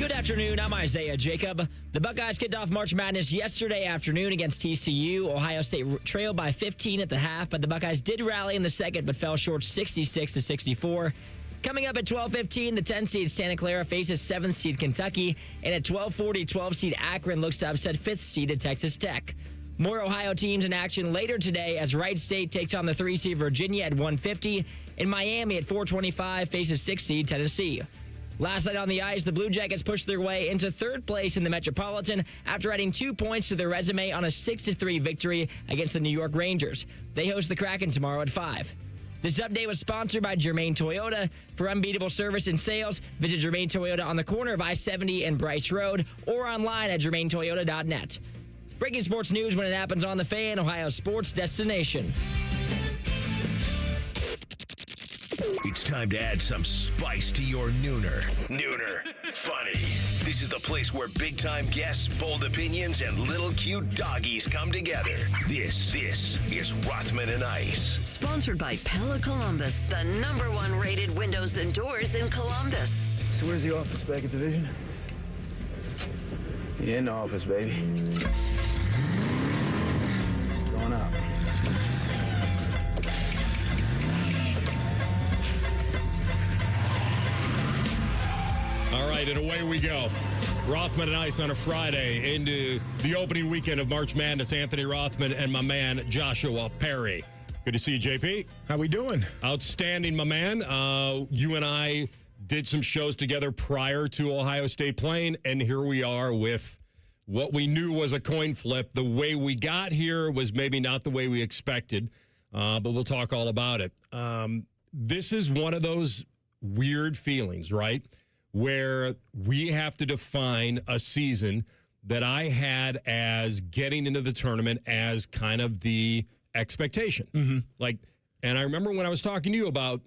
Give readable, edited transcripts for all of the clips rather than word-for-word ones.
Good afternoon, I'm Isaiah Jacob. The Buckeyes kicked off March Madness yesterday afternoon against TCU. Ohio State trailed by 15 at the half, but the Buckeyes did rally in the second but fell short 66-64. Coming up at 12:15, the 10-seed Santa Clara faces 7th seed Kentucky, and at 12:40, 12-seed Akron looks to upset 5th-seeded Texas Tech. More Ohio teams in action later today as Wright State takes on the 3-seed Virginia at 1:50, and Miami at 4:25 faces 6-seed Tennessee. Last night on the ice, the Blue Jackets pushed their way into third place in the Metropolitan after adding 2 points to their resume on a 6-3 victory against the New York Rangers. They host the Kraken tomorrow at 5. This update was sponsored by Germain Toyota. For unbeatable service and sales, visit Germain Toyota on the corner of I-70 and Bryce Road or online at germaintoyota.net. Breaking sports news when it happens on The Fan, Ohio's sports destination. It's time to add some spice to your nooner. Nooner funny. This is the place where big-time guests, bold opinions, and little cute doggies come together. This is Rothman and Ice. Sponsored by Pella Columbus, the #1 rated windows and doors in Columbus. So where's the office, back at Division? Yeah, in the office, baby. Going up. All right, and away we go. Rothman and Ice on a Friday into the opening weekend of March Madness. Anthony Rothman and my man, Joshua Perry. Good to see you, JP. How we doing? Outstanding, my man. You and I did some shows together prior to Ohio State playing, and here we are with what we knew was a coin flip. The way we got here was maybe not the way we expected, but we'll talk all about it. This is one of those weird feelings, right? Where we have to define a season that I had as getting into the tournament as kind of the expectation. Mm-hmm. And I remember when I was talking to you about,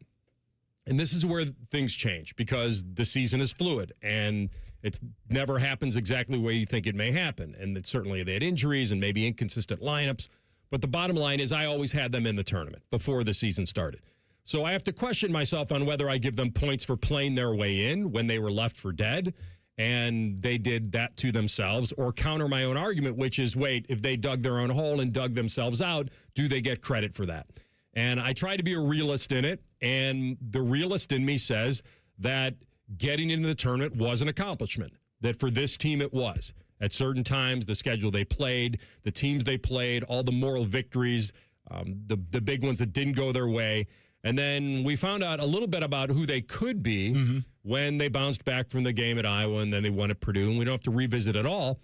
and this is where things change because the season is fluid and it never happens exactly the way you think it may happen. And that certainly they had injuries and maybe inconsistent lineups. But the bottom line is I always had them in the tournament before the season started. So I have to question myself on whether I give them points for playing their way in when they were left for dead, and they did that to themselves, or counter my own argument, which is, wait, if they dug their own hole and dug themselves out, do they get credit for that? And I try to be a realist in it, and the realist in me says that getting into the tournament was an accomplishment, that for this team it was. At certain times, the schedule they played, the teams they played, all the moral victories, the big ones that didn't go their way. And then we found out a little bit about who they could be when they bounced back from the game at Iowa and then they won at Purdue. And we don't have to revisit it all.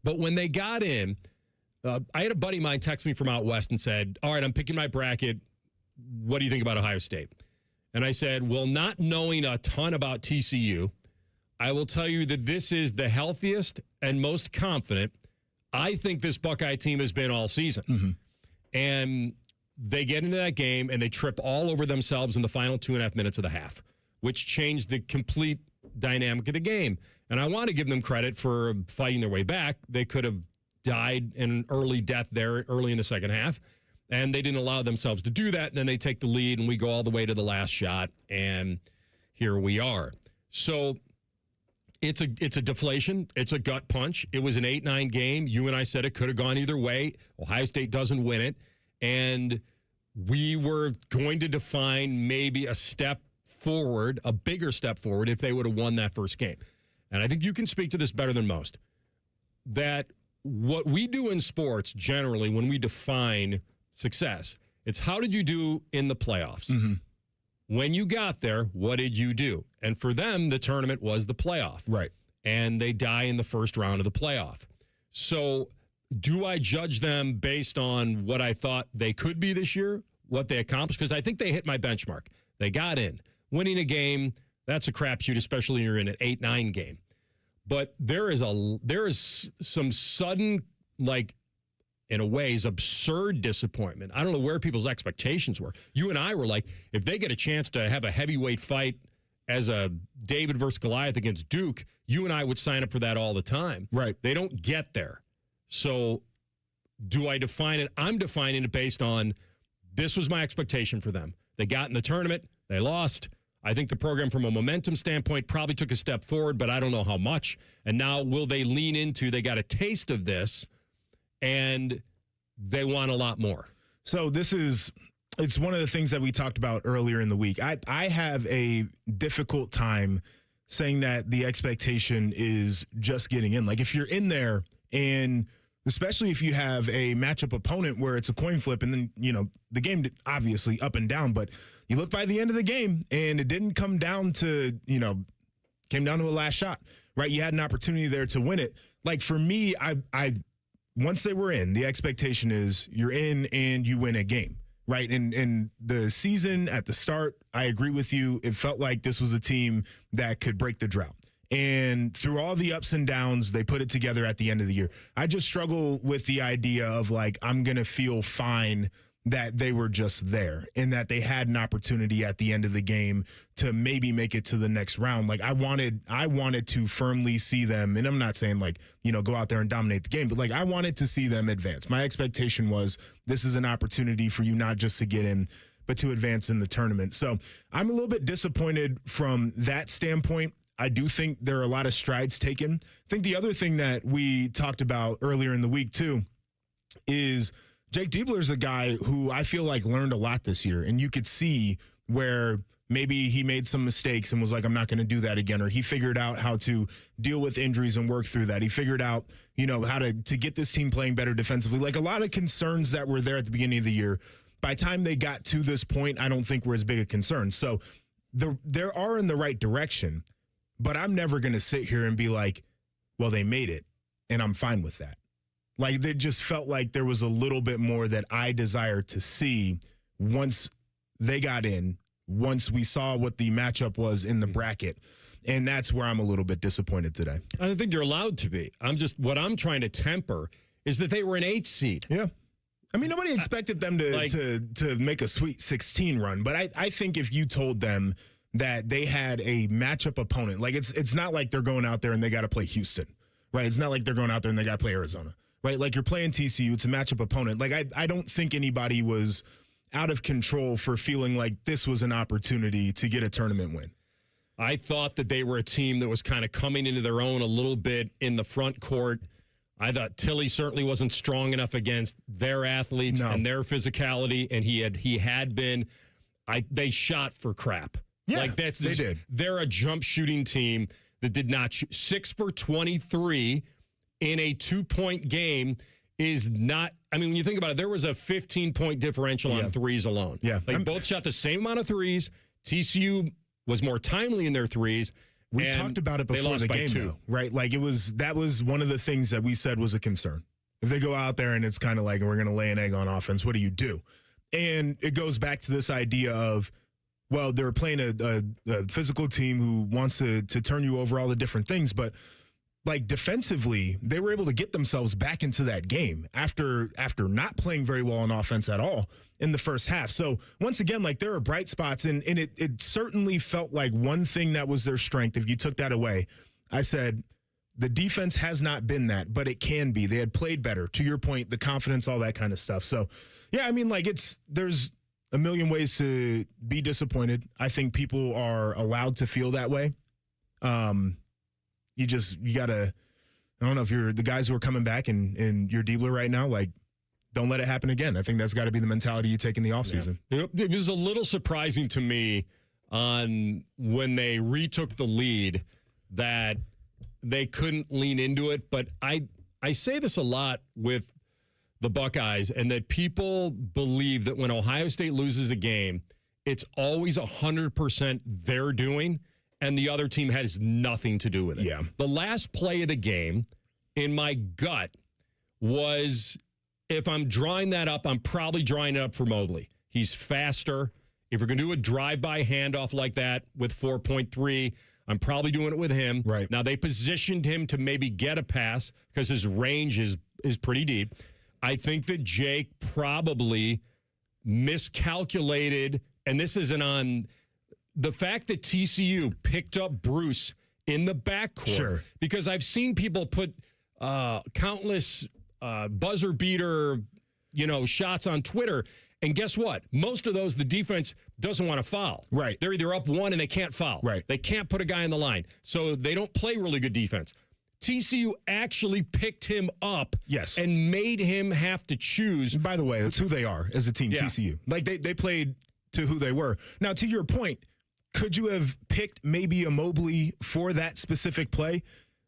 But when they got in, I had a buddy of mine text me from out west and said, all right, I'm picking my bracket. What do you think about Ohio State? And I said, well, not knowing a ton about TCU, I will tell you that this is the healthiest and most confident I think this Buckeye team has been all season. Mm-hmm. And they get into that game, and they trip all over themselves in the final 2.5 minutes of the half, which changed the complete dynamic of the game. And I want to give them credit for fighting their way back. They could have died an early death there early in the second half, and they didn't allow themselves to do that. And then they take the lead, and we go all the way to the last shot, and here we are. So it's a deflation. It's a gut punch. It was an 8-9 game. You and I said it could have gone either way. Ohio State doesn't win it. And we were going to define maybe a step forward, a bigger step forward, if they would have won that first game. And I think you can speak to this better than most, that what we do in sports generally when we define success, it's how did you do in the playoffs? Mm-hmm. When you got there, what did you do? And for them, the tournament was the playoff. Right. And they die in the first round of the playoff. So do I judge them based on what I thought they could be this year, what they accomplished? Because I think they hit my benchmark. They got in. Winning a game, that's a crapshoot, especially when you're in an 8-9 game. But there is some sudden, in a ways, absurd disappointment. I don't know where people's expectations were. You and I were like, if they get a chance to have a heavyweight fight as a David versus Goliath against Duke, you and I would sign up for that all the time. Right. They don't get there. So do I define it? I'm defining it based on this was my expectation for them. They got in the tournament. They lost. I think the program from a momentum standpoint probably took a step forward, but I don't know how much. And now will they lean into, they got a taste of this, and they want a lot more. So it's one of the things that we talked about earlier in the week. I have a difficult time saying that the expectation is just getting in. Like, if you're in there, and especially if you have a matchup opponent where it's a coin flip, and then, the game obviously up and down, but you look by the end of the game and it didn't come down to, came down to a last shot, right? You had an opportunity there to win it. Like, for me, I once they were in, the expectation is you're in and you win a game, right? And the season at the start, I agree with you. It felt like this was a team that could break the drought. And through all the ups and downs, they put it together at the end of the year. I just struggle with the idea of, like, I'm going to feel fine that they were just there and that they had an opportunity at the end of the game to maybe make it to the next round. Like, I wanted to firmly see them, and I'm not saying, like, go out there and dominate the game, but, like, I wanted to see them advance. My expectation was this is an opportunity for you not just to get in, but to advance in the tournament. So I'm a little bit disappointed from that standpoint. I do think there are a lot of strides taken. I think the other thing that we talked about earlier in the week too is Jake Diebler is a guy who I feel like learned a lot this year, and you could see where maybe he made some mistakes and was like, I'm not going to do that again, or he figured out how to deal with injuries and work through that. He figured out, how to get this team playing better defensively. Like, a lot of concerns that were there at the beginning of the year, by the time they got to this point, I don't think were as big a concern. So they are in the right direction, but I'm never going to sit here and be like, well, they made it, and I'm fine with that. Like, it just felt like there was a little bit more that I desired to see once they got in, once we saw what the matchup was in the bracket. And that's where I'm a little bit disappointed today. I don't think you're allowed to be. What I'm trying to temper is that they were an 8 seed. Yeah. I mean, nobody expected them to make a Sweet 16 run. But I think if you told them that they had a matchup opponent, like, it's not like they're going out there and they got to play Houston, right? It's not like they're going out there and they got to play Arizona. Right, like, you're playing TCU. It's a matchup opponent. Like, I don't think anybody was out of control for feeling like this was an opportunity to get a tournament win. I thought that they were a team that was kind of coming into their own a little bit in the front court. I thought Tilly certainly wasn't strong enough against their athletes and their physicality, and he had been. They shot for crap. Yeah, like, they did. They're a jump shooting team that did not shoot. 6 for 23. In a 2-point game is not, I mean, when you think about it, there was a 15-point differential on threes alone. Yeah. They both shot the same amount of threes. TCU was more timely in their threes. We talked about it before the game, though, right? Like, that was one of the things that we said was a concern. If they go out there and it's kind of like, we're going to lay an egg on offense, what do you do? And it goes back to this idea of, well, they're playing a physical team who wants to turn you over all the different things, but like, defensively, they were able to get themselves back into that game after not playing very well on offense at all in the first half. So once again, like, there are bright spots, and it certainly felt like one thing that was their strength. If you took that away, I said the defense has not been that, but it can be. They had played better. To your point, the confidence, all that kind of stuff. So yeah, I mean, like, there's a million ways to be disappointed. I think people are allowed to feel that way. You gotta, I don't know, if you're the guys who are coming back and you're Diebler right now, like, don't let it happen again. I think that's got to be the mentality you take in the offseason. Yeah. It was a little surprising to me on when they retook the lead that they couldn't lean into it. But I say this a lot with the Buckeyes, and that people believe that when Ohio State loses a game, it's always 100% their doing, and the other team has nothing to do with it. Yeah. The last play of the game, in my gut, was, if I'm drawing that up, I'm probably drawing it up for Mobley. He's faster. If you're going to do a drive-by handoff like that with 4.3, I'm probably doing it with him. Right. Now, they positioned him to maybe get a pass because his range is pretty deep. I think that Jake probably miscalculated, and this isn't on the fact that TCU picked up Bruce in the backcourt. Sure. Because I've seen people put countless buzzer beater, shots on Twitter. And guess what? Most of those, the defense doesn't want to foul. Right. They're either up 1 and they can't foul. Right. They can't put a guy on the line. So they don't play really good defense. TCU actually picked him up and made him have to choose. And by the way, that's who they are as a team, TCU. Like, they played to who they were. Now, to your point, could you have picked maybe a Mobley for that specific play?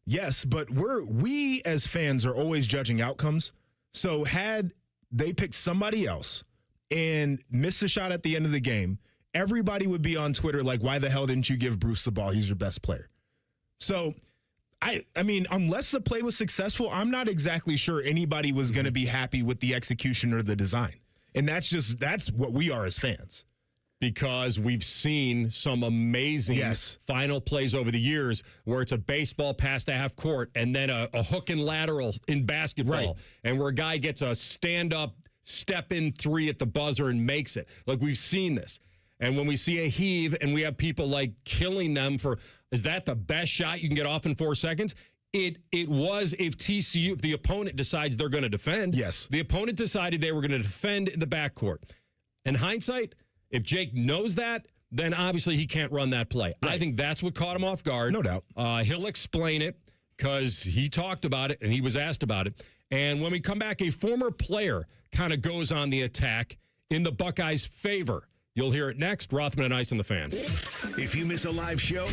Yes, but we as fans are always judging outcomes. So had they picked somebody else and missed a shot at the end of the game, everybody would be on Twitter like, why the hell didn't you give Bruce the ball? He's your best player. So I mean, unless the play was successful, I'm not exactly sure anybody was going to be happy with the execution or the design. And that's what we are as fans. Because we've seen some amazing final plays over the years where it's a baseball pass to half court and then a hook and lateral in basketball, and where a guy gets a stand-up, step-in 3 at the buzzer and makes it. Like, we've seen this. And when we see a heave and we have people like killing them for, is that the best shot you can get off in 4 seconds? It was if the opponent decides they're going to defend. Yes. The opponent decided they were going to defend in the backcourt. In hindsight, if Jake knows that, then obviously he can't run that play. Right. I think that's what caught him off guard. No doubt. He'll explain it because he talked about it and he was asked about it. And when we come back, a former player kind of goes on the attack in the Buckeyes' favor. You'll hear it next. Rothman and Ice on the Fan. If you miss a live show,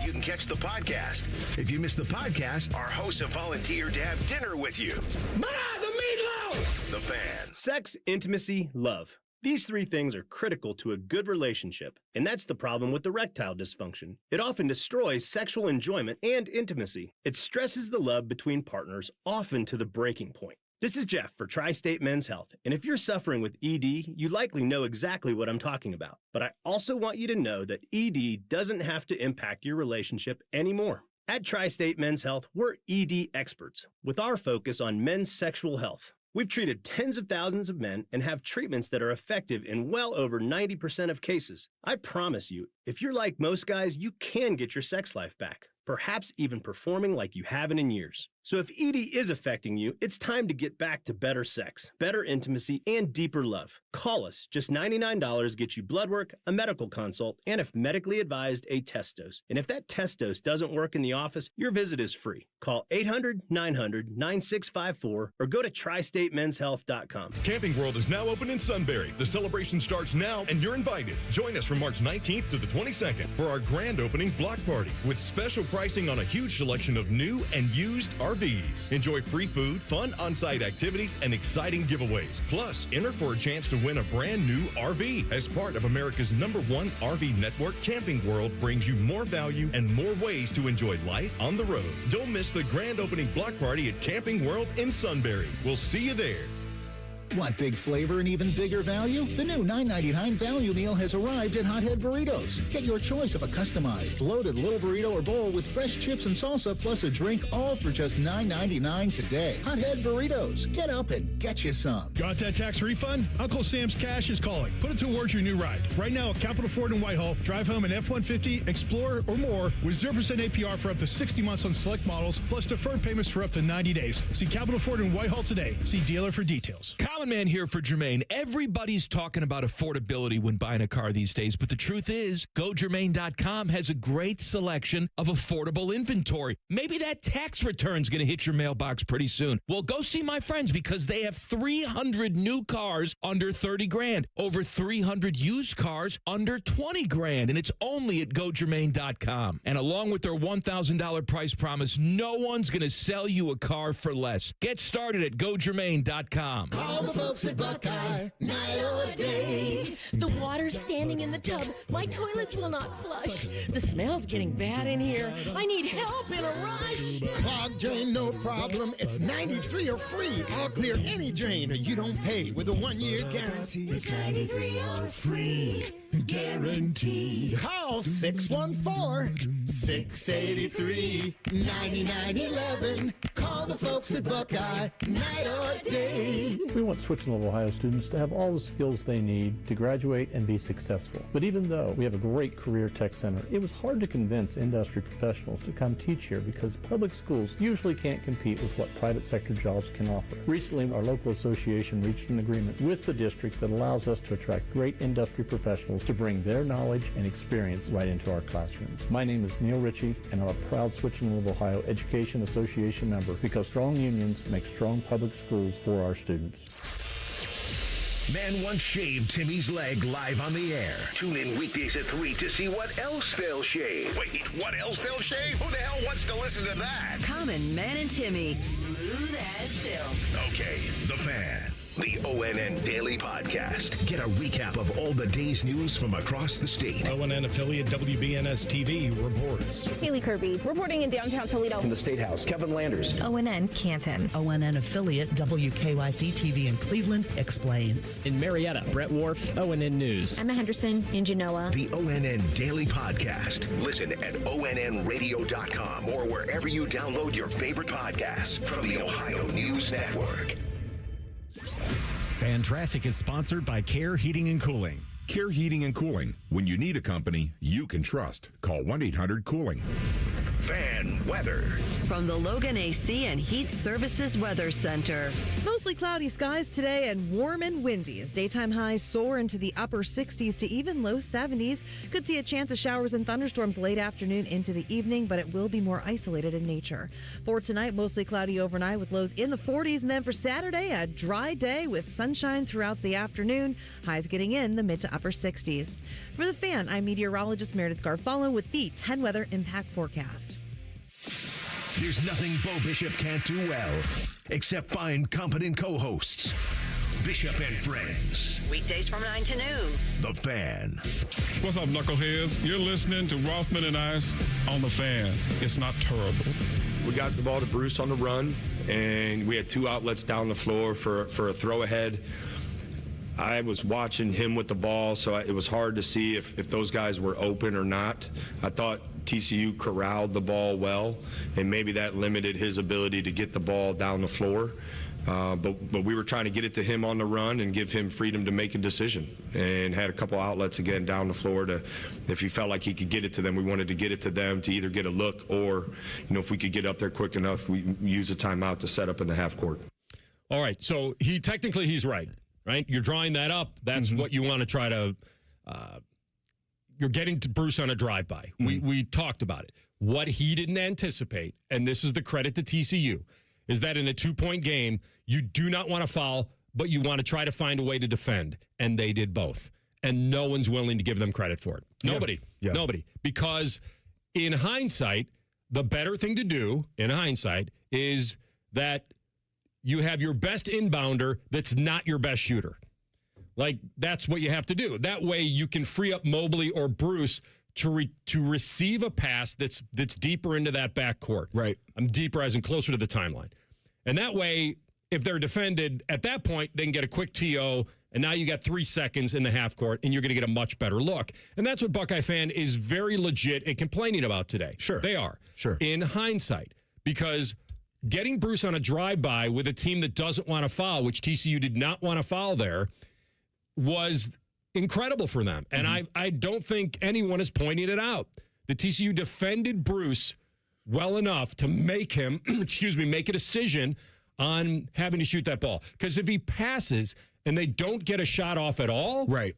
you can catch the podcast. If you miss the podcast, our hosts have volunteered to have dinner with you. Ma, the meatloaf! The Fan. Sex, intimacy, love. These 3 things are critical to a good relationship, and that's the problem with erectile dysfunction. It often destroys sexual enjoyment and intimacy. It stresses the love between partners, often to the breaking point. This is Jeff for Tri-State Men's Health, and if you're suffering with ED, you likely know exactly what I'm talking about. But I also want you to know that ED doesn't have to impact your relationship anymore. At Tri-State Men's Health, we're ED experts, with our focus on men's sexual health. We've treated tens of thousands of men and have treatments that are effective in well over 90% of cases. I promise you, if you're like most guys, you can get your sex life back, perhaps even performing like you haven't in years. So if ED is affecting you, it's time to get back to better sex, better intimacy, and deeper love. Call us. Just $99 gets you blood work, a medical consult, and if medically advised, a test dose. And if that test dose doesn't work in the office, your visit is free. Call 800-900-9654 or go to tristatemenshealth.com. Camping World is now open in Sunbury. The celebration starts now, and you're invited. Join us from March 19th to the 22nd for our grand opening block party with special pricing on a huge selection of new and used RVs. Enjoy free food, fun on-site activities, and exciting giveaways. Plus, enter for a chance to win a brand new RV. As part of America's #1 RV network, Camping World brings you more value and more ways to enjoy life on the road. Don't miss the grand opening block party at Camping World in Sunbury. We'll see you there. Want big flavor and even bigger value? The new $9.99 value meal has arrived at Hothead Burritos. Get your choice of a customized, loaded little burrito or bowl with fresh chips and salsa plus a drink, all for just $9.99 today. Hothead Burritos. Get up and get you some. Got that tax refund? Uncle Sam's Cash is calling. Put it towards your new ride. Right now at Capital Ford in Whitehall, drive home an F-150, Explorer, or more with 0% APR for up to 60 months on select models, plus deferred payments for up to 90 days. See Capital Ford in Whitehall today. See dealer for details. Common Man here for Jermaine. Everybody's talking about affordability when buying a car these days, but the truth is, GoJermaine.com has a great selection of affordable inventory. Maybe that tax return's going to hit your mailbox pretty soon. Well, go see my friends because they have 300 new cars under 30 grand, over 300 used cars under 20 grand, and it's only at GoJermaine.com. And along with their $1,000 price promise, no one's going to sell you a car for less. Get started at GoJermaine.com. All the folks at Buckeye, night or day. The water's standing in the tub. My toilets will not flush. The smell's getting bad in here. I need help in a rush. Clogged drain, no problem. It's 93 or free. I'll clear any drain or you don't pay with a 1-year guarantee. It's 93 or free. Guaranteed. Call 614-683-9911. Call the folks at Buckeye, night or day. We want Switch-level Ohio students to have all the skills they need to graduate and be successful. But even though we have a great career tech center, it was hard to convince industry professionals to come teach here because public schools usually can't compete with what private sector jobs can offer. Recently, our local association reached an agreement with the district that allows us to attract great industry professionals to bring their knowledge and experience right into our classrooms. My name is Neil Ritchie, and I'm a proud Switzerland of Ohio Education Association member because strong unions make strong public schools for our students. Man once shaved Timmy's leg live on the air. Tune in weekdays at 3 to see what else they'll shave. Wait, what else they'll shave? Who the hell wants to listen to that? Common Man and Timmy, smooth as silk. Okay, The Fan, the ONN Daily Podcast. Get a recap of all the day's news from across the state. ONN affiliate WBNS TV reports. Haley Kirby reporting in downtown Toledo. In the State House, Kevin Landers. ONN Canton. ONN affiliate WKYC TV in Cleveland explains. In Marietta, Brett Wharf, ONN News. Emma Henderson in Genoa. The ONN Daily Podcast. Listen at ONNradio.com or wherever you download your favorite podcasts from the Ohio News Network. Fan Traffic is sponsored by Care Heating and Cooling. Care Heating and Cooling. When you need a company you can trust, call 1-800-COOLING. Fan weather. From the Logan AC and Heat Services Weather Center. Mostly cloudy skies today and warm and windy as daytime highs soar into the upper 60s to even low 70s. Could see a chance of showers and thunderstorms late afternoon into the evening, but it will be more isolated in nature. For tonight, mostly cloudy overnight with lows in the 40s. And then for Saturday, a dry day with sunshine throughout the afternoon. Highs getting in the mid to upper 60s. For The Fan, I'm meteorologist Meredith Garfalo with the 10 Weather Impact Forecast. There's nothing Bo Bishop can't do well, except find competent co-hosts. Bishop and Friends. Weekdays from 9 to noon. The Fan. What's up, knuckleheads? You're listening to Rothman Ice on The Fan. It's not terrible. We got the ball to Bruce on the run, and we had two outlets down the floor for a throw ahead. I was watching him with the ball, so it was hard to see if those guys were open or not. I thought TCU corralled the ball well, and maybe that limited his ability to get the ball down the floor. But we were trying to get it to him on the run and give him freedom to make a decision, and had a couple outlets again down the floor to, if he felt like he could get it to them, we wanted to get it to them to either get a look or, you know, if we could get up there quick enough, we use a timeout to set up in the half court. All right, so he's right? You're drawing that up. That's what you want to try to you're getting to Bruce on a drive-by. We talked about it. What he didn't anticipate, and this is the credit to TCU, is that in a 2-point game, you do not want to foul, but you want to try to find a way to defend. And they did both. And no one's willing to give them credit for it. Nobody. Nobody. Because in hindsight, the better thing to do in hindsight is that you have your best inbounder that's not your best shooter. Like, that's what you have to do. That way you can free up Mobley or Bruce to receive a pass that's deeper into that backcourt. Right. I'm deeper as in closer to the timeline. And that way, if they're defended at that point, they can get a quick TO, and now you got 3 seconds in the half court, and you're going to get a much better look. And that's what Buckeye fan is very legit and complaining about today. Sure. They are. Sure. In hindsight, because getting Bruce on a drive-by with a team that doesn't want to foul, which TCU did not want to foul there, was incredible for them. And I don't think anyone is pointing it out. The TCU defended Bruce well enough to make him, make a decision on having to shoot that ball. Because if he passes and they don't get a shot off at all, right,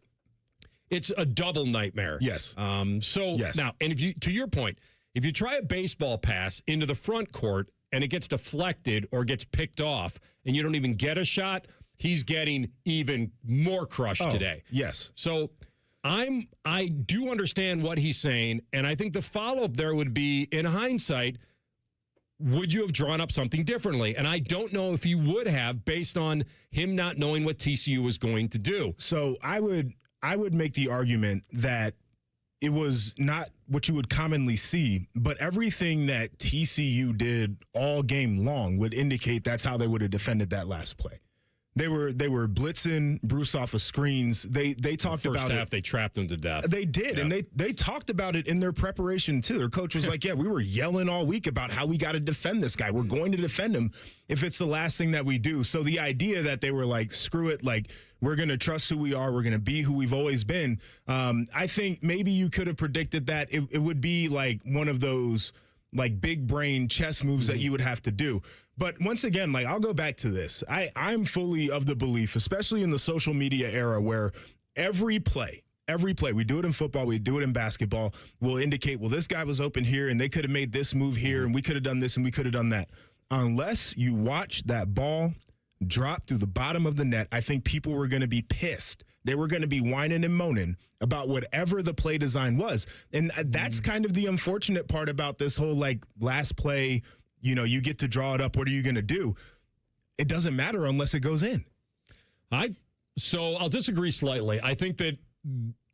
it's a double nightmare. Yes. Now, and if you, to your point, if you try a baseball pass into the front court and it gets deflected or gets picked off and you don't even get a shot, he's getting even more crushed today. Yes. So I do understand what he's saying, and I think the follow-up there would be, in hindsight, would you have drawn up something differently? And I don't know if you would have, based on him not knowing what TCU was going to do. So I would make the argument that it was not what you would commonly see, but everything that TCU did all game long would indicate that's how they would have defended that last play. They were blitzing Bruce off of screens. They talked about it. First half, they trapped him to death. They did, and they talked about it in their preparation, too. Their coach was like, yeah, we were yelling all week about how we got to defend this guy. We're going to defend him if it's the last thing that we do. So the idea that they were like, screw it, like, we're going to trust who we are. We're going to be who we've always been. I think maybe you could have predicted that it would be like one of those like big brain chess moves that you would have to do. But once again, like, I'll go back to this. I'm fully of the belief, especially in the social media era, where every play, every play. We do it in football. We do it in basketball. We'll indicate, well, this guy was open here, and they could have made this move here, and we could have done this, and we could have done that. Unless you watch that ball drop through the bottom of the net, I think people were going to be pissed. They were going to be whining and moaning about whatever the play design was. And that's kind of the unfortunate part about this whole, like, last play, you get to draw it up. What are you going to do? It doesn't matter unless it goes in. So I'll disagree slightly. I think that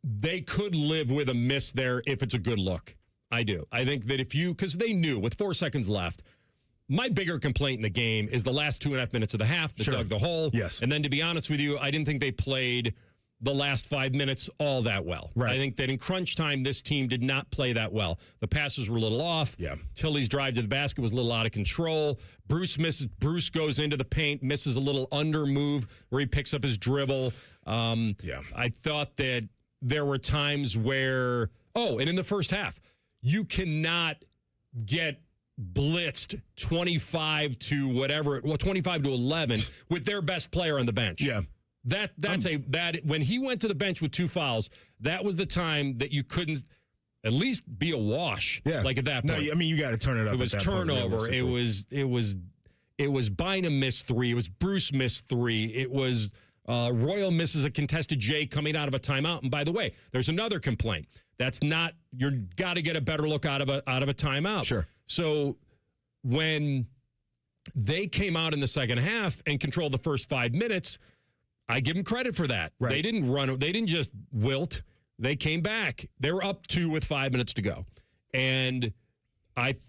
they could live with a miss there if it's a good look. I do. I think that because they knew with 4 seconds left, my bigger complaint in the game is the last 2.5 minutes of the half that dug the hole. Yes. And then, to be honest with you, I didn't think they played the last 5 minutes all that well. Right. I think that in crunch time, this team did not play that well. The passes were a little off. Yeah. Tilley's drive to the basket was a little out of control. Bruce goes into the paint, misses a little under move where he picks up his dribble. I thought that there wwere times where, and in the first half, you cannot get blitzed 25 to 11 with their best player on the bench. Yeah. When he went to the bench with 2 fouls, that was the time that you couldn't at least be a wash. Yeah. Like at that point. No, I mean, you got to turn it up. It was at that turnover. Point, it was Bynum missed 3. It was Bruce missed 3. It was Royal misses a contested J coming out of a timeout. And by the way, there's another complaint. That's not, you got to get a better look out of a timeout. Sure. So when they came out in the second half and controlled the first 5 minutes, I give them credit for that. Right. They didn't run. They didn't just wilt. They came back. They were up 2 with 5 minutes to go. And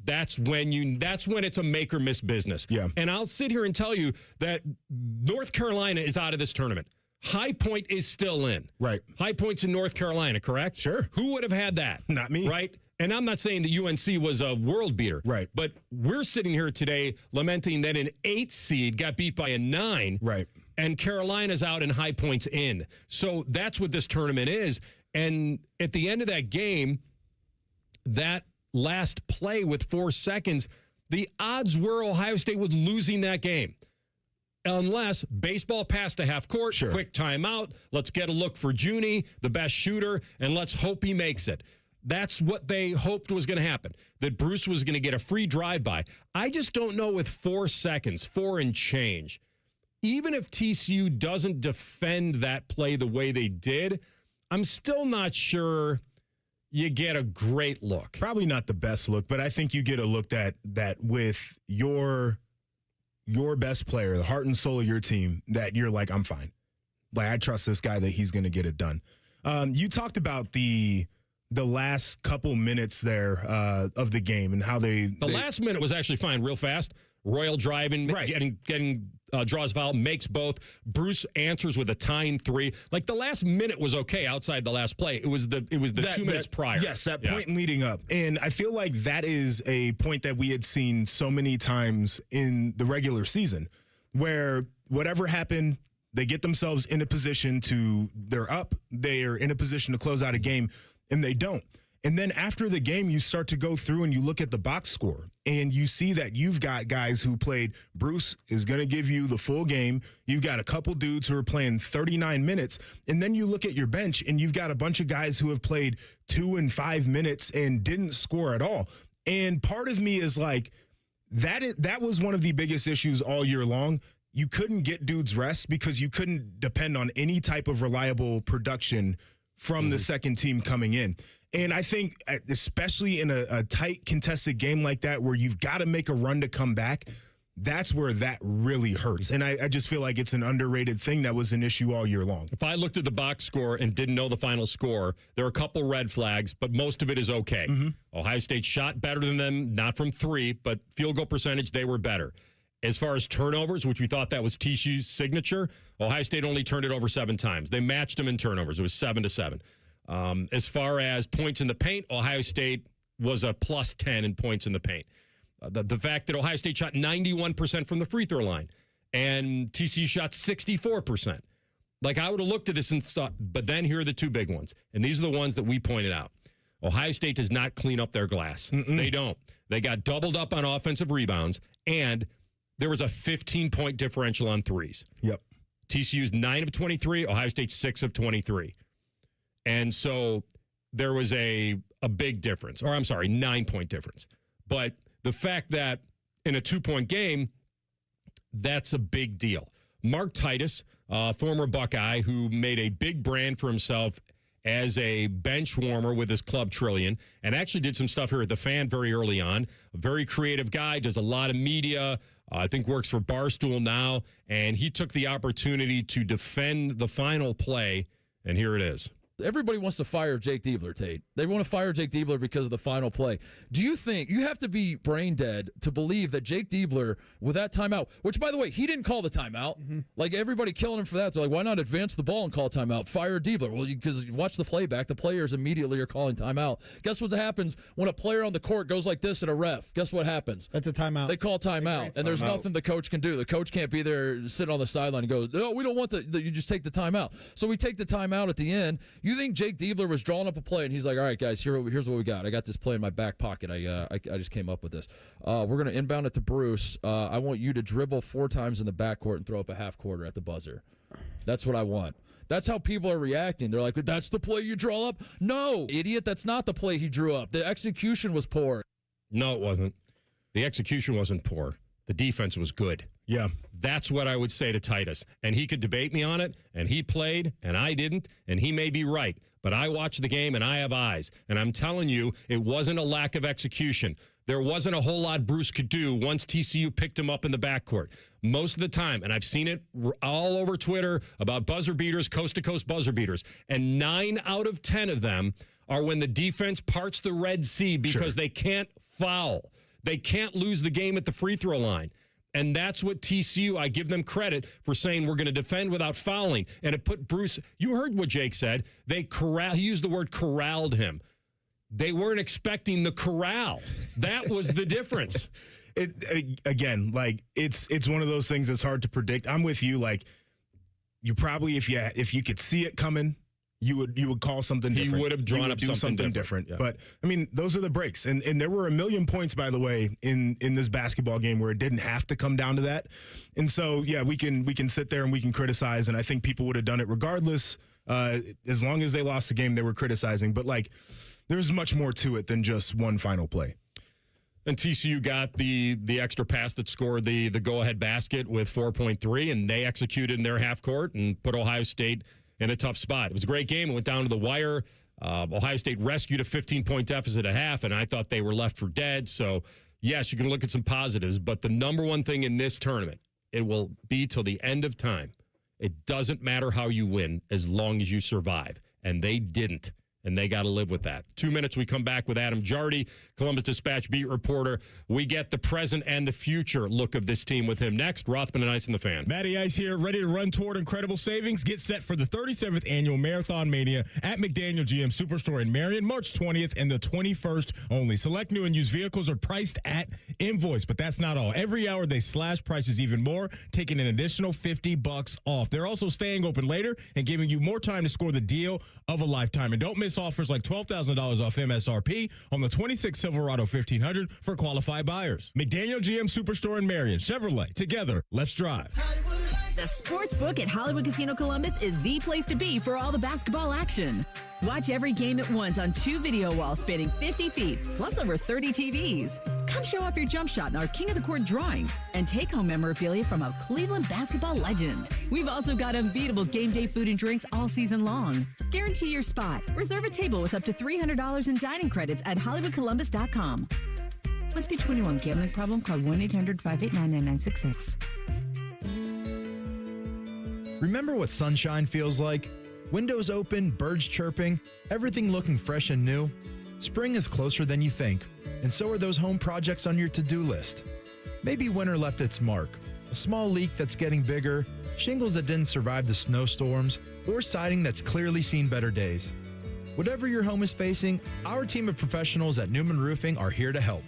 that's when it's a make or miss business. Yeah. And I'll sit here and tell you that North Carolina is out of this tournament. High Point is still in. Right. High Point's in North Carolina, correct? Sure. Who would have had that? Not me. Right? And I'm not saying that UNC was a world beater. Right. But we're sitting here today lamenting that an 8 seed got beat by a 9. Right. And Carolina's out and High Point's in. So that's what this tournament is. And at the end of that game, that last play with 4 seconds, the odds were Ohio State was losing that game. Unless baseball passed to half court, quick timeout, let's get a look for Junie, the best shooter, and let's hope he makes it. That's what they hoped was going to happen, that Bruce was going to get a free drive-by. I just don't know with 4 seconds, 4 and change. Even if TCU doesn't defend that play the way they did, I'm still not sure you get a great look. Probably not the best look, but I think you get a look that with your best player, the heart and soul of your team, that you're like, I'm fine. Like, I trust this guy that he's going to get it done. You talked about the last couple minutes there of the game and how the last minute was actually fine, real fast. Royal driving, getting draws foul, makes both. Bruce answers with a tying 3. Like, the last minute was okay outside the last play. It was the 2 minutes prior. Yes, that point leading up. And I feel like that is a point that we had seen so many times in the regular season, where whatever happened, they get themselves in a position they're up, they are in a position to close out a game, and they don't. And then after the game, you start to go through and you look at the box score and you see that you've got guys who played. Bruce is going to give you the full game. You've got a couple dudes who are playing 39 minutes. And then you look at your bench and you've got a bunch of guys who have played 2 and 5 minutes and didn't score at all. And part of me is like, that was one of the biggest issues all year long. You couldn't get dudes rest because you couldn't depend on any type of reliable production from the second team coming in. And I think, especially in a tight contested game like that, where you've got to make a run to come back, that's where that really hurts. And I just feel like it's an underrated thing that was an issue all year long. If I looked at the box score and didn't know the final score, there are a couple red flags, but most of it is okay. Mm-hmm. Ohio State shot better than them, not from 3, but field goal percentage, they were better. As far as turnovers, which we thought that was TCU's signature, Ohio State only turned it over 7 times. They matched them in turnovers. It was 7-7. As far as points in the paint, Ohio State was a plus 10 in points in the paint. The fact that Ohio State shot 91% from the free throw line and TCU shot 64%. Like, I would have looked at this and thought, but then here are the 2 big ones. And these are the ones that we pointed out. Ohio State does not clean up their glass. Mm-mm. They don't. They got doubled up on offensive rebounds, and there was a 15-point differential on threes. Yep. TCU's 9 of 23, Ohio State 6 of 23. And so there was a big difference, or I'm sorry, 9-point difference. But the fact that in a 2-point game, that's a big deal. Mark Titus, former Buckeye, who made a big brand for himself as a bench warmer with his club Trillion, and actually did some stuff here at the Fan very early on. A very creative guy, does a lot of media, I think works for Barstool now, and he took the opportunity to defend the final play, and here it is. Everybody wants to fire Jake Diebler, Tate. They want to fire Jake Diebler because of the final play. Do you think you have to be brain dead to believe that Jake Diebler, with that timeout, which, by the way, he didn't call the timeout. Like, everybody killing him for that. They're like, why not advance the ball and call timeout? Fire Diebler. Well, because you watch the playback, the players immediately are calling timeout. Guess what happens when a player on the court goes like this at a ref? Guess what happens? That's a timeout. They call timeout, and there's nothing the coach can do. The coach can't be there sitting on the sideline and go, no, we don't want you just take the timeout. So we take the timeout at the end. You think Jake Diebler was drawing up a play, and he's like, all right, guys, here's what we got. I got this play in my back pocket. I just came up with this. We're going to inbound it to Bruce. I want you to dribble 4 times in the backcourt and throw up a half quarter at the buzzer. That's what I want. That's how people are reacting. They're like, that's the play you draw up? No, idiot, that's not the play he drew up. The execution was poor. No, it wasn't. The execution wasn't poor. The defense was good. Yeah. That's what I would say to Titus. And he could debate me on it, and he played, and I didn't, and he may be right. But I watched the game, and I have eyes. And I'm telling you, it wasn't a lack of execution. There wasn't a whole lot Bruce could do once TCU picked him up in the backcourt. Most of the time, and I've seen it all over Twitter about buzzer beaters, coast-to-coast buzzer beaters, and 9 out of 10 of them are when the defense parts the Red Sea because they can't foul. They can't lose the game at the free throw line. And that's what TCU, I give them credit for saying we're going to defend without fouling. And it put Bruce, you heard what Jake said. He used the word corralled him. They weren't expecting the corral. That was the difference. Again, like it's one of those things that's hard to predict. I'm with you. Like, you probably, if you could see it coming, you would call something different. He would have drawn up something different. Yeah. But, I mean, those are the breaks. And there were a million points, by the way, in this basketball game where it didn't have to come down to that. And so, yeah, we can sit there and we can criticize, and I think people would have done it regardless. As long as they lost the game, they were criticizing. But, like, there's much more to it than just one final play. And TCU got the extra pass that scored the go-ahead basket with 4.3, and they executed in their half court and put Ohio State in a tough spot. It was a great game. It went down to the wire. Ohio State rescued a 15-point deficit at half, and I thought they were left for dead. So, yes, you can look at some positives, but the number one thing in this tournament, it will be till the end of time. It doesn't matter how you win as long as you survive, and they didn't. And they got to live with that. 2 minutes, we come back with Adam Jardy, Columbus Dispatch beat reporter. We get the present and the future look of this team with him next. Rothman and Ice in the Fan. Matty Ice here, ready to run toward incredible savings. Get set for the 37th annual Marathon Mania at McDaniel GM Superstore in Marion, March 20th and the 21st only. Select new and used vehicles are priced at invoice, but that's not all. Every hour they slash prices even more, taking an additional $50 off. They're also staying open later and giving you more time to score the deal of a lifetime. And don't miss offers like $12,000 off MSRP on the 26 Silverado 1500 for qualified buyers. McDaniel GM Superstore in Marion. Chevrolet. Together, let's drive. The sports book at Hollywood Casino Columbus is the place to be for all the basketball action. Watch every game at once on 2 video walls spanning 50 feet, plus over 30 TVs. Come show off your jump shot in our King of the Court drawings and take home memorabilia from a Cleveland basketball legend. We've also got unbeatable game day food and drinks all season long. Guarantee your spot. Reserve a table with up to $300 in dining credits at HollywoodColumbus.com. Must be 21. Gambling problem? Call 1-800-589-9966. Remember what sunshine feels like? Windows open, birds chirping, everything looking fresh and new. Spring is closer than you think, and so are those home projects on your to-do list. Maybe winter left its mark, a small leak that's getting bigger, shingles that didn't survive the snowstorms, or siding that's clearly seen better days. Whatever your home is facing, our team of professionals at Newman Roofing are here to help.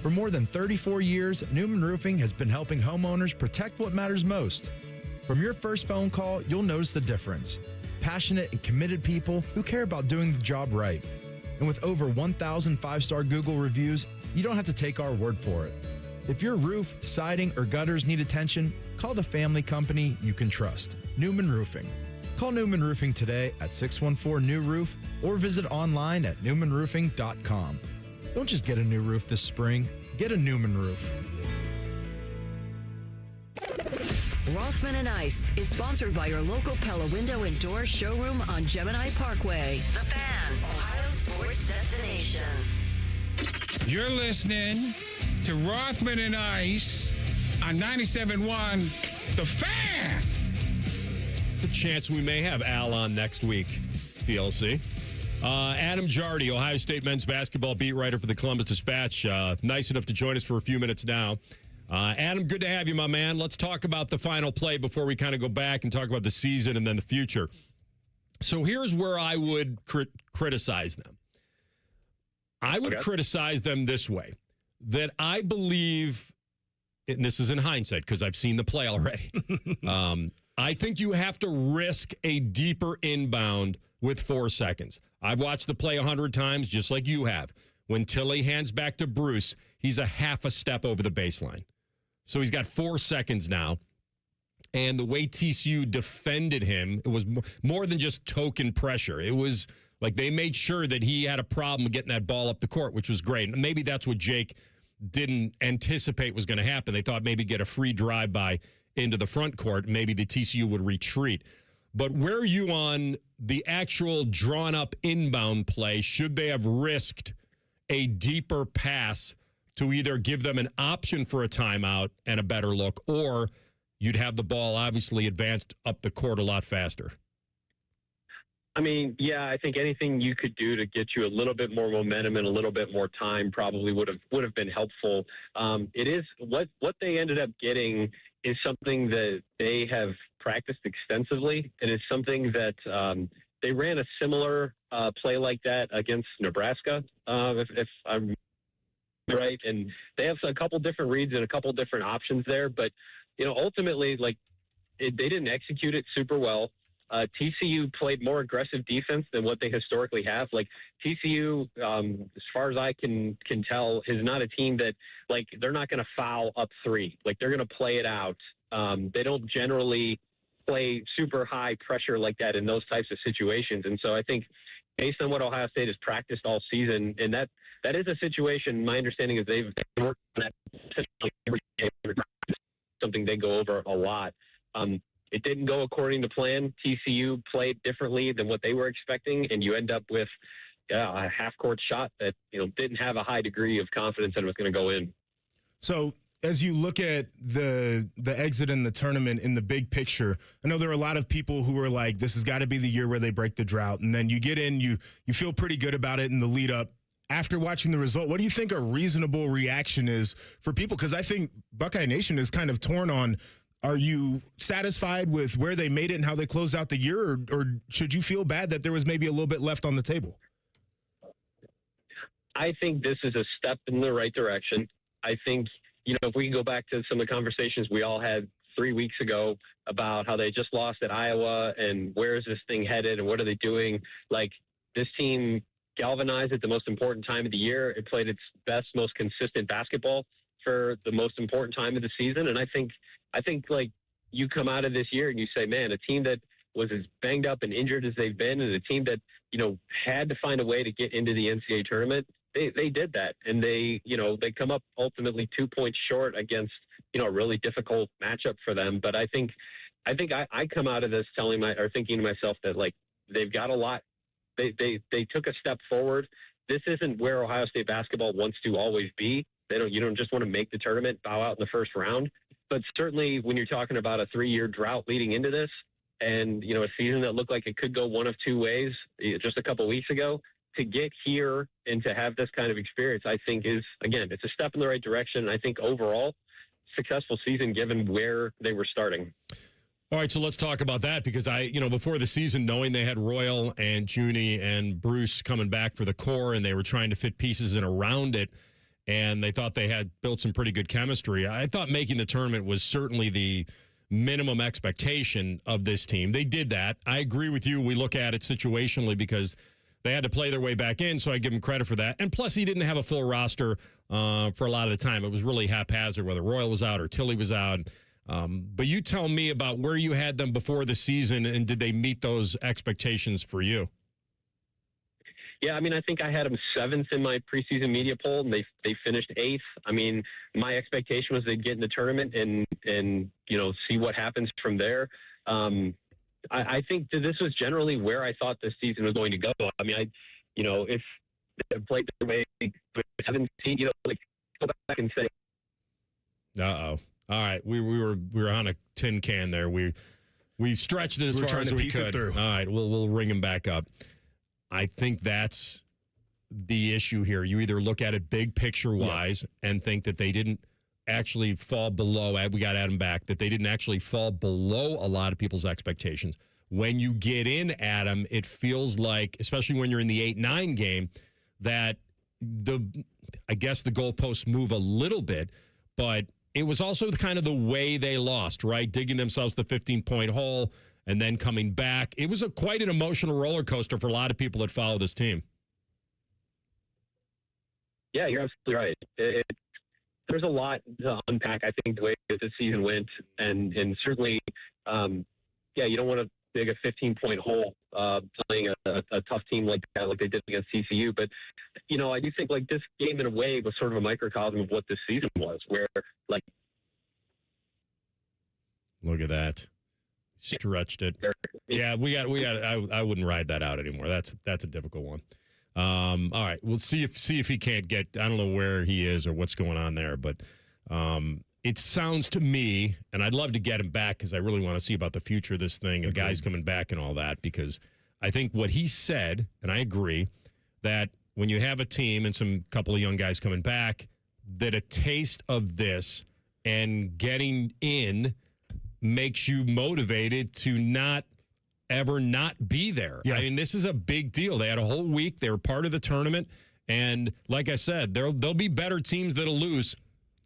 For more than 34 years, Newman Roofing has been helping homeowners protect what matters most. From your first phone call, you'll notice the difference. Passionate and committed people who care about doing the job right. And with over 1,000 five-star Google reviews, you don't have to take our word for it. If your roof, siding, or gutters need attention, call the family company you can trust, Newman Roofing. Call Newman Roofing today at 614-NEW-ROOF or visit online at newmanroofing.com. Don't just get a new roof this spring, get a Newman roof. Rothman and Ice is sponsored by your local Pella Window and Door showroom on Gemini Parkway. The Fan, Ohio sports destination. You're listening to Rothman and Ice on 97.1 The Fan. The chance we may have Al on next week, TLC. Adam Jardy, Ohio State men's basketball beat writer for the Columbus Dispatch. Nice enough to join us for a few minutes now. Adam, good to have you, my man. Let's talk about the final play before we kind of go back and talk about the season and then the future. So here's where I would criticize them. I would criticize them this way, that I believe, and this is in hindsight because I've seen the play already, I think you have to risk a deeper inbound with 4 seconds. I've watched the play 100 times, just like you have. When Tilly hands back to Bruce, he's a half a step over the baseline. So he's got 4 seconds now. And the way TCU defended him, it was more than just token pressure. It was like they made sure that he had a problem getting that ball up the court, which was great. And maybe that's what Jake didn't anticipate was going to happen. They thought maybe get a free drive-by into the front court. Maybe the TCU would retreat. But where are you on the actual drawn-up inbound play? Should they have risked a deeper pass to either give them an option for a timeout and a better look, or you'd have the ball obviously advanced up the court a lot faster? I mean, yeah, I think anything you could do to get you a little bit more momentum and a little bit more time probably would have been helpful. It is what they ended up getting is something that they have practiced extensively, and it's something that they ran a similar play like that against Nebraska, if I'm right. And they have a couple different reads and a couple different options there, but ultimately, they didn't execute it super well. TCU played more aggressive defense than what they historically have. TCU, as far as I can tell, is not a team that they're not going to foul up 3. They're going to play it out. They don't generally play super high pressure like that in those types of situations. And so I think based on what Ohio State has practiced all season, and that is a situation, my understanding is they've worked on that every game, something they go over a lot. It didn't go according to plan. TCU played differently than what they were expecting, and you end up with a half-court shot that didn't have a high degree of confidence that it was going to go in. So as you look at the exit in the tournament in the big picture, I know there are a lot of people who are like, this has got to be the year where they break the drought. And then you get in, you feel pretty good about it in the lead up. After watching the result, what do you think a reasonable reaction is for people? Because I think Buckeye Nation is kind of torn on, are you satisfied with where they made it and how they closed out the year, or should you feel bad that there was maybe a little bit left on the table? I think this is a step in the right direction. I think, if we can go back to some of the conversations we all had 3 weeks ago about how they just lost at Iowa and where is this thing headed and what are they doing? This team galvanized at the most important time of the year. It played its best, most consistent basketball for the most important time of the season. And I think you come out of this year and you say, man, a team that was as banged up and injured as they've been, and a team that, had to find a way to get into the NCAA tournament, they did that. And they come up ultimately 2 points short against, a really difficult matchup for them. But I think I come out of this thinking to myself that they've got a lot. They took a step forward. This isn't where Ohio State basketball wants to always be. You don't just want to make the tournament, bow out in the first round. But certainly when you're talking about a 3-year drought leading into this and, a season that looked like it could go one of two ways just a couple weeks ago, to get here and to have this kind of experience, I think is, again, it's a step in the right direction. I think overall, successful season given where they were starting. All right, so let's talk about that because before the season, knowing they had Royal and Junie and Bruce coming back for the core and they were trying to fit pieces in around it, and they thought they had built some pretty good chemistry. I thought making the tournament was certainly the minimum expectation of this team. They did that. I agree with you. We look at it situationally because they had to play their way back in, so I give him credit for that. And plus, he didn't have a full roster for a lot of the time. It was really haphazard, whether Royal was out or Tilly was out. But you tell me about where you had them before the season, and did they meet those expectations for you? Yeah, I mean, I think I had them 7th in my preseason media poll, and they finished 8th. I mean, my expectation was they'd get in the tournament and see what happens from there. I think that this was generally where I thought the season was going to go. I mean, if they played their way with 17, go back and say, all right, we were on a tin can there. We stretched it as far as we could. All right, we'll ring him back up. I think that's the issue here. You either look at it big picture wise and think that they didn't actually fall below. We got Adam back. That they didn't actually fall below a lot of people's expectations. When you get in, Adam, it feels like, especially when you're in the 8-9 game, that I guess the goalposts move a little bit, but it was also kind of the way they lost, right? Digging themselves the 15-point hole and then coming back. It was quite an emotional roller coaster for a lot of people that follow this team. Yeah, you're absolutely right. There's a lot to unpack, I think, the way that the season went. And certainly, you don't want to dig a 15-point hole playing a tough team like that, like they did against TCU. But, I do think, like, this game in a way was sort of a microcosm of what this season was, where, like... Look at that. Stretched it. Yeah, we got. I wouldn't ride that out anymore. That's a difficult one. All right, we'll see if he can't get. I don't know where he is or what's going on there, but it sounds to me, and I'd love to get him back because I really want to see about the future of this thing and guys coming back and all that. Because I think what he said, and I agree, that when you have a team and some couple of young guys coming back, that a taste of this and getting in makes you motivated to not ever not be there. Yeah. I mean, this is a big deal. They had a whole week. They were part of the tournament. And like I said, there'll be better teams that'll lose.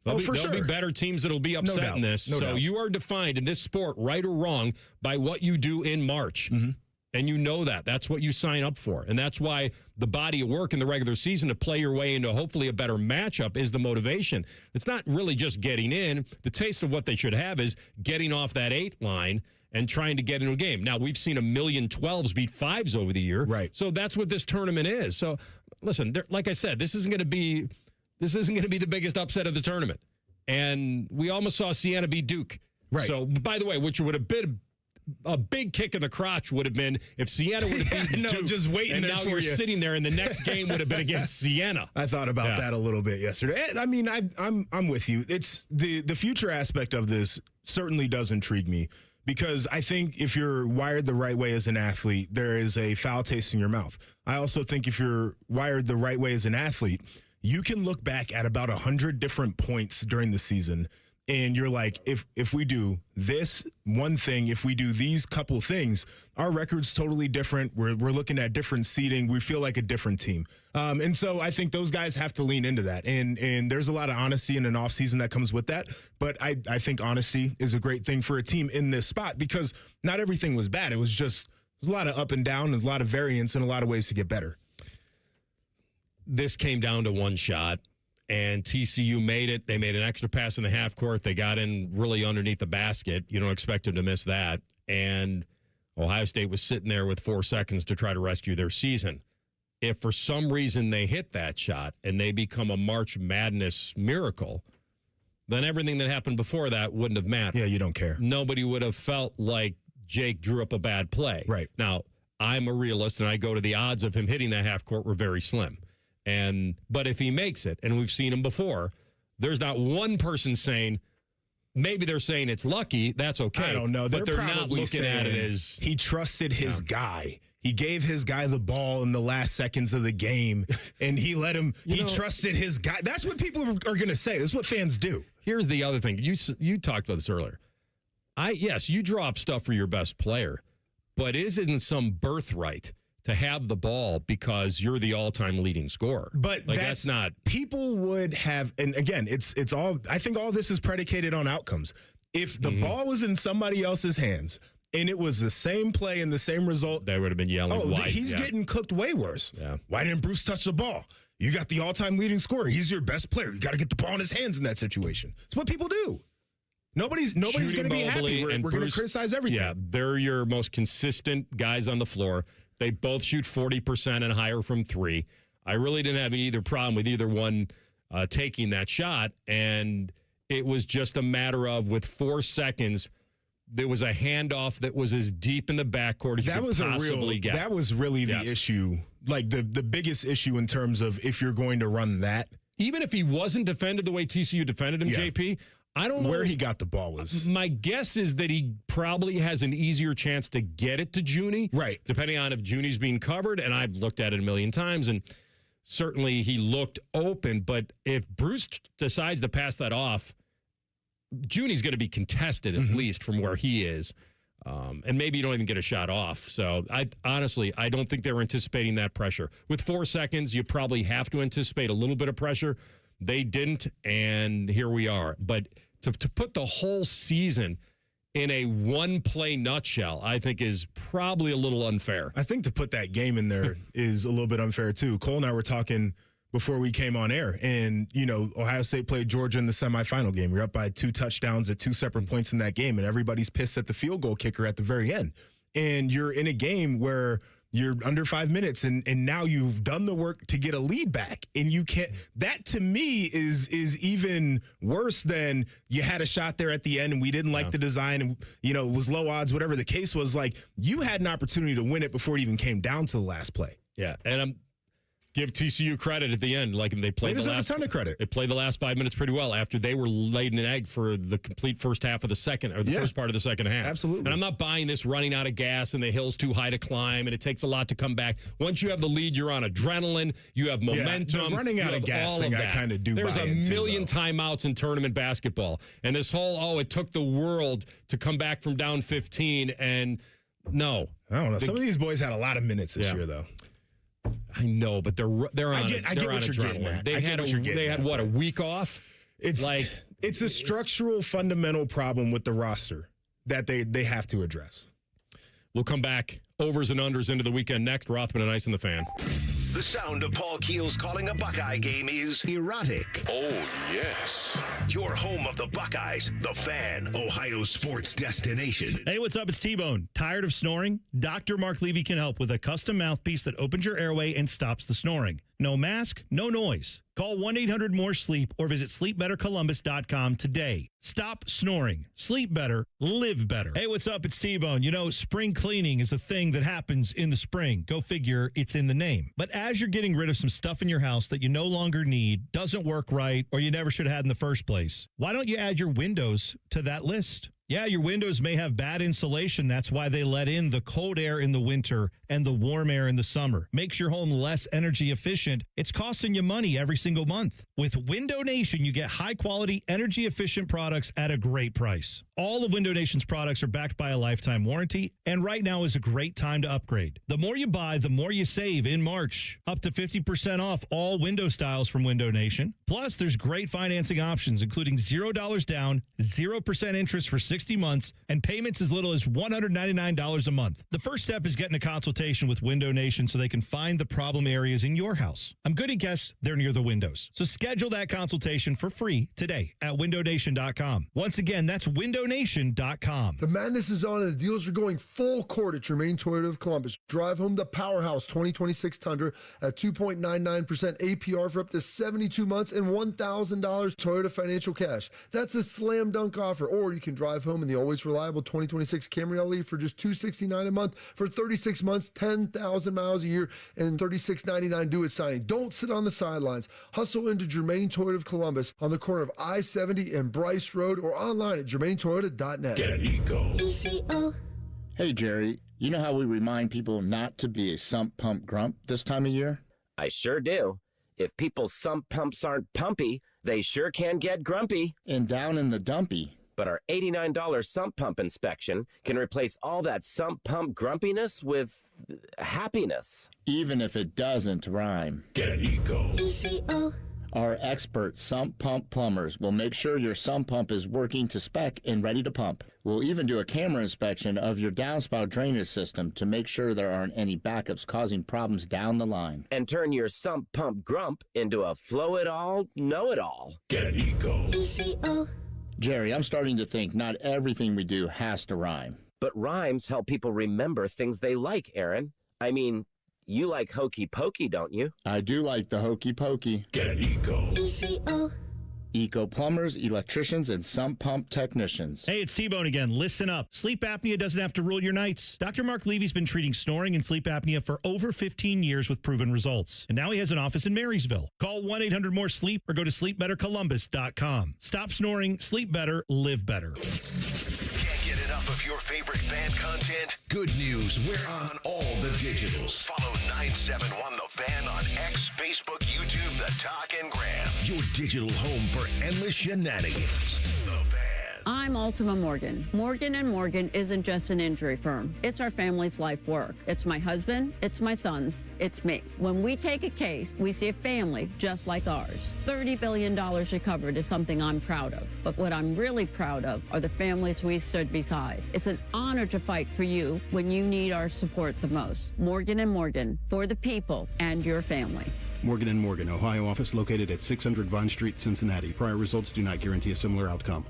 There'll be better teams that'll be upset in this. No doubt. You are defined in this sport, right or wrong, by what you do in March. Mm-hmm. And you know that. That's what you sign up for. And that's why the body of work in the regular season to play your way into hopefully a better matchup is the motivation. It's not really just getting in. The taste of what they should have is getting off that 8 line and trying to get into a game. Now, we've seen 1,000,000 12s beat 5s over the year. Right. So that's what this tournament is. So, listen, like I said, this isn't going to be the biggest upset of the tournament. And we almost saw Siena beat Duke. Right. So, by the way, which would have been a big kick in the crotch would have been if Siena would have beaten Duke. Just waiting and there now for you're you. Sitting there, and the next game would have been against Siena. I thought about that a little bit yesterday. I mean, I'm with you. It's the future aspect of this certainly does intrigue me because I think if you're wired the right way as an athlete, there is a foul taste in your mouth. I also think if you're wired the right way as an athlete, you can look back at about 100 different points during the season. And you're like, if we do this one thing, if we do these couple things, our record's totally different. We're looking at different seeding. We feel like a different team. And so I think those guys have to lean into that. And there's a lot of honesty in an offseason that comes with that. But I think honesty is a great thing for a team in this spot because not everything was bad. It was a lot of up and down and a lot of variance and a lot of ways to get better. This came down to one shot. And TCU made it. They made an extra pass in the half court. They got in really underneath the basket. You don't expect them to miss that. And Ohio State was sitting there with 4 seconds to try to rescue their season. If for some reason they hit that shot and they become a March Madness miracle, then everything that happened before that wouldn't have mattered. Yeah, you don't care. Nobody would have felt like Jake drew up a bad play. Right. Now, I'm a realist, and I go to the odds of him hitting that half court were very slim. But if he makes it, and we've seen him before, there's not one person saying, maybe they're saying it's lucky, that's okay. I don't know. But they're not looking at it as... He trusted his guy. He gave his guy the ball in the last seconds of the game, and he let him... He trusted his guy. That's what people are going to say. That's what fans do. Here's the other thing. You talked about this earlier. Yes, you draw up stuff for your best player, but it isn't some birthright to have the ball because you're the all-time leading scorer. But that's not... People would have... And again, it's all... I think all this is predicated on outcomes. If the ball was in somebody else's hands and it was the same play and the same result... They would have been yelling, why? He's getting cooked way worse. Yeah. Why didn't Bruce touch the ball? You got the all-time leading scorer. He's your best player. You got to get the ball in his hands in that situation. It's what people do. Nobody's going to be happy. We're going to criticize everything. Yeah, they're your most consistent guys on the floor. They both shoot 40% and higher from three. I really didn't have either problem with either one taking that shot, and it was just a matter of, with 4 seconds, there was a handoff that was as deep in the backcourt as you could possibly get. That was really the issue, like the biggest issue in terms of if you're going to run that. Even if he wasn't defended the way TCU defended him, JP, I don't know where he got the ball was. My guess is that he probably has an easier chance to get it to Junie. Right. Depending on if Junie's being covered, and I've looked at it a million times, and certainly he looked open, but if Bruce decides to pass that off, Junie's going to be contested at least from where he is. And maybe you don't even get a shot off. So I don't think they were anticipating that pressure. With 4 seconds, you probably have to anticipate a little bit of pressure. They didn't, and here we are. But to put the whole season in a one-play nutshell, I think is probably a little unfair. I think to put that game in there is a little bit unfair, too. Cole and I were talking before we came on air, and, Ohio State played Georgia in the semifinal game. You're up by 2 touchdowns at 2 separate points in that game, and everybody's pissed at the field goal kicker at the very end. And you're in a game where you're under 5 minutes, and now you've done the work to get a lead back, and you can't. That to me is even worse than you had a shot there at the end, and we didn't like the design, and it was low odds, whatever the case was. Like, you had an opportunity to win it before it even came down to the last play. Yeah, and give TCU credit at the end. Like, they played a ton of credit. They played the last 5 minutes pretty well after they were laid an egg for the complete first half of the second, or the first part of the second half. Absolutely. And I'm not buying this running out of gas and the hill's too high to climb and it takes a lot to come back. Once you have the lead, you're on adrenaline. You have momentum. Yeah, the running out of gas thing, I kind of do. There's a million timeouts in tournament basketball, and this whole it took the world to come back from down 15. And no, I don't know. Some of these boys had a lot of minutes this year, though. I know, but they're on adrenaline. They had a week off? It's a structural, fundamental problem with the roster that they have to address. We'll come back. Overs and unders into the weekend next. Rothman and Ice in the Fan. The sound of Paul Keels calling a Buckeye game is erotic. Oh, yes. Your home of the Buckeyes, the Fan, Ohio sports destination. Hey, what's up? It's T-Bone. Tired of snoring? Dr. Mark Levy can help with a custom mouthpiece that opens your airway and stops the snoring. No mask, no noise. Call 1-800-MORE-SLEEP or visit sleepbettercolumbus.com today. Stop snoring. Sleep better. Live better. Hey, what's up? It's T-Bone. Spring cleaning is a thing that happens in the spring. Go figure, it's in the name. But as you're getting rid of some stuff in your house that you no longer need, doesn't work right, or you never should have had in the first place, why don't you add your windows to that list? Yeah, your windows may have bad insulation. That's why they let in the cold air in the winter and the warm air in the summer. Makes your home less energy efficient. It's costing you money every single month. With Window Nation, you get high-quality, energy-efficient products at a great price. All of Window Nation's products are backed by a lifetime warranty, and right now is a great time to upgrade. The more you buy, the more you save in March. Up to 50% off all window styles from Window Nation. Plus, there's great financing options, including $0 down, 0% interest for 60 months, and payments as little as $199 a month. The first step is getting a consultation with Window Nation so they can find the problem areas in your house. I'm going to guess they're near the windows. So schedule that consultation for free today at windownation.com. Once again, that's windownation.com. The madness is on and the deals are going full court at Germain Toyota of Columbus. Drive home the Powerhouse 2026 Tundra at 2.99% APR for up to 72 months and $1,000 Toyota financial cash. That's a slam dunk offer. Or you can drive home in the always reliable 2026 Camry LE for just $269 a month for 36 months, 10,000 miles a year, and $36.99 due at signing. Don't sit on the sidelines. Hustle into Germain Toyota of Columbus on the corner of I-70 and Bryce Road or online at germaintoyota.net. Get eco. Hey, Jerry, you know how we remind people not to be a sump pump grump this time of year? I sure do. If people's sump pumps aren't pumpy, they sure can get grumpy. And down in the dumpy. But our $89 sump pump inspection can replace all that sump pump grumpiness with happiness. Even if it doesn't rhyme. Get eco. Our expert sump pump plumbers will make sure your sump pump is working to spec and ready to pump. We'll even do a camera inspection of your downspout drainage system to make sure there aren't any backups causing problems down the line. And turn your sump pump grump into a flow-it-all, know-it-all. Get eco. Jerry, I'm starting to think not everything we do has to rhyme. But rhymes help people remember things they like, Aaron. I mean, you like hokey pokey, don't you? I do like the hokey pokey. Get Eco. ECO. Eco plumbers, electricians, and sump pump technicians. Hey, it's T-Bone again. Listen up. Sleep apnea doesn't have to rule your nights. Dr. Mark Levy's been treating snoring and sleep apnea for over 15 years with proven results. And now he has an office in Marysville. Call 1-800-MORE-SLEEP or go to sleepbettercolumbus.com. Stop snoring, sleep better, live better. Can't get enough of your favorite fan content? Good news. We're on all the digitals. Follow 971 The Fan on X, Facebook, YouTube, The Talk, and Gram. Your digital home for endless shenanigans. The Fan. I'm Ultima Morgan. Morgan & Morgan isn't just an injury firm. It's our family's life work. It's my husband, it's my sons, it's me. When we take a case, we see a family just like ours. $30 billion recovered is something I'm proud of. But what I'm really proud of are the families we stood beside. It's an honor to fight for you when you need our support the most. Morgan & Morgan, for the people and your family. Morgan & Morgan, Ohio office located at 600 Vine Street, Cincinnati. Prior results do not guarantee a similar outcome.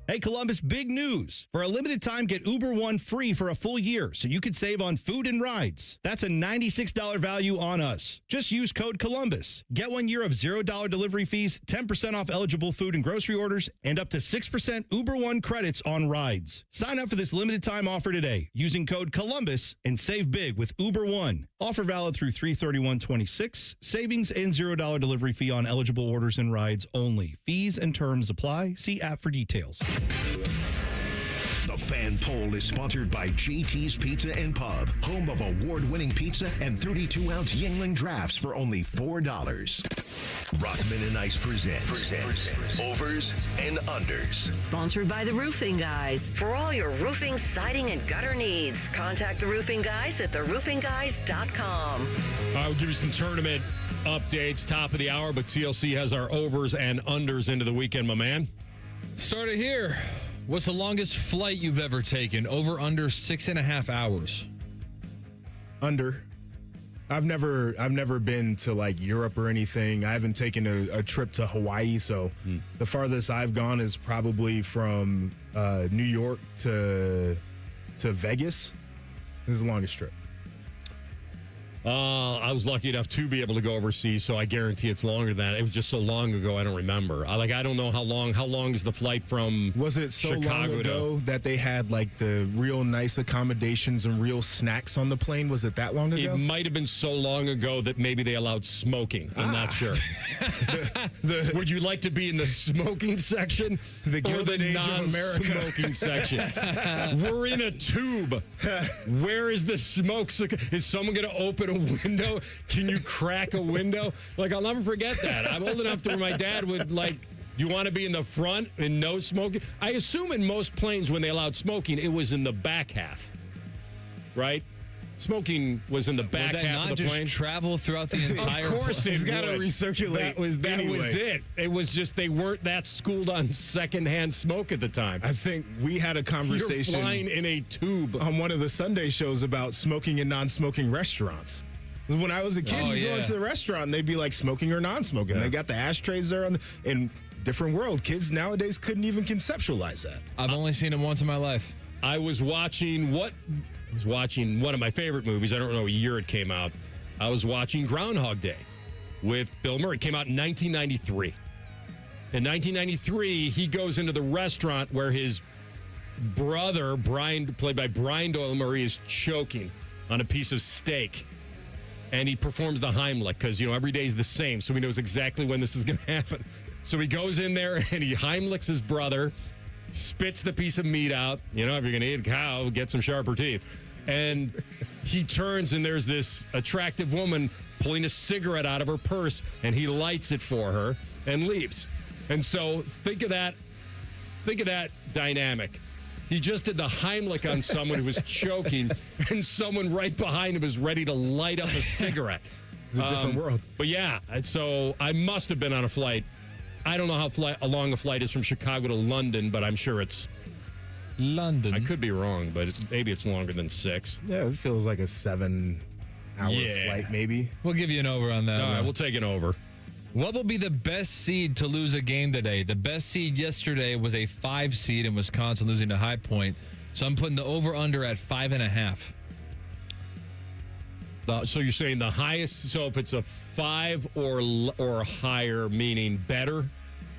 Hey, Columbus, big news. For a limited time, get Uber One free for a full year so you can save on food and rides. That's a $96 value on us. Just use code Columbus. Get 1 year of $0 delivery fees, 10% off eligible food and grocery orders, and up to 6% Uber One credits on rides. Sign up for this limited time offer today using code Columbus and save big with Uber One. Offer valid through 3/31/26. Savings and $0 delivery fee on eligible orders and rides only. Fees and terms apply. See app for details. The Fan Poll is sponsored by JT's Pizza and Pub, home of award-winning pizza and 32-ounce Yingling drafts for only $4. Rothman and Ice presents Overs and Unders. Sponsored by the Roofing Guys. For all your roofing, siding, and gutter needs, contact the Roofing Guys at theroofingguys.com. All right, we'll give you some tournament updates, top of the hour, but TLC has our overs and unders into the weekend, my man. Start it here. What's the longest flight you've ever taken? Over, under 6.5 hours? Under. I've never been to like Europe or anything. I haven't taken a trip to Hawaii, so the farthest I've gone is probably from New York to Vegas. This is the longest trip. I was lucky enough to be able to go overseas, so I guarantee it's longer than that. It was just so long ago, I don't remember. I don't know how long. How long is the flight from? Was it so Chicago long ago that they had like the real nice accommodations and real snacks on the plane? Was it that long ago? It might have been so long ago that maybe they allowed smoking. I'm not sure. Would you like to be in the smoking section the or the Age of America? non-smoking section? We're in a tube. Where is the smoke? Is someone going to open a window? Can you crack a window? I'll never forget that. I'm old enough to where my dad would you want to be in the front and no smoking? I assume in most planes when they allowed smoking, it was in the back half, right? Smoking was in the back half of the plane. Just travel throughout the entire Of course it's got to recirculate. That was it. It was just they weren't that schooled on secondhand smoke at the time. I think we had a conversation You're flying in a tube on one of the Sunday shows about smoking in non-smoking restaurants. When I was a kid, you go into the restaurant and they'd be like smoking or non-smoking. They got the ashtrays there in different world. Kids nowadays couldn't even conceptualize that. I've only seen it once in my life. I was watching one of my favorite movies. I don't know what year it came out. I was watching Groundhog Day with Bill Murray. It came out in 1993. In 1993, he goes into the restaurant where his brother, Brian, played by Brian Doyle Murray, is choking on a piece of steak. And he performs the Heimlich because, every day is the same. So he knows exactly when this is going to happen. So he goes in there and he Heimlichs his brother, spits the piece of meat out. If you're going to eat a cow, get some sharper teeth. And he turns and there's this attractive woman pulling a cigarette out of her purse and he lights it for her and leaves. And so think of that dynamic. He just did the Heimlich on someone who was choking, and someone right behind him is ready to light up a cigarette. It's a different world. But yeah, so I must have been on a flight. I don't know how long a flight is from Chicago to London, but I'm sure it's London. I could be wrong, but maybe it's longer than 6. Yeah, it feels like a 7-hour flight, maybe. We'll give you an over on that. All right, we'll take an over. What will be the best seed to lose a game today? The best seed yesterday was a 5 seed in Wisconsin losing to High Point. So I'm putting the over-under at 5.5. So you're saying the highest, so if it's a 5 or higher, meaning better,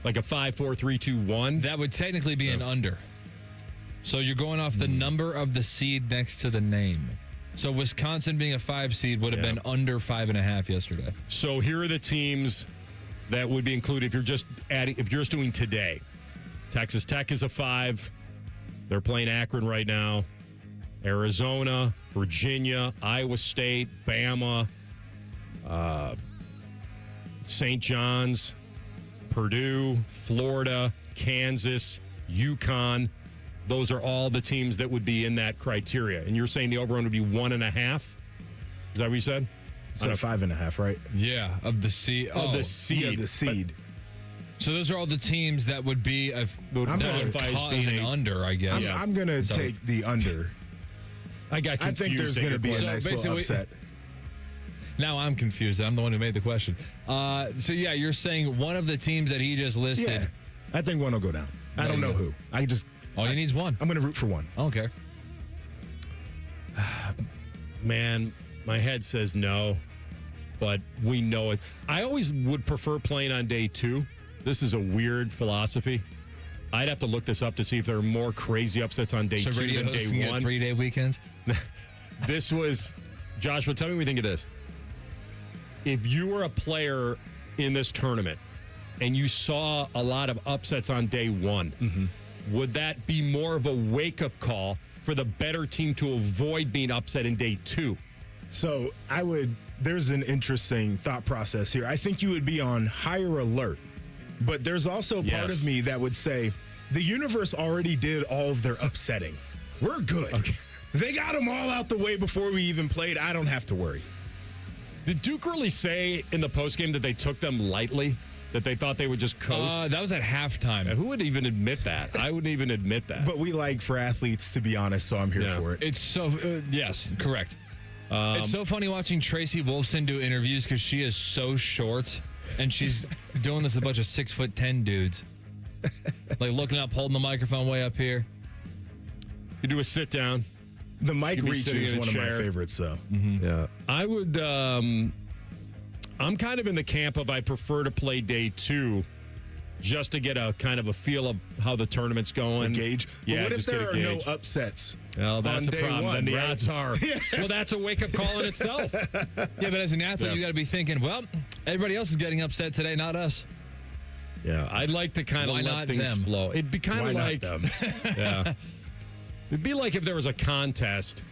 like a 5, 4, 3, 2, 1? That would technically be an under. So you're going off the number of the seed next to the name. So Wisconsin being a 5 seed would have been under 5.5 yesterday. So here are the teams that would be included if you're just doing today. Texas Tech is a 5. They're playing Akron right now. Arizona, Virginia, Iowa State, Bama, St. John's, Purdue, Florida, Kansas, UConn. Those are all the teams that would be in that criteria. And you're saying the over-under would be 1.5? Is that what you said? So 5.5, right? Yeah, of the seed. Of the seed. Yeah, the seed. So those are all the teams that would be that would cause an under, I guess. I'm going to take the under. I got confused. I think there's going to be a nice little upset. Now I'm confused. I'm the one who made the question. So, yeah, you're saying one of the teams that he just listed. Yeah, I think one will go down. I don't know who. All he needs one. I'm going to root for one. I don't care. Man, my head says no, but we know it. I always would prefer playing on day 2. This is a weird philosophy. I'd have to look this up to see if there are more crazy upsets on day 2 than day 1. 3-day weekends? This was, Joshua, tell me what you think of this. If you were a player in this tournament and you saw a lot of upsets on day 1, would that be more of a wake-up call for the better team to avoid being upset in day 2? So there's an interesting thought process here. I think you would be on higher alert, but there's also part of me that would say the universe already did all of their upsetting. We're good. Okay. They got them all out the way before we even played. I don't have to worry. Did Duke really say in the postgame that they took them lightly? That they thought they would just coast? That was at halftime. Who would even admit that? I wouldn't even admit that. But we like for athletes to be honest, so I'm here for it. It's so, yes, correct. It's so funny watching Tracy Wolfson do interviews because she is so short, and she's doing this with a bunch of 6'10" dudes. Like looking up, holding the microphone way up here. You do a sit down. The mic reach is one of my favorites, though. Yeah. I would, I'm kind of in the camp of I prefer to play day 2 just to get a kind of a feel of how the tournament's going. A gauge? Yeah, but what if there are no upsets? Well, that's a problem. One, then the right? odds are. Well, that's a wake-up call in itself. Yeah, but as an athlete, you got to be thinking, well, everybody else is getting upset today, not us. Yeah, I'd like to kind of let things flow. It'd be kind of like them. Yeah. It'd be like if there was a contest.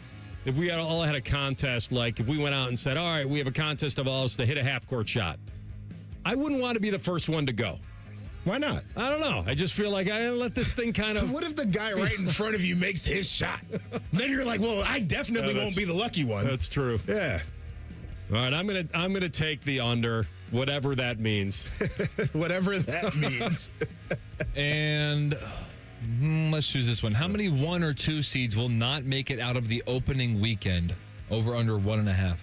If we all had a contest, like if we went out and said, all right, we have a contest of all us to hit a half-court shot. I wouldn't want to be the first one to go. Why not? I don't know. I just feel like I let this thing kind of... What if the guy right in front of you makes his shot? Then you're like, well, I definitely won't be the lucky one. That's true. Yeah. All right, I'm gonna take the under, whatever that means. Whatever that means. And... let's choose this one. How many 1 or 2 seeds will not make it out of the opening weekend? Over under 1.5.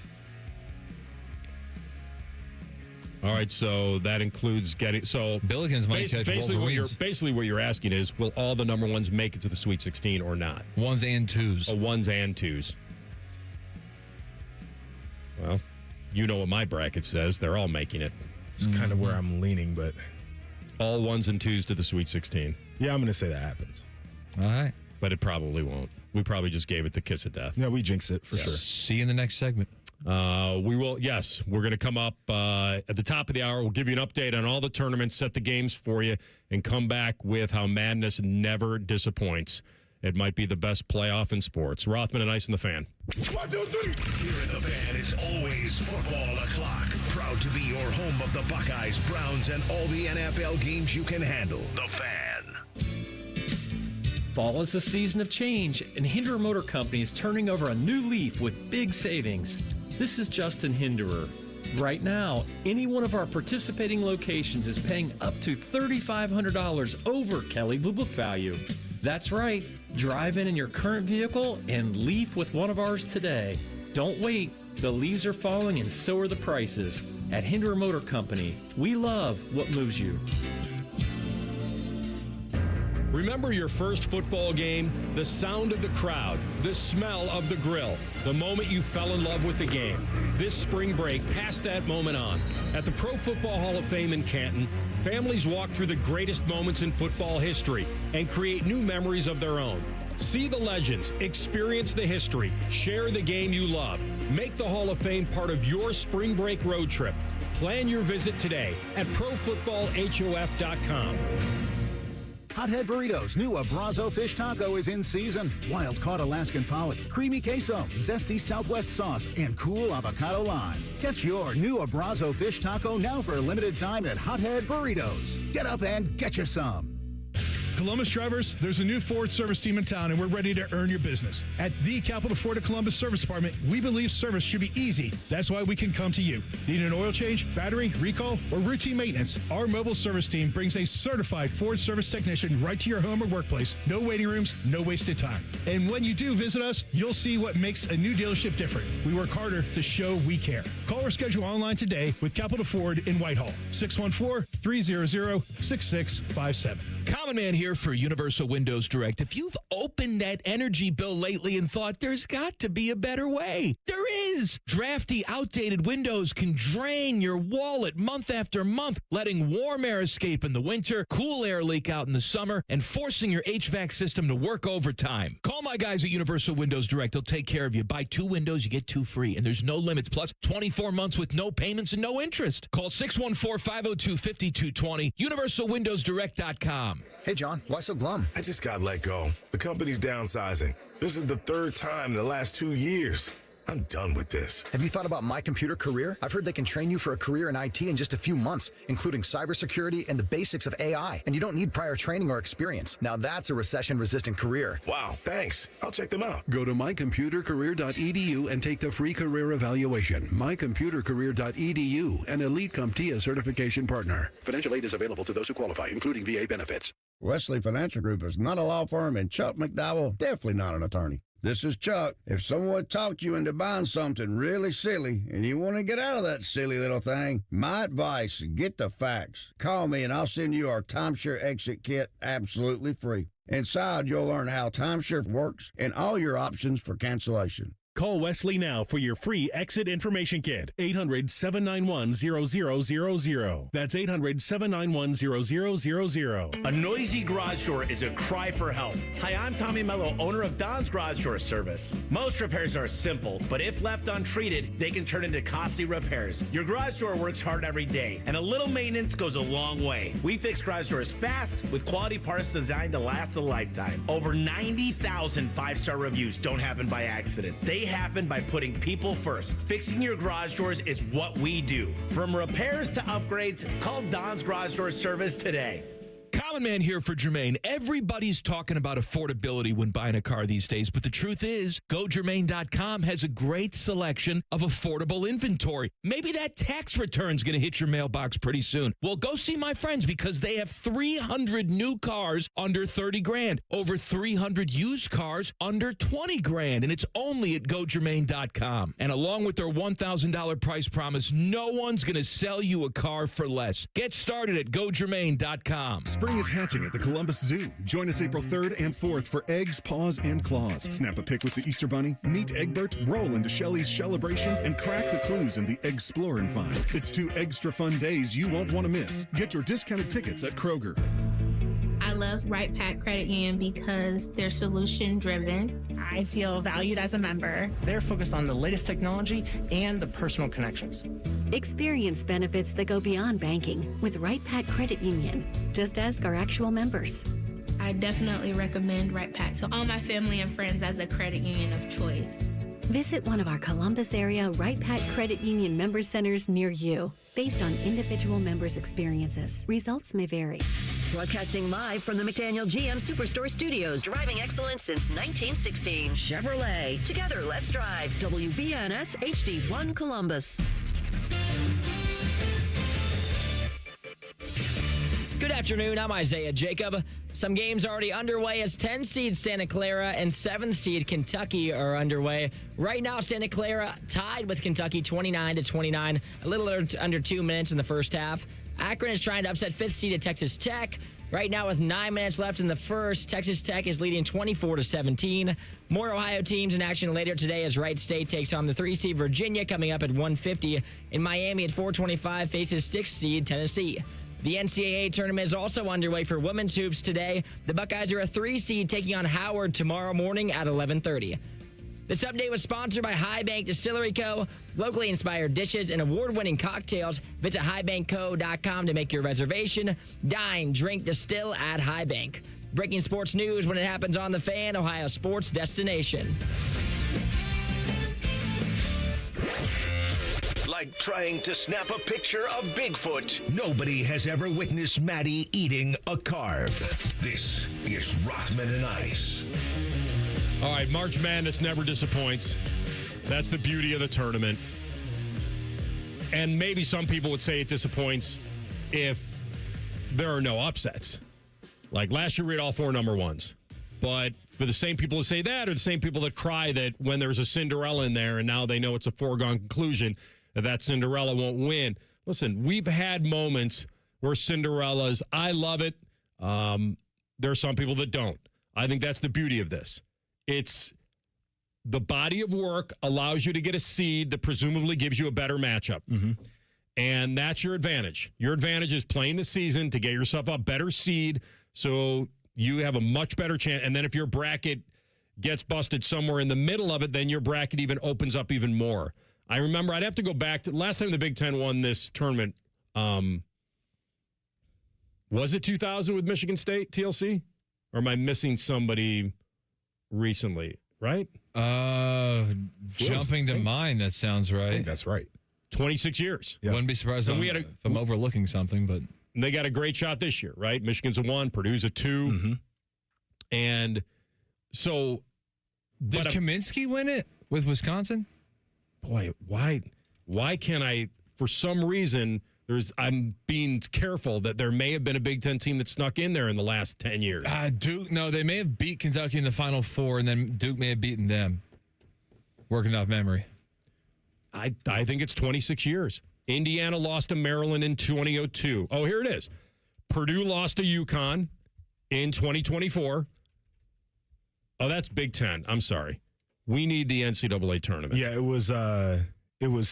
All right, so that includes getting Billikens might catch Wolverines. Basically what you're asking is, will all the number 1s make it to the Sweet 16 or not? 1s and 2s. 1s and 2s. Well, you know what my bracket says. They're all making it. It's kind of where I'm leaning, but all 1s and 2s to the Sweet 16. Yeah, I'm going to say that happens. All right. But it probably won't. We probably just gave it the kiss of death. Yeah, we jinx it for sure. See you in the next segment. We will, yes. We're going to come up at the top of the hour. We'll give you an update on all the tournaments, set the games for you, and come back with how madness never disappoints. It might be the best playoff in sports. Rothman and Ice in the Fan. 1, 2, 3. Here in the Fan is always football o'clock. Proud to be your home of the Buckeyes, Browns, and all the NFL games you can handle. The Fan. Fall is a season of change, and Hinderer Motor Company is turning over a new leaf with big savings. This is Justin Hinderer. Right now, any one of our participating locations is paying up to $3,500 over Kelley Blue Book value. That's right. Drive in your current vehicle and leave with one of ours today. Don't wait. The leaves are falling and so are the prices. At Hinderer Motor Company, we love what moves you. Remember your first football game, the sound of the crowd, the smell of the grill, the moment you fell in love with the game. This spring break, pass that moment on. At the Pro Football Hall of Fame in Canton, families walk through the greatest moments in football history and create new memories of their own. See the legends, experience the history, share the game you love. Make the Hall of Fame part of your spring break road trip. Plan your visit today at ProFootballHof.com. Hothead Burritos' new Abrazo Fish Taco is in season. Wild-caught Alaskan pollock, creamy queso, zesty Southwest sauce, and cool avocado lime. Catch your new Abrazo Fish Taco now for a limited time at Hothead Burritos. Get up and get you some. Columbus drivers, there's a new Ford service team in town, and we're ready to earn your business. At the Capital Ford of Columbus Service Department, we believe service should be easy. That's why we can come to you. Need an oil change, battery, recall, or routine maintenance? Our mobile service team brings a certified Ford service technician right to your home or workplace. No waiting rooms, no wasted time. And when you do visit us, you'll see what makes a new dealership different. We work harder to show we care. Call or schedule online today with Capital Ford in Whitehall. 614-300-6657. Common Man here for Universal Windows Direct. If you've opened that energy bill lately and thought there's got to be a better way, there is. Drafty, outdated windows can drain your wallet month after month, letting warm air escape in the winter, cool air leak out in the summer, and forcing your HVAC system to work overtime. Call my guys at Universal Windows Direct. They'll take care of you. Buy 2 windows, you get 2 free, and there's no limits. Plus, 24 months with no payments and no interest. Call 614-502-5220, universalwindowsdirect.com. Hey, John, why so glum? I just got let go. The company's downsizing. This is the 3rd time in the last 2 years. I'm done with this. Have you thought about My Computer Career? I've heard they can train you for a career in IT in just a few months, including cybersecurity and the basics of AI. And you don't need prior training or experience. Now that's a recession-resistant career. Wow, thanks. I'll check them out. Go to mycomputercareer.edu and take the free career evaluation. Mycomputercareer.edu, an Elite CompTIA certification partner. Financial aid is available to those who qualify, including VA benefits. Wesley Financial Group is not a law firm, and Chuck McDowell definitely not an attorney. This is Chuck. If someone talked you into buying something really silly and you want to get out of that silly little thing, my advice, get the facts. Call me and I'll send you our timeshare exit kit absolutely free. Inside, you'll learn how timeshare works and all your options for cancellation. Call Wesley now for your free exit information kit. 800-791-0000. That's 800-791-0000. A noisy garage door is a cry for help. Hi, I'm Tommy Mello, owner of Don's Garage Door Service. Most repairs are simple, but if left untreated, they can turn into costly repairs. Your garage door works hard every day, and a little maintenance goes a long way. We fix garage doors fast with quality parts designed to last a lifetime. Over 90,000 5-star reviews don't happen by accident. They happen by putting people first. Fixing your garage doors is what we do. From repairs to upgrades, call Don's Garage Door Service today. Common Man here for Jermaine. Everybody's talking about affordability when buying a car these days, but the truth is, GoJermaine.com has a great selection of affordable inventory. Maybe that tax return's going to hit your mailbox pretty soon. Well, go see my friends because they have 300 new cars under 30 grand, over 300 used cars under 20 grand, and it's only at GoJermaine.com. And along with their $1,000 price promise, no one's going to sell you a car for less. Get started at GoJermaine.com. Spring is hatching at the Columbus Zoo. Join us April 3rd and 4th for Eggs, Paws, and Claws. Snap a pic with the Easter Bunny, meet Egbert, roll into Shelly's Shellebration, and crack the clues in the Explore and Find. It's 2 extra fun days you won't want to miss. Get your discounted tickets at Kroger. I love Right Pack Credit Union because they're solution driven. I feel valued as a member. They're focused on the latest technology and the personal connections. Experience benefits that go beyond banking with Right Pack Credit Union. Just ask our actual members. I definitely recommend Right Pack to all my family and friends as a credit union of choice. Visit one of our Columbus area Right Pack Credit Union member centers near you. Based on individual members' experiences, results may vary. Broadcasting live from the McDaniel GM Superstore Studios. Driving excellence since 1916. Chevrolet. Together, let's drive. WBNS HD1 Columbus. Good afternoon, I'm Isaiah Jacob. Some games already underway as 10 seed Santa Clara and 7th seed Kentucky are underway. Right now, Santa Clara tied with Kentucky 29-29, a little under 2 minutes in the first half. Akron is trying to upset 5th seed Texas Tech. Right now, with 9 minutes left in the first, Texas Tech is leading 24-17. More Ohio teams in action later today as Wright State takes on the 3 seed Virginia coming up at 1:50. In Miami at 4:25 faces 6 seed Tennessee. The NCAA tournament is also underway for women's hoops today. The Buckeyes are a 3 seed taking on Howard tomorrow morning at 11:30. This update was sponsored by High Bank Distillery Co., locally inspired dishes and award-winning cocktails. Visit highbankco.com to make your reservation. Dine, drink, distill at High Bank. Breaking sports news when it happens on The Fan, Ohio sports destination. Like trying to snap a picture of Bigfoot. Nobody has ever witnessed Maddie eating a carb. This is Rothman and Ice. All right, March Madness never disappoints. That's the beauty of the tournament. And maybe some people would say it disappoints if there are no upsets. Like last year, we had all 4 number ones. But for the same people who say that are the same people that cry that when there's a Cinderella in there and now they know it's a foregone conclusion that Cinderella won't win. Listen, we've had moments where Cinderellas, I love it. There are some people that don't. I think that's the beauty of this. It's the body of work allows you to get a seed that presumably gives you a better matchup. Mm-hmm. And that's your advantage. Your advantage is playing the season to get yourself a better seed so you have a much better chance. And then if your bracket gets busted somewhere in the middle of it, then your bracket even opens up even more. I remember I'd have to go back to last time the Big Ten won this tournament. Was it 2000 with Michigan State, TLC? Or am I missing somebody recently, right? Jumping to mind, that sounds right. I think that's right. 26 years. Yeah. Wouldn't be surprised if I'm overlooking something, but they got a great shot this year, right? Michigan's a 1, Purdue's a 2. Mm-hmm. And so did Kaminsky win it with Wisconsin? Boy, why can't I, for some reason, I'm being careful that there may have been a Big Ten team that snuck in there in the last 10 years. Duke, no, they may have beat Kentucky in the Final Four, and then Duke may have beaten them. Working off memory. I think it's 26 years. Indiana lost to Maryland in 2002. Oh, here it is. Purdue lost to UConn in 2024. Oh, that's Big Ten. I'm sorry. We need the NCAA tournament. Yeah, it was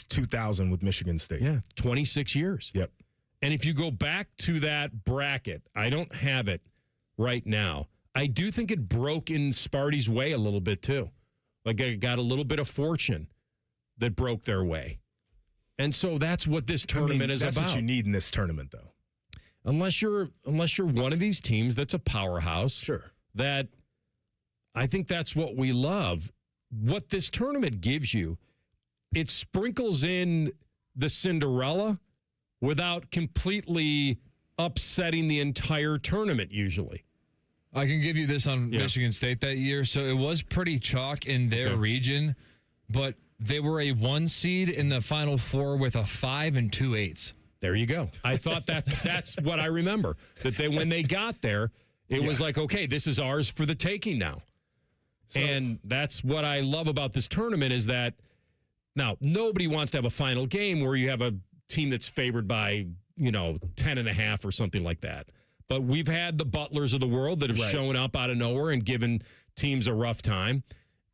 2000 with Michigan State. Yeah, 26 years. Yep. And if you go back to that bracket, I don't have it right now. I do think it broke in Sparty's way a little bit too. Like I got a little bit of fortune that broke their way. And so that's what this tournament is about. That's what you need in this tournament, though. Unless you're one of these teams that's a powerhouse. Sure. That I think that's what we love. What this tournament gives you, it sprinkles in the Cinderella without completely upsetting the entire tournament usually. I can give you this on Michigan State that year. So it was pretty chalk in their region, but they were a 1 seed in the Final Four with a 5 2/8. There you go. I thought that's what I remember. That when they got there, it was like, okay, this is ours for the taking now. So, and that's what I love about this tournament is that now nobody wants to have a final game where you have a team that's favored by, 10.5 or something like that. But we've had the Butlers of the world that have shown up out of nowhere and given teams a rough time.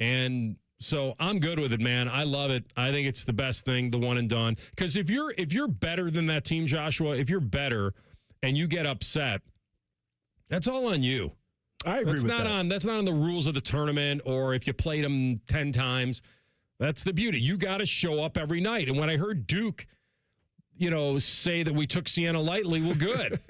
And so I'm good with it, man. I love it. I think it's the best thing, the one and done. Because if you're better than that team, Joshua, if you're better and you get upset, that's all on you. I agree with that. That's not on the rules of the tournament or if you played them 10 times. That's the beauty. You got to show up every night. And when I heard Duke, say that we took Siena lightly, well, good.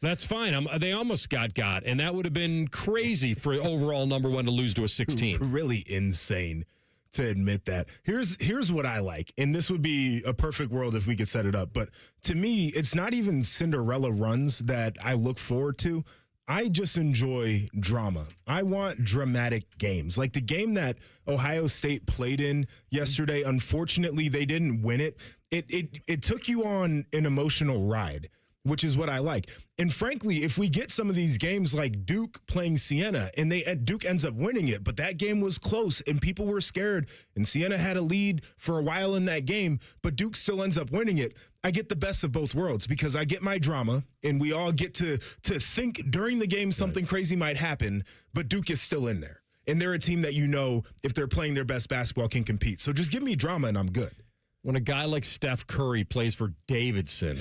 That's fine. They almost got. And that would have been crazy for overall number 1 to lose to a 16. Really insane to admit that. Here's what I like. And this would be a perfect world if we could set it up. But to me, it's not even Cinderella runs that I look forward to. I just enjoy drama. I want dramatic games. Like the game that Ohio State played in yesterday, unfortunately, they didn't win it. It took you on an emotional ride. which is what I like. And frankly, if we get some of these games like Duke playing Siena and Duke ends up winning it, but that game was close and people were scared and Siena had a lead for a while in that game, but Duke still ends up winning it, I get the best of both worlds because I get my drama and we all get to think during the game something crazy might happen, but Duke is still in there. And they're a team that if they're playing their best basketball, can compete. So just give me drama and I'm good. When a guy like Steph Curry plays for Davidson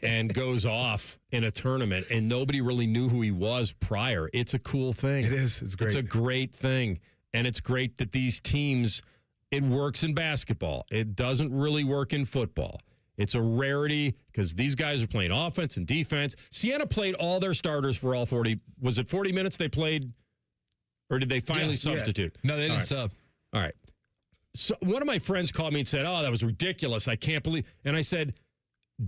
and goes off in a tournament and nobody really knew who he was prior, it's a cool thing. It is. It's great. It's a great thing. And it's great that these teams, it works in basketball. It doesn't really work in football. It's a rarity because these guys are playing offense and defense. Siena played all their starters for all 40. Was it 40 minutes they played? Or did they finally substitute? No, they didn't sub. All right. So one of my friends called me and said, "Oh, that was ridiculous. I can't believe." And I said,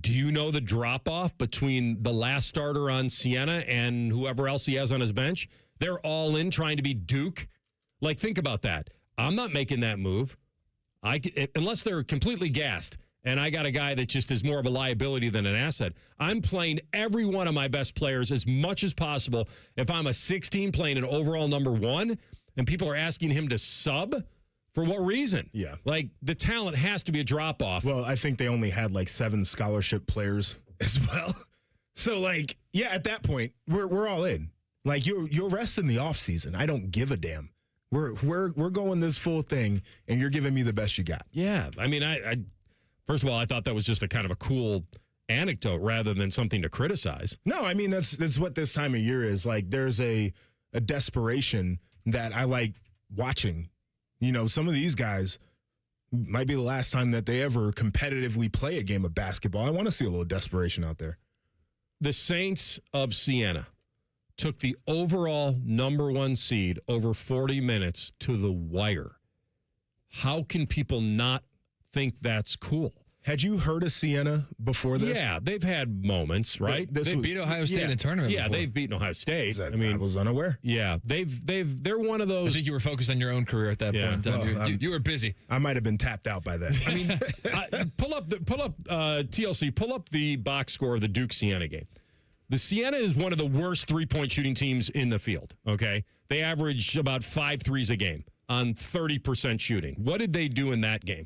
"Do you know the drop-off between the last starter on Siena and whoever else he has on his bench? They're all in trying to be Duke. Like, think about that. I'm not making that move. Unless they're completely gassed, and I got a guy that just is more of a liability than an asset. I'm playing every one of my best players as much as possible. If I'm a 16 playing an overall number 1, and people are asking him to sub, for what reason? Yeah. Like, the talent has to be a drop-off. Well, I think they only had like 7 scholarship players as well. So, like, yeah, at that point, we're all in. Like, you'll rest in the offseason. I don't give a damn. We're going this full thing, and you're giving me the best you got. Yeah. I mean, I first of all, I thought that was just a kind of a cool anecdote rather than something to criticize. No, I mean, that's what this time of year is. Like, there's a desperation that I like watching. You know, some of these guys might be the last time that they ever competitively play a game of basketball. I want to see a little desperation out there. The Saints of Siena took the overall number 1 seed over 40 minutes to the wire. How can people not think that's cool? Had you heard of Siena before this? Yeah, they've had moments, right? They beat Ohio State in a tournament. Yeah, before. they've beaten Ohio State. I was unaware. Yeah, they're one of those. I think you were focused on your own career at that point in time. Well, you were busy. I might have been tapped out by then. I mean, pull up TLC. Pull up the box score of the Duke Siena game. The Siena is one of the worst 3-point shooting teams in the field. Okay, they average about 5 threes a game on 30% shooting. What did they do in that game?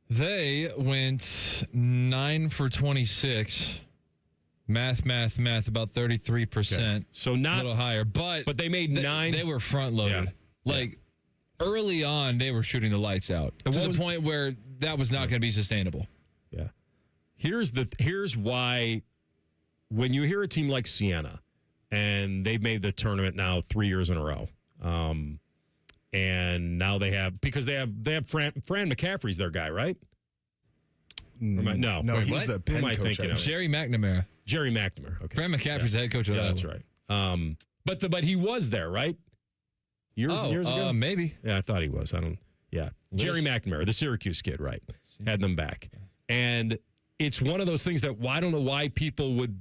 They went 9 for 26. Math, about 33%. Okay. So not a little higher, but they made 9. They were front loaded. Yeah. Early on, they were shooting the lights out to the point where that was not going to be sustainable. Yeah. Here's why when you hear a team like Siena and they've made the tournament now 3 years in a row. And now they have Fran McCaffrey's their guy, right? No, he's the pin coach. Jerry McNamara. Jerry McNamara. Okay. Fran McCaffrey's the head coach of That's right. But he was there, right? Years ago? Maybe. Yeah, I thought he was. Jerry McNamara, the Syracuse kid, right? Had them back. And it's one of those things that I don't know why people would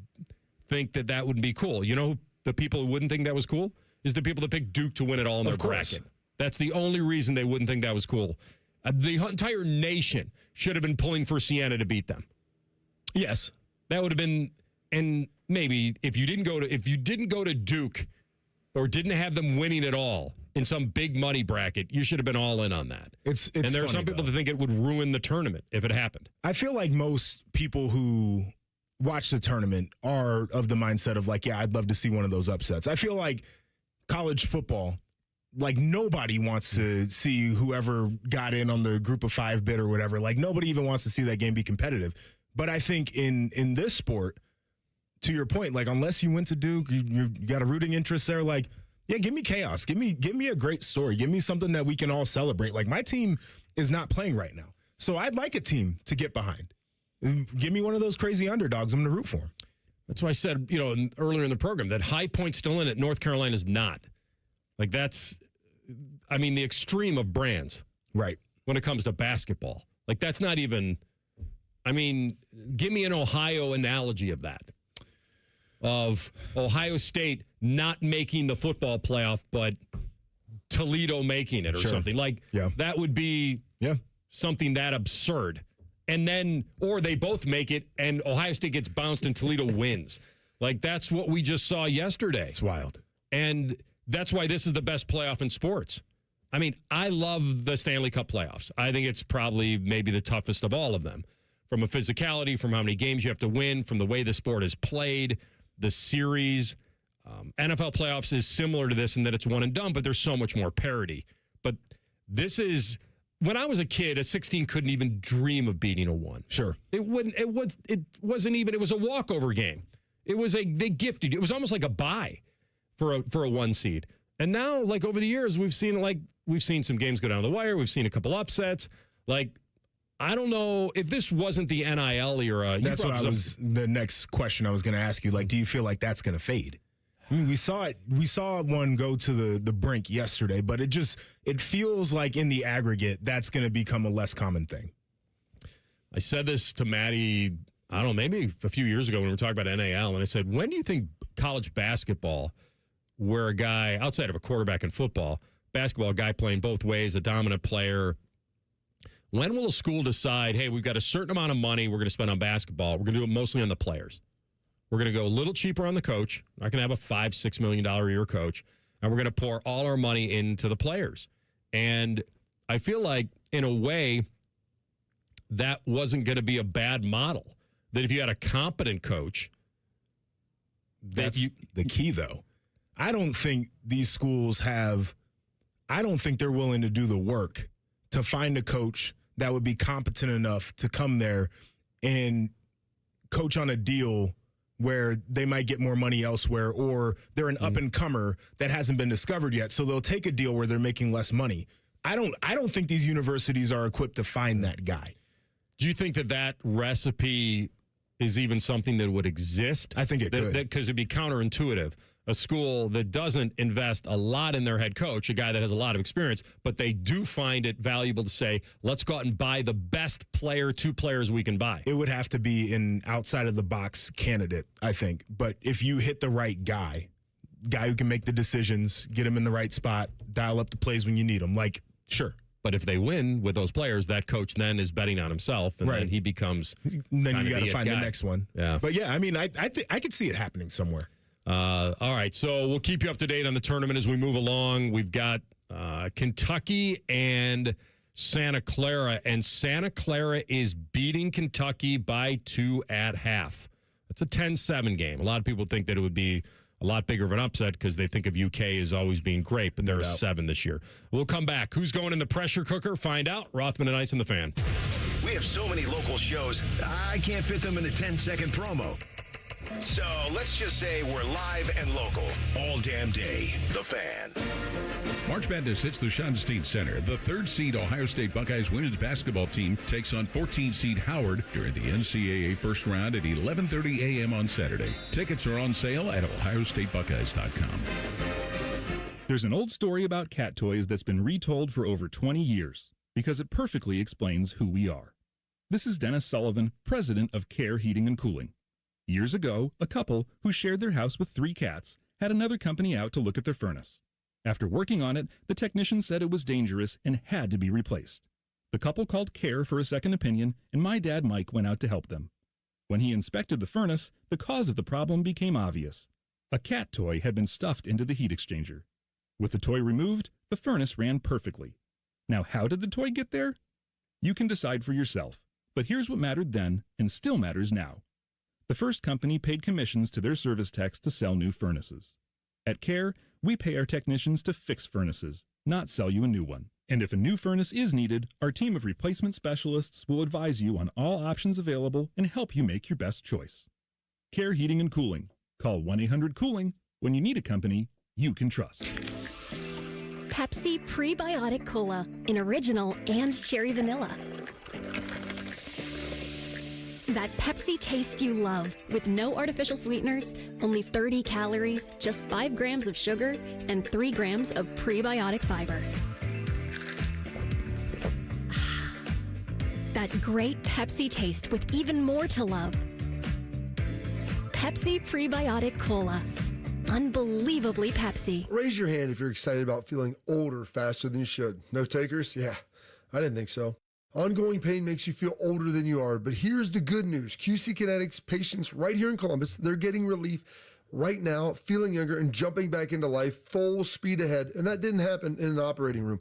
think that wouldn't be cool. You know, the people who wouldn't think that was cool is the people that picked Duke to win it all in their bracket. That's the only reason they wouldn't think that was cool. The entire nation should have been pulling for Siena to beat them. Yes, that would have been. And maybe if you didn't go to Duke, or didn't have them winning at all in some big money bracket, you should have been all in on that. It's and there are some people that think it would ruin the tournament if it happened. I feel like most people who watch the tournament are of the mindset of like, yeah, I'd love to see one of those upsets. I feel like college football, like nobody wants to see whoever got in on the group of 5 bid or whatever. Like nobody even wants to see that game be competitive. But I think in this sport, to your point, like unless you went to Duke, you got a rooting interest there. Like, yeah, give me chaos. Give me a great story. Give me something that we can all celebrate. Like my team is not playing right now, so I'd like a team to get behind. Give me one of those crazy underdogs. I'm going to root for them. That's why I said, earlier in the program that High Point's still in it. North Carolina's not. Like that's, the extreme of brands. Right. When it comes to basketball. Like that's not even, give me an Ohio analogy of that. Of Ohio State not making the football playoff, but Toledo making it or something. Like that would be something that absurd. and then, or they both make it, and Ohio State gets bounced and Toledo wins. Like, that's what we just saw yesterday. It's wild. And that's why this is the best playoff in sports. I mean, I love the Stanley Cup playoffs. I think it's probably maybe the toughest of all of them. From a physicality, from how many games you have to win, from the way the sport is played, the series. NFL playoffs is similar to this in that it's one and done, but there's so much more parity. But this is, when I was a kid, a 16 couldn't even dream of beating a 1. Sure. It wasn't even, it was a walkover game. They gifted you. It was almost like a bye for a 1 seed. And now, like, over the years, we've seen some games go down the wire. We've seen a couple upsets. Like, I don't know if this wasn't the NIL era. That's what the next question I was going to ask you. Like, do you feel like that's going to fade? I mean, we saw one go to the brink yesterday, but it feels like in the aggregate, that's going to become a less common thing. I said this to Maddie, I don't know, maybe a few years ago when we were talking about NIL, and I said, when do you think college basketball, where a guy, outside of a quarterback in football, basketball, a guy playing both ways, a dominant player, when will a school decide, hey, we've got a certain amount of money we're going to spend on basketball, we're going to do it mostly on the players. We're going to go a little cheaper on the coach, not going to have a $5-6 million a year coach, and we're going to pour all our money into the players. And I feel like, in a way, that wasn't going to be a bad model. That if you had a competent coach, that's the key, though. I don't think these schools I don't think they're willing to do the work to find a coach that would be competent enough to come there and coach on a deal where they might get more money elsewhere, or they're an up-and-comer that hasn't been discovered yet, so they'll take a deal where they're making less money. I don't think these universities are equipped to find that guy. Do you think that recipe is even something that would exist? I think it could. Because it'd be counterintuitive. A school that doesn't invest a lot in their head coach, a guy that has a lot of experience, but they do find it valuable to say, let's go out and buy the best player, 2 players we can buy. It would have to be an outside-of-the-box candidate, I think. But if you hit the right guy who can make the decisions, get him in the right spot, dial up the plays when you need them, like, sure. But if they win with those players, that coach then is betting on himself, and then he becomes. And then you got to find guy. the next one. Yeah. But yeah, I mean, I could see it happening somewhere. All right, so we'll keep you up to date on the tournament as we move along. We've got Kentucky and Santa Clara, and Santa Clara is beating Kentucky by 2 at half. It's a 10-7 game. A lot of people think that it would be a lot bigger of an upset because they think of UK as always being great, but they're a 7 this year. We'll come back. Who's going in the pressure cooker? Find out. Rothman and Ice and the Fan. We have so many local shows, I can't fit them in a 10-second promo. So let's just say we're live and local all damn day. The Fan. March Madness hits the Schottenstein Center. The 3rd seed Ohio State Buckeyes women's basketball team takes on 14 seed Howard during the NCAA first round at 11:30 a.m. on Saturday. Tickets are on sale at ohiostatebuckeyes.com. There's an old story about cat toys that's been retold for over 20 years because it perfectly explains who we are. This is Dennis Sullivan, president of Care Heating and Cooling. Years ago, a couple who shared their house with 3 cats had another company out to look at their furnace. After working on it, the technician said it was dangerous and had to be replaced. The couple called Care for a second opinion, and my dad Mike went out to help them. When he inspected the furnace, the cause of the problem became obvious. A cat toy had been stuffed into the heat exchanger. With the toy removed, the furnace ran perfectly. Now, how did the toy get there? You can decide for yourself, but here's what mattered then and still matters now. The first company paid commissions to their service techs to sell new furnaces. At Care, we pay our technicians to fix furnaces, not sell you a new one. And if a new furnace is needed, our team of replacement specialists will advise you on all options available and help you make your best choice. Care Heating and Cooling. Call 1-800-COOLING when you need a company you can trust. Pepsi Prebiotic Cola in original and cherry vanilla. That Pepsi taste you love, with no artificial sweeteners, only 30 calories, just 5 grams of sugar, and 3 grams of prebiotic fiber. That great Pepsi taste with even more to love. Pepsi Prebiotic Cola. Unbelievably Pepsi. Raise your hand if you're excited about feeling older faster than you should. No takers? Yeah, I didn't think so. Ongoing pain makes you feel older than you are, but here's the good news. QC Kinetics patients right here in Columbus, they're getting relief right now, feeling younger and jumping back into life, full speed ahead. And that didn't happen in an operating room.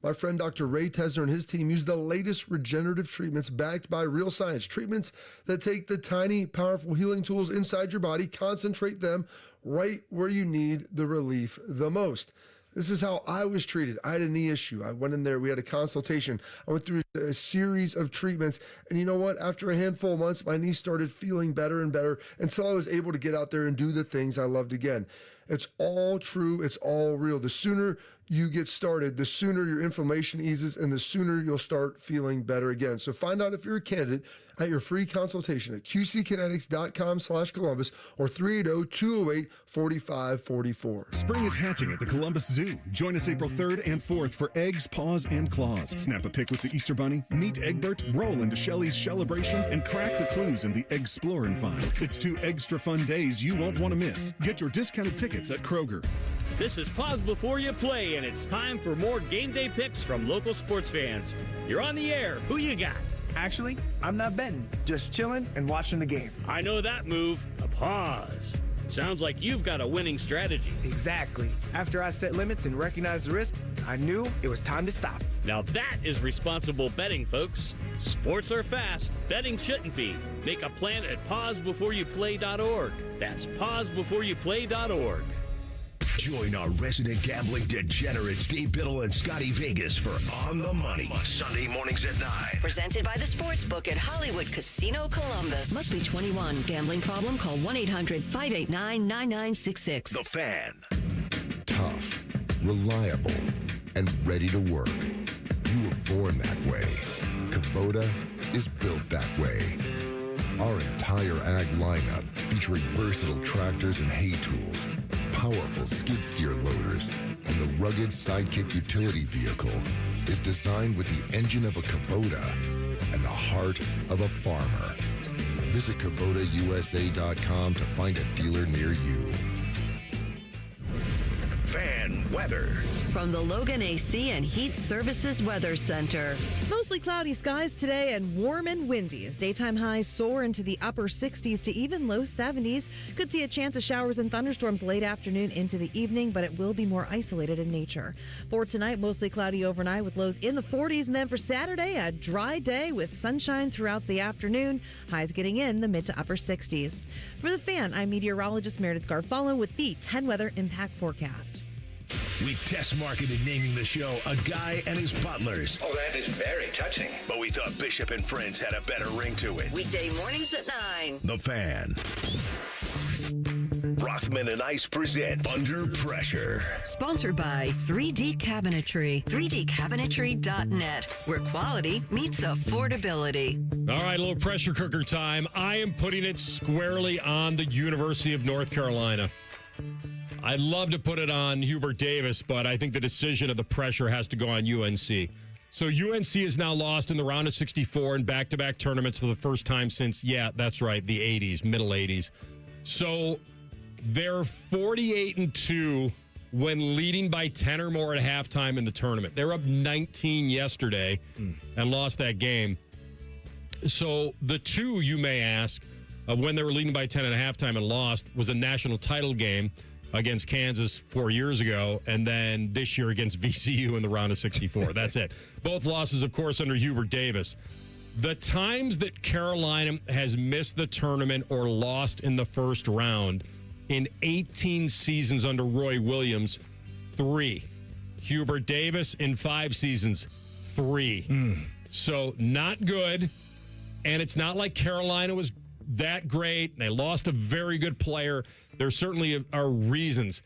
My friend Dr. Ray Tesner and his team use the latest regenerative treatments backed by real science. Treatments that take the tiny, powerful healing tools inside your body, concentrate them right where you need the relief the most. This is how I was treated. I had a knee issue. I went in there. We had a consultation. I went through a series of treatments. And you know what? After a handful of months, my knee started feeling better and better until I was able to get out there and do the things I loved again. It's all true. It's all real. The sooner you get started, the sooner your inflammation eases and the sooner you'll start feeling better again. So find out if you're a candidate at your free consultation at qckinetics.com/Columbus or 380-208-4544. Spring is hatching at the Columbus Zoo. Join us April 3rd and 4th for eggs, paws, and claws. Snap a pic with the Easter Bunny, meet Egbert, roll into Shelley's Celebration, and crack the clues in the Explore and Find. It's 2 extra fun days you won't want to miss. Get your discounted tickets at Kroger. This is Pause Before You Play, and it's time for more game day picks from local sports fans. You're on the air. Who you got? Actually, I'm not betting, just chilling and watching the game. I know that move, a pause. Sounds like you've got a winning strategy. Exactly. After I set limits and recognized the risk, I knew it was time to stop. Now that is responsible betting, folks. Sports are fast. Betting shouldn't be. Make a plan at pausebeforeyouplay.org. That's pausebeforeyouplay.org. Join our resident gambling degenerates, Dave Biddle and Scotty Vegas for On the Money, Sunday mornings at 9. Presented by the Sportsbook at Hollywood Casino Columbus. Must be 21. Gambling problem? Call 1-800-589-9966. The Fan. Tough, reliable, and ready to work. You were born that way. Kubota is built that way. Our entire ag lineup, featuring versatile tractors and hay tools, powerful skid steer loaders, and the rugged Sidekick utility vehicle, is designed with the engine of a Kubota and the heart of a farmer. Visit KubotaUSA.com to find a dealer near you. Fan weather. From the Logan AC and Heat Services Weather Center. Mostly cloudy skies today and warm and windy as daytime highs soar into the upper 60s to even low 70s. Could see a chance of showers and thunderstorms late afternoon into the evening, but it will be more isolated in nature. For tonight, mostly cloudy overnight with lows in the 40s. And then for Saturday, a dry day with sunshine throughout the afternoon. Highs getting in the mid to upper 60s. For The Fan, I'm meteorologist Meredith Garfalo with the 10 Weather Impact Forecast. We test marketed naming the show A Guy and His Butlers. Oh, that is very touching. But we thought Bishop and Friends had a better ring to it. Weekday mornings at 9. The Fan. Rothman and Ice present Under Pressure. Sponsored by 3D Cabinetry. 3dcabinetry.net, where quality meets affordability. All right, a little pressure cooker time. I am putting it squarely on the University of North Carolina. I'd love to put it on Hubert Davis, but I think the decision of the pressure has to go on UNC. So UNC is now lost in the round of 64 in back-to-back tournaments for the first time since, yeah, that's right, the 80s, middle 80s. So they're 48-2 when leading by 10 or more at halftime in the tournament. They were up 19 yesterday and lost that game. So the two, you may ask, of when they were leading by 10 at halftime and lost was a national title game against Kansas 4 years ago, and then this year against VCU in the round of 64. That's it. Both losses, of course, under Hubert Davis. The times that Carolina has missed the tournament or lost in the first round in 18 seasons under Roy Williams, 3. Hubert Davis in 5 seasons, 3. So not good, and it's not like Carolina was that great. They lost a very good player. There certainly are reasons.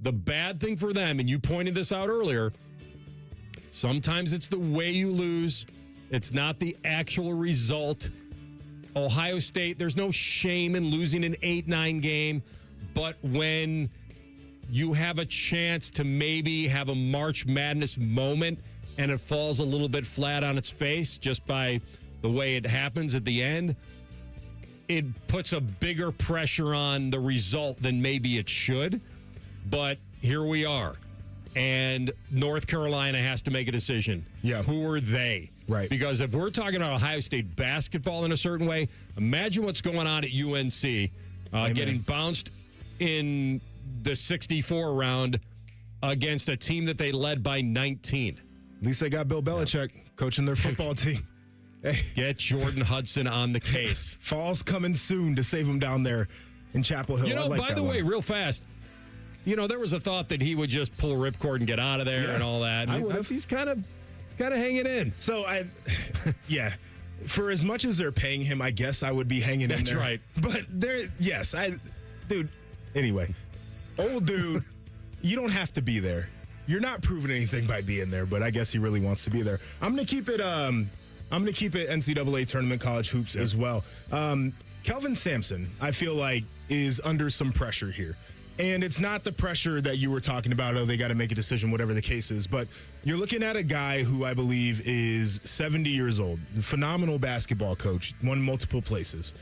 The bad thing for them, and you pointed this out earlier, sometimes it's the way you lose. It's not the actual result. Ohio State, there's no shame in losing an 8-9 game, but when you have a chance to maybe have a March Madness moment and it falls a little bit flat on its face just by the way it happens at the end, it puts a bigger pressure on the result than maybe it should. But here we are. and North Carolina has to make a decision. Yeah. Who are they? Right. Because if we're talking about Ohio State basketball in a certain way, imagine what's going on at UNC, getting bounced in the 64 round against a team that they led by 19. At least they got Bill Belichick coaching their football team. Hey. Get Jordan Hudson on the case. Fall's coming soon to save him down there in Chapel Hill. You know, by the way, real fast, there was a thought that he would just pull a ripcord and get out of there and all that. I would have. He's kind of hanging in. So for as much as they're paying him, I guess I would be hanging in there. That's right. But dude, anyway, old dude, you don't have to be there. You're not proving anything by being there, but I guess he really wants to be there. I'm going to keep it NCAA tournament college hoops as well. Kelvin Sampson, I feel like, is under some pressure here. And it's not the pressure that you were talking about, they got to make a decision, whatever the case is. But you're looking at a guy who I believe is 70 years old, phenomenal basketball coach, won multiple places.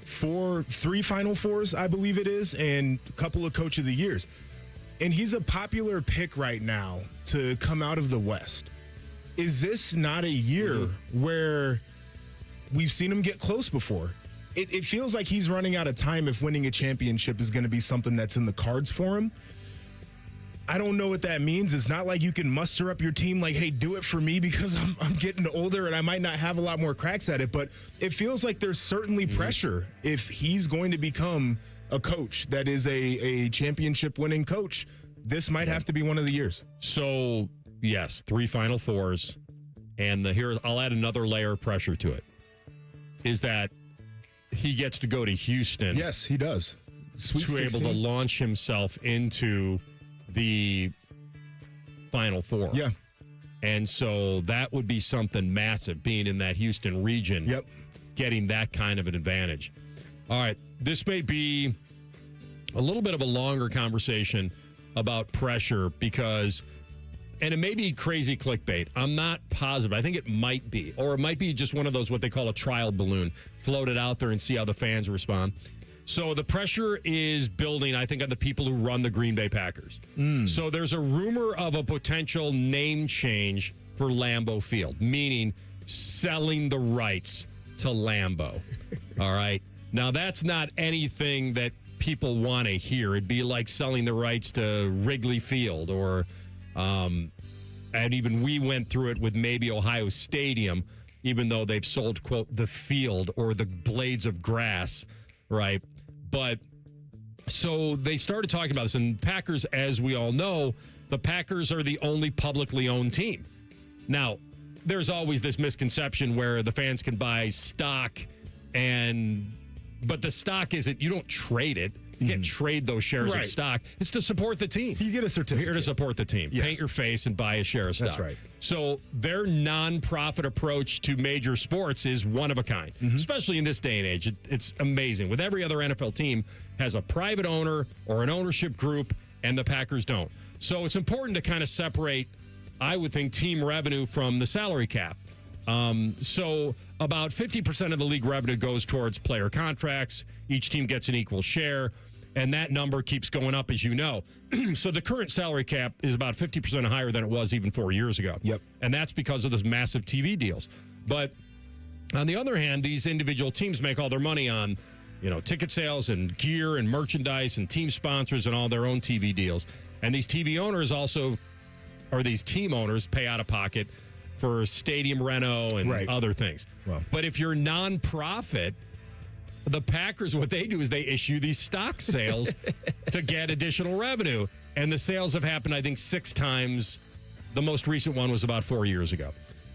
3 Final Fours, I believe it is, and a couple of Coach of the Years. And he's a popular pick right now to come out of the West. Is this not a year where we've seen him get close before? It feels like he's running out of time if winning a championship is going to be something that's in the cards for him. I don't know what that means. It's not like you can muster up your team like, hey, do it for me because I'm getting older and I might not have a lot more cracks at it. But it feels like there's certainly pressure if he's going to become a coach that is a championship winning coach. This might have to be one of the years. So, yes, 3 Final Fours. And here, I'll add another layer of pressure to it, is that he gets to go to Houston. Yes, he does. Sweet to 16. able to launch himself into the Final Four. Yeah. And so that would be something massive, being in that Houston region. Yep. Getting that kind of an advantage. All right. This may be a little bit of a longer conversation about pressure because, and it may be crazy clickbait. I'm not positive. I think it might be. Or it might be just one of those, what they call a trial balloon. Float it out there and see how the fans respond. So the pressure is building, I think, on the people who run the Green Bay Packers. So there's a rumor of a potential name change for Lambeau Field, meaning selling the rights to Lambeau. All right. Now, that's not anything that people want to hear. It'd be like selling the rights to Wrigley Field or, and even we went through it with maybe Ohio Stadium, even though they've sold, quote, the field or the blades of grass, right? But so they started talking about this, and Packers, as we all know, the Packers are the only publicly owned team. Now, there's always this misconception where the fans can buy stock, but the stock isn't, you don't trade it. You can't trade those shares of stock. It's to support the team. You get a certificate. Here to support the team. Yes. Paint your face and buy a share of stock. That's right. So their non-profit approach to major sports is one of a kind, especially in this day and age. It's amazing. With every other NFL team has a private owner or an ownership group, and the Packers don't. So it's important to kind of separate, I would think, team revenue from the salary cap. So about 50% of the league revenue goes towards player contracts. Each team gets an equal share, and that number keeps going up, as you know. So the current salary cap is about 50% higher than it was even 4 years ago. Yep. And that's because of those massive TV deals. But on the other hand, these individual teams make all their money on, ticket sales and gear and merchandise and team sponsors and all their own TV deals. And these TV owners these team owners pay out of pocket for stadium reno and other things. Well. But if you're nonprofit, the Packers, what they do is they issue these stock sales to get additional revenue. And the sales have happened, I think, 6 times. The most recent one was about 4 years ago.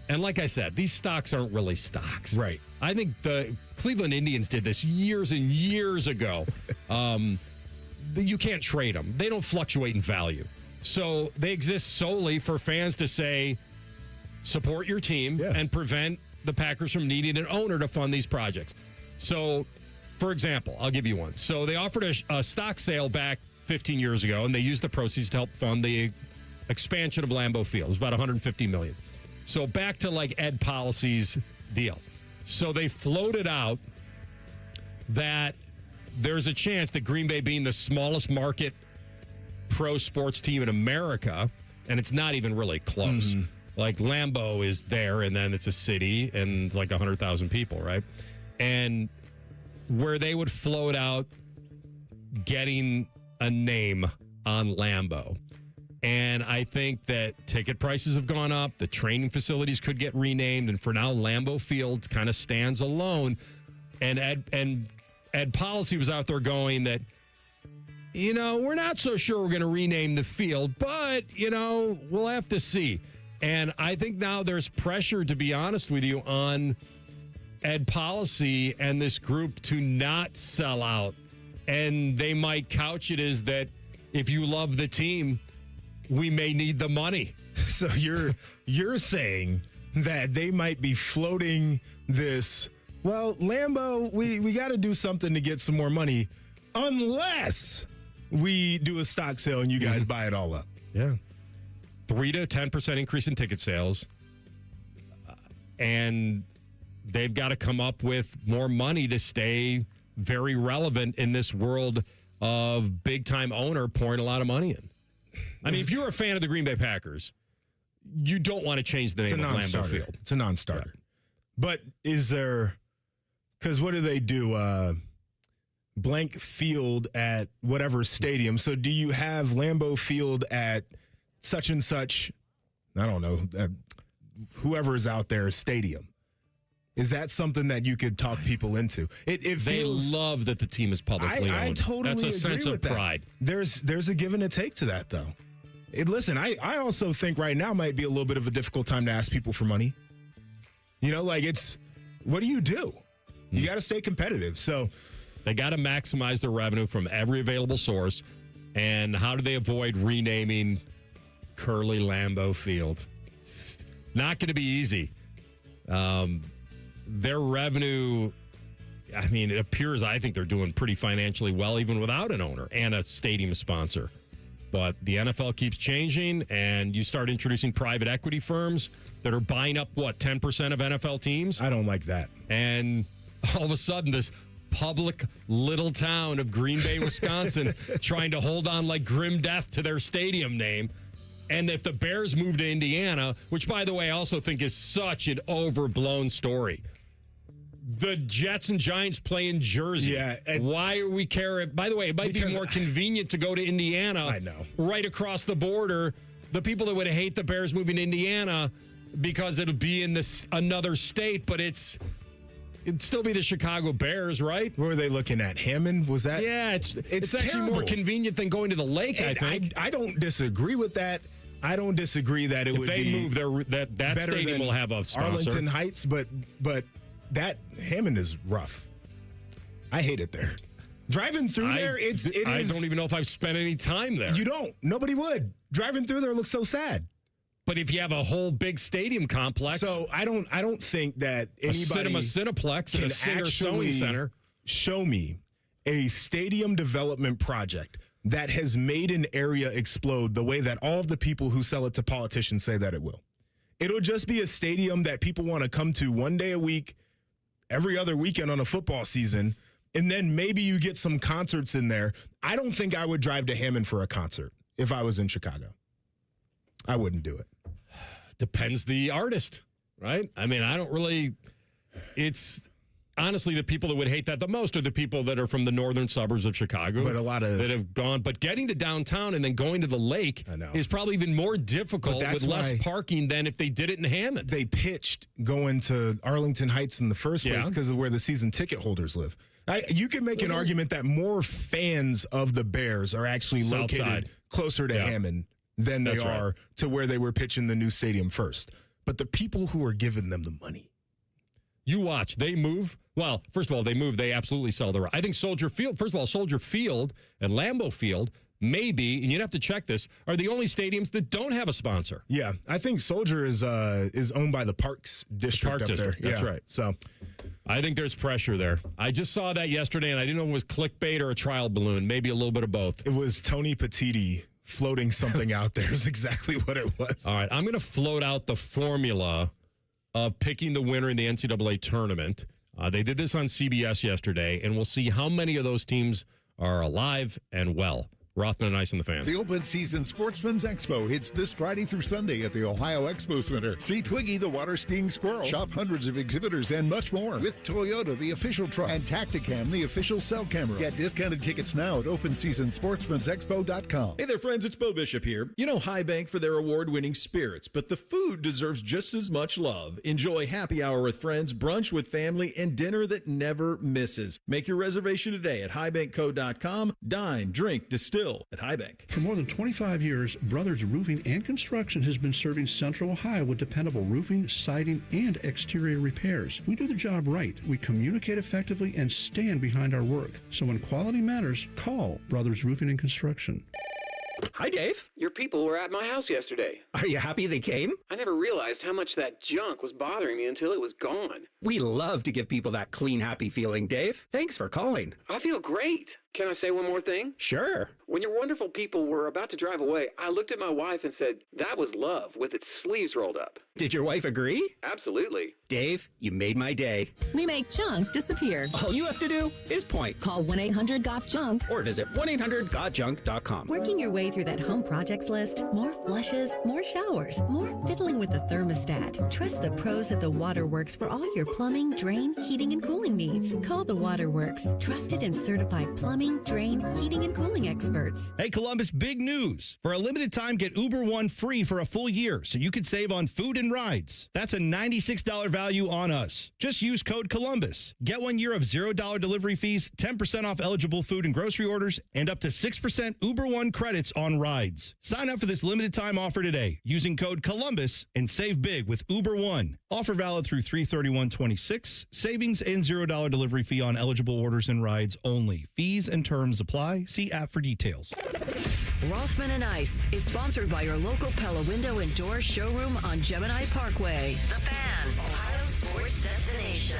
And like I said, these stocks aren't really stocks. Right. I think the Cleveland Indians did this years and years ago. You can't trade them. They don't fluctuate in value. So they exist solely for fans to say, support your team and prevent the Packers from needing an owner to fund these projects. So, for example, I'll give you one. So they offered a stock sale back 15 years ago, and they used the proceeds to help fund the expansion of Lambeau Field. It was about $150 million. So back to like Ed Policy's deal. So they floated out that there's a chance that Green Bay, being the smallest market pro sports team in America, and it's not even really close. Mm-hmm. Like Lambeau is there, and then it's a city and like 100,000 people, right? And where they would float out getting a name on Lambeau. And I think that ticket prices have gone up. The training facilities could get renamed. And for now, Lambeau Field kind of stands alone. And Ed Policy was out there going that, we're not so sure we're going to rename the field, but, we'll have to see. And I think now there's pressure, to be honest with you, on Ed Policy and this group to not sell out. And they might couch it as that if you love the team, we may need the money. So you're saying that they might be floating this, well, Lambeau, we got to do something to get some more money unless we do a stock sale and you guys buy it all up. Yeah. 3 to 10% increase in ticket sales. And they've got to come up with more money to stay very relevant in this world of big-time owner pouring a lot of money in. I mean, if you're a fan of the Green Bay Packers, you don't want to change the name of Lambeau Field. It's a non-starter. Yeah. But is there, because what do they do? Blank field at whatever stadium. So do you have Lambeau Field at such and such, I don't know, whoever is out there, stadium? Is that something that you could talk people into? It feels, they love that the team is publicly owned. I totally That's a agree sense with of pride. That. There's a give and a take to that, though. Listen, I also think right now might be a little bit of a difficult time to ask people for money. What do you do? You got to stay competitive. So they got to maximize their revenue from every available source. And how do they avoid renaming Curly Lambeau Field? It's not going to be easy. Their revenue, I mean, it appears, I think they're doing pretty financially well, even without an owner and a stadium sponsor. But the NFL keeps changing, and you start introducing private equity firms that are buying up, 10% of NFL teams? I don't like that. And all of a sudden, this public little town of Green Bay, Wisconsin, trying to hold on like grim death to their stadium name. And if the Bears move to Indiana, which, by the way, I also think is such an overblown story. The Jets and Giants play in Jersey. Yeah. Why are we caring? By the way, it might be more convenient to go to Indiana. I know. Right across the border. The people that would hate the Bears moving to Indiana because it'll be in another state, but it'd still be the Chicago Bears, right? What were they looking at? Hammond? Was that? Yeah, it's actually terrible. more convenient than going to the lake, And I think. I don't disagree with that. I don't disagree that it would be. If they move, that stadium will have a sponsor. Arlington Heights, but that Hammond is rough. I hate it there. Driving through there, it is. I don't even know if I've spent any time there. You don't. Nobody would. Driving through there looks so sad. But if you have a whole big stadium complex, so I don't think that anybody a Cineplex and a Singer Sewing Center. Show me a stadium development project that has made an area explode the way that all of the people who sell it to politicians say that it will. It'll just be a stadium that people want to come to one day a week, every other weekend on a football season, and then maybe you get some concerts in there. I don't think I would drive to Hammond for a concert if I was in Chicago. I wouldn't do it. Depends the artist, right? I mean, I don't really. It's honestly the people that would hate that the most are the people that are from the northern suburbs of Chicago. But a lot of that have gone. But getting to downtown and then going to the lake is probably even more difficult with less parking than if they did it in Hammond. They pitched going to Arlington Heights in the first place because of where the season ticket holders live. You can make an argument that more fans of the Bears are actually located closer to Hammond than they are to where they were pitching the new stadium first. But the people who are giving them the money. You watch. They move. Well, first of all, they move. They absolutely sell the right. I think Soldier Field, first of all, Soldier Field and Lambeau Field maybe, and you'd have to check this, are the only stadiums that don't have a sponsor. Yeah, I think Soldier is owned by the Parks District up there. That's right. So I think there's pressure there. I just saw that yesterday, and I didn't know if it was clickbait or a trial balloon. Maybe a little bit of both. It was Tony Petiti floating something out there is exactly what it was. All right, I'm going to float out the formula of picking the winner in the NCAA tournament. They did this on CBS yesterday, and we'll see how many of those teams are alive and well. Rothman Ice and the Fan. The open season Sportsman's Expo hits this Friday through Sunday at the Ohio Expo Center. See Twiggy the water skiing squirrel. Shop hundreds of exhibitors and much more with Toyota, the official truck, and Tacticam, the official cell camera. Get discounted tickets now at openseasonsportsmansexpo.com. Hey there, friends. It's Bo Bishop here. You know High Bank for their award-winning spirits, but the food deserves just as much love. Enjoy happy hour with friends, brunch with family, and dinner that never misses. Make your reservation today at highbankco.com. Dine, drink, distill at High Bank. For more than 25 years, Brothers Roofing and Construction has been serving Central Ohio with dependable roofing, siding, and exterior repairs. We do the job right. We communicate effectively and stand behind our work. So when quality matters, call Brothers Roofing and Construction. Hi, Dave. Your people were at my house yesterday. Are you happy they came? I never realized how much that junk was bothering me until it was gone. We love to give people that clean, happy feeling, Dave. Thanks for calling. I feel great. Can I say one more thing? Sure. When your wonderful people were about to drive away, I looked at my wife and said, that was love with its sleeves rolled up. Did your wife agree? Absolutely. Dave, you made my day. We make junk disappear. All you have to do is point. Call 1-800-GOT-JUNK or visit 1-800-GOTJUNK.com. Working your way through that home projects list? More flushes, more showers, more fiddling with the thermostat. Trust the pros at the Waterworks for all your plumbing, drain, heating, and cooling needs. Call the Waterworks. Trusted and certified plumbing, drain, heating, and cooling experts. Hey, Columbus, big news. For a limited time, get Uber One free for a full year so you can save on food and rides. That's a $96 value on us. Just use code Columbus. Get 1 year of $0 delivery fees, 10% off eligible food and grocery orders, and up to 6% Uber One credits on rides. Sign up for this limited time offer today using code Columbus and save big with Uber One. Offer valid through 3/31/26. Savings and $0 delivery fee on eligible orders and rides only. Fees and terms apply. See app for details. Rothman and Ice is sponsored by your local Pella Window and Door showroom on Gemini Parkway. The Fan, Ohio sports destination.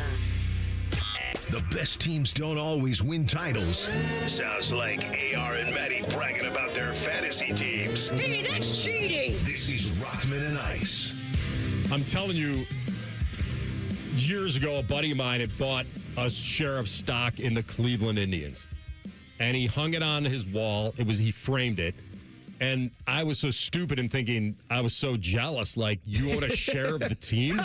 The best teams don't always win titles. Sounds like AR and Maddie bragging about their fantasy teams. Hey, that's cheating. This is Rothman and Ice. I'm telling you, years ago, a buddy of mine had bought a share of stock in the Cleveland Indians. And he hung it on his wall. He framed it. And I was so stupid in thinking, I was so jealous. Like, you own a share of the team?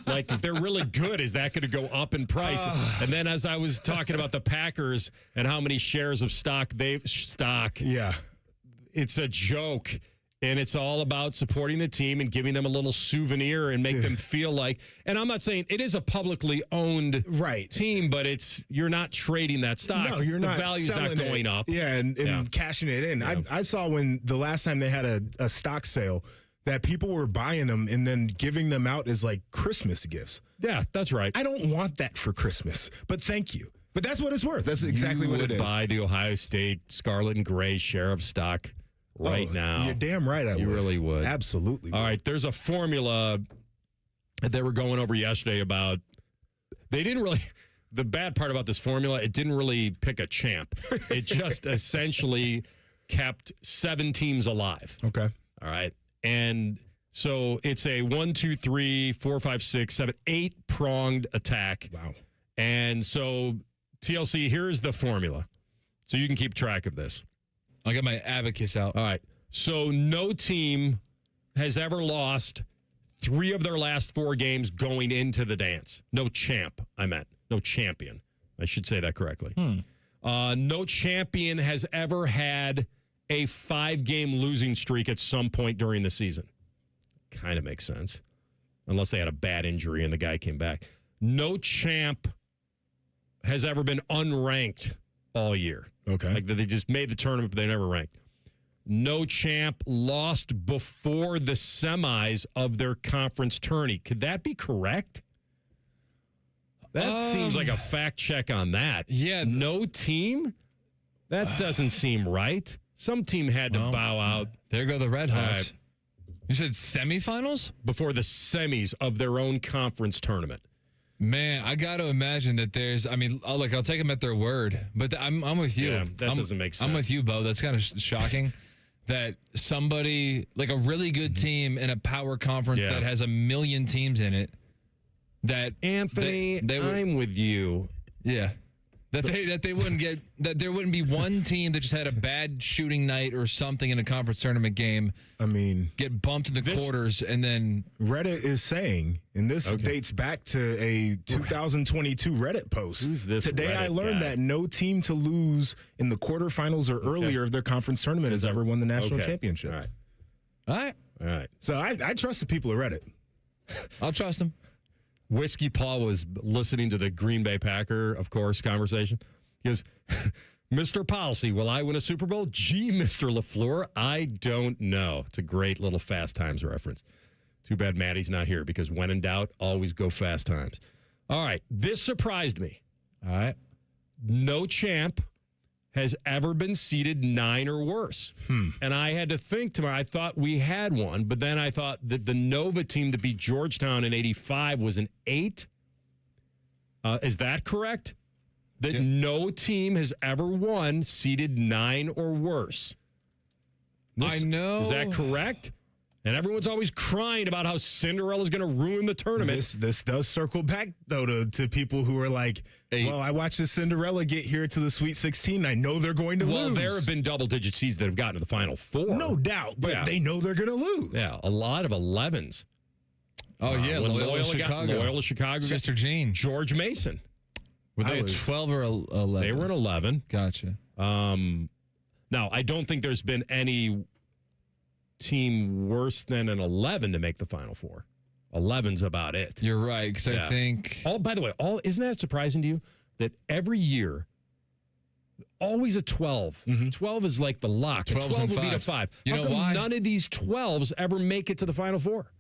Like, if they're really good, is that going to go up in price? And then as I was talking about the Packers and how many shares of stock yeah, it's a joke. And it's all about supporting the team and giving them a little souvenir and make them feel like, and I'm not saying it is a publicly owned team, but you're not trading that stock. No, you're not. The value's not going up. Yeah, and cashing it in. Yeah. I saw when the last time they had a stock sale that people were buying them and then giving them out as like Christmas gifts. Yeah, that's right. I don't want that for Christmas, but thank you. But that's what it's worth. That's exactly what it is. You would buy the Ohio State Scarlet and Gray share of stock right now. You're damn right I would. You really would. Absolutely. All right, there's a formula that they were going over yesterday about, they didn't really, the bad part about this formula, it didn't really pick a champ. It just essentially kept 7 teams alive. Okay. All right. And so it's a 1, 2, 3, 4, 5, 6, 7, 8-pronged attack. Wow. And so, TLC, here's the formula. So you can keep track of this. I'll get my abacus out. All right. So no team has ever lost 3 of their last 4 games going into the dance. No champ, I meant. No champion. I should say that correctly. No champion has ever had a 5-game losing streak at some point during the season. Kind of makes sense. Unless they had a bad injury and the guy came back. No champ has ever been unranked all year. Okay. Like they just made the tournament, but they never ranked. No champ lost before the semis of their conference tourney. Could that be correct? That seems like a fact check on that. Yeah. No team? That doesn't seem right. Some team had to bow out. There go the Red Hawks. You said semifinals? Before the semis of their own conference tournament. Man, I got to imagine that there's, I mean, I'll take them at their word, but I'm with you. Yeah, that doesn't make sense. I'm with you, Bo. That's kind of shocking that somebody, like a really good team in a power conference that has 1 million teams in it, that Anthony, I'm with you. Yeah. That they wouldn't get, that there wouldn't be one team that just had a bad shooting night or something in a conference tournament game. I mean, get bumped in the quarters and then Reddit is saying, and this dates back to a 2022 Reddit post. Who's this Today Reddit I learned guy? that no team to lose in the quarterfinals or earlier of their conference tournament has ever won the national championship. All right. So I trust the people of Reddit. I'll trust them. Whiskey Paul was listening to the Green Bay Packer, of course, conversation. He goes, Mr. Policy, will I win a Super Bowl? Gee, Mr. LaFleur, I don't know. It's a great little Fast Times reference. Too bad Maddie's not here because when in doubt, always go Fast Times. All right, this surprised me. All right. No champ has ever been seeded 9 or worse. And I had to think to I thought we had one, but then I thought that the Nova team to beat Georgetown in 85 was an 8. Is that correct? That no team has ever won seeded 9 or worse. I know. Is that correct? And everyone's always crying about how Cinderella's going to ruin the tournament. This does circle back, though, to people who are like, well, I watched the Cinderella get here to the Sweet 16. And I know they're going to lose. Well, there have been double-digit seeds that have gotten to the Final Four. No doubt, but they know they're going to lose. Yeah, a lot of 11s. Oh, yeah, when Loyola Chicago. Loyola Chicago. Sister Jean. George Mason. Were they 12 or 11? They were an 11. Gotcha. Now, I don't think there's been any team worse than an 11 to make the Final Four. 11's about it. You're right, because I think... By the way, isn't that surprising to you? That every year, always a 12. 12 is like the lock. 12's 12 and would beat a 5. 5. You How know come why? none of these 12s ever make it to the Final Four?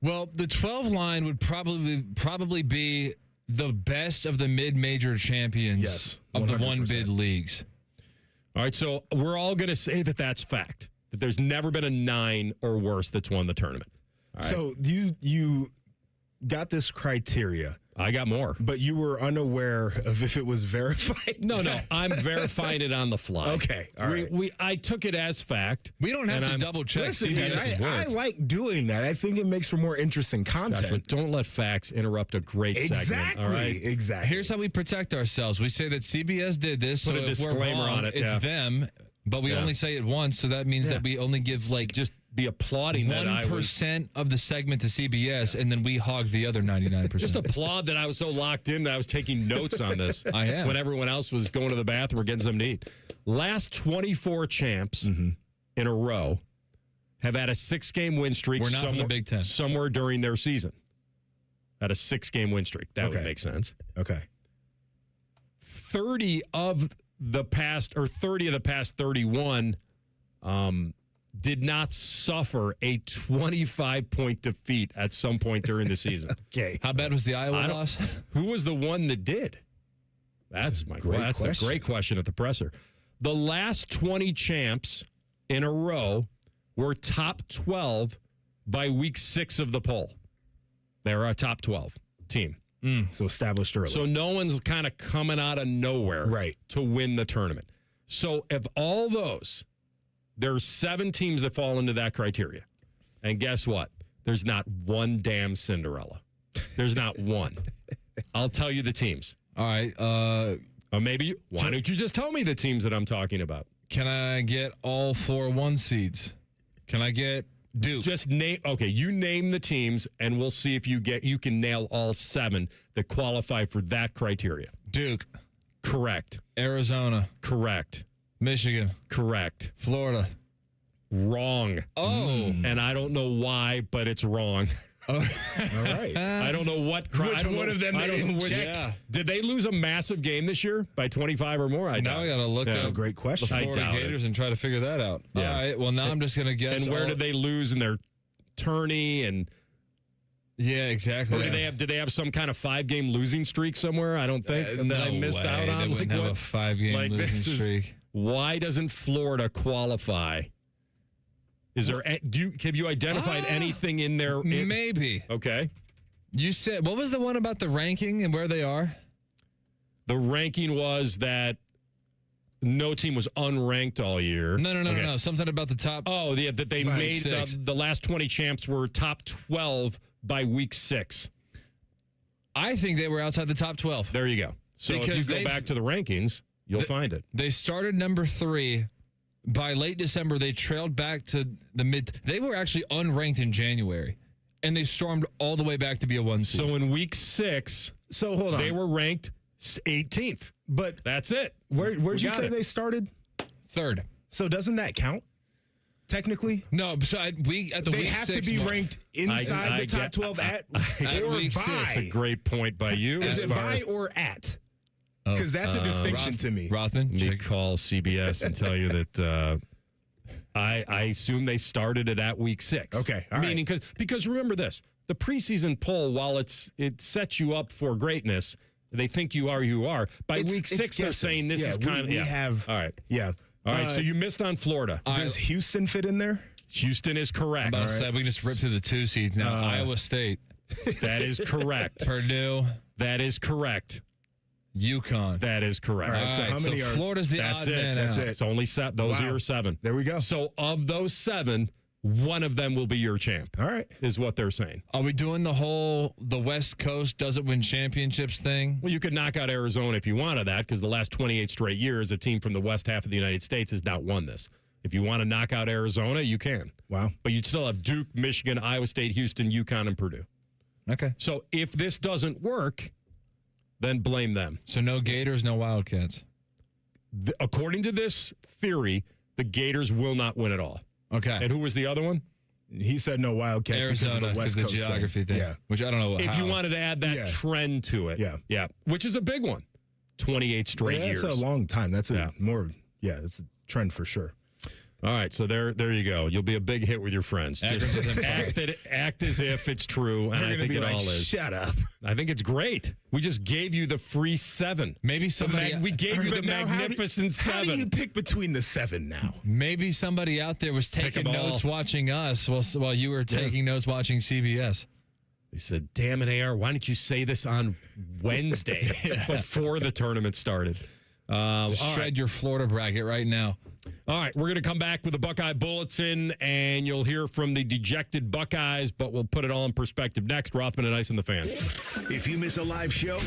Well, the 12 line would probably be the best of the mid-major champions of the 100%. one-bid leagues. All right, so we're all going to say that that's fact. That there's never been a 9 or worse that's won the tournament. All right? So you got this criteria. I got more. But you were unaware of if it was verified? No, I'm verifying it on the fly. Okay, all right. I took it as fact. We don't have to double-check Listen, man, I like doing that. I think it makes for more interesting content. Gotcha. Don't let facts interrupt a great segment. All right? Exactly. Here's how we protect ourselves. We say that CBS did this, Put so a if we're disclaimer wrong, on it, it's them. But we only say it once, so that means that we only give just be applauding 1% of the segment to CBS, and then we hog the other 99%. Just applaud that I was so locked in that I was taking notes on this. I am. When everyone else was going to the bathroom or getting something to eat. Last 24 champs in a row have had a 6-game win streak. We're not from the Big Ten. Somewhere during their season. Had a 6-game win streak. That would make sense. Okay. 30 of the past 31 did not suffer a 25-point defeat at some point during the season. Okay. How bad was the Iowa loss? Who was the one that did? That's the great question at the presser. The last 20 champs in a row were top 12 by week 6 of the poll. They're a top 12 team. So established early. So no one's kind of coming out of nowhere to win the tournament. So of all those, there's 7 teams that fall into that criteria. And guess what? There's not one damn Cinderella. There's not one. I'll tell you the teams. All right. Why don't you just tell me the teams that I'm talking about? Can I get all 4 1 seeds? Can I get Duke? Just name. Okay, you name the teams, and we'll see if you can nail all 7 that qualify for that criteria. Duke. Correct. Arizona. Correct. Michigan. Correct. Florida. Wrong. Oh. And I don't know why, but it's wrong. Oh. All right. I don't know what. Which one of them they didn't check? Yeah. Did they lose a massive game this year by 25 or more? Now I got to look That's at a great question. the Florida Gators and try to figure that out. Yeah. All right. Well, now I'm just going to guess. And where did they lose in their tourney? And yeah, exactly. or did they have some kind of 5-game losing streak somewhere? I don't think. And then I missed out on. They wouldn't have a 5-game losing streak. Why doesn't Florida qualify? Is there? Have you identified anything in there? Maybe. Okay. You said, what was the one about the ranking and where they are? The ranking was that no team was unranked all year. No. Something about the top. Oh, that they made the last 20 champs were top 12 by week 6. I think they were outside the top 12. There you go. So if you go back to the rankings, you'll find it. They started number 3. By late December, they trailed back to the mid. They were actually unranked in January, and they stormed all the way back to be a 1 seed. So in week 6, hold on. They were ranked 18th. But that's it. Where'd you say they started? 3rd. So doesn't that count? Technically? No, so they week have 6 to be ranked inside the top 12 at or week by. 6. That's a great point by you. Is it by or at? Because that's a distinction to me. Rothman, me call CBS and tell you that I assume they started it at week 6. Okay, all meaning because remember this, the preseason poll, while it sets you up for greatness, they think you are. By week 6, they're saying this is kind of we have. All right, yeah. All right. So you missed on Florida. Does Houston fit in there? Houston is correct. I'm about to say we can just rip through the 2 seeds now. Iowa State. That is correct. Purdue. That is correct. UConn. That is correct. All right, so how many Florida's the odd man That's out. it. It's only those are your 7. There we go. So of those 7, one of them will be your champ. All right. Is what they're saying. Are we doing the West Coast doesn't win championships thing? Well, you could knock out Arizona if you wanted that, because the last 28 straight years, a team from the west half of the United States has not won this. If you want to knock out Arizona, you can. Wow. But you'd still have Duke, Michigan, Iowa State, Houston, UConn, and Purdue. Okay. So if this doesn't work, then blame them. So no Gators, no Wildcats. According to this theory, the Gators will not win at all. Okay. And who was the other one? He said no Wildcats Arizona, because of the West the Coast geography thing. Yeah. Which I don't know If how. you wanted to add that trend to it. Yeah. Which is a big one. 28 straight years. That's a long time. That's it's a trend for sure. All right, so there you go. You'll be a big hit with your friends. Just act as if it's true, and I think it all is. Shut up. I think it's great. We just gave you the free 7. Maybe somebody. We gave you the magnificent 7. How do you pick between the 7 now? Maybe somebody out there was taking notes watching us while you were taking notes watching CBS. They said, "Damn it, AR! Why didn't you say this on Wednesday before the tournament started?" Shred your Florida bracket right now. All right, we're going to come back with the Buckeye Bulletin, and you'll hear from the dejected Buckeyes, but we'll put it all in perspective next. Rothman and Ice and the Fan. If you miss a live show,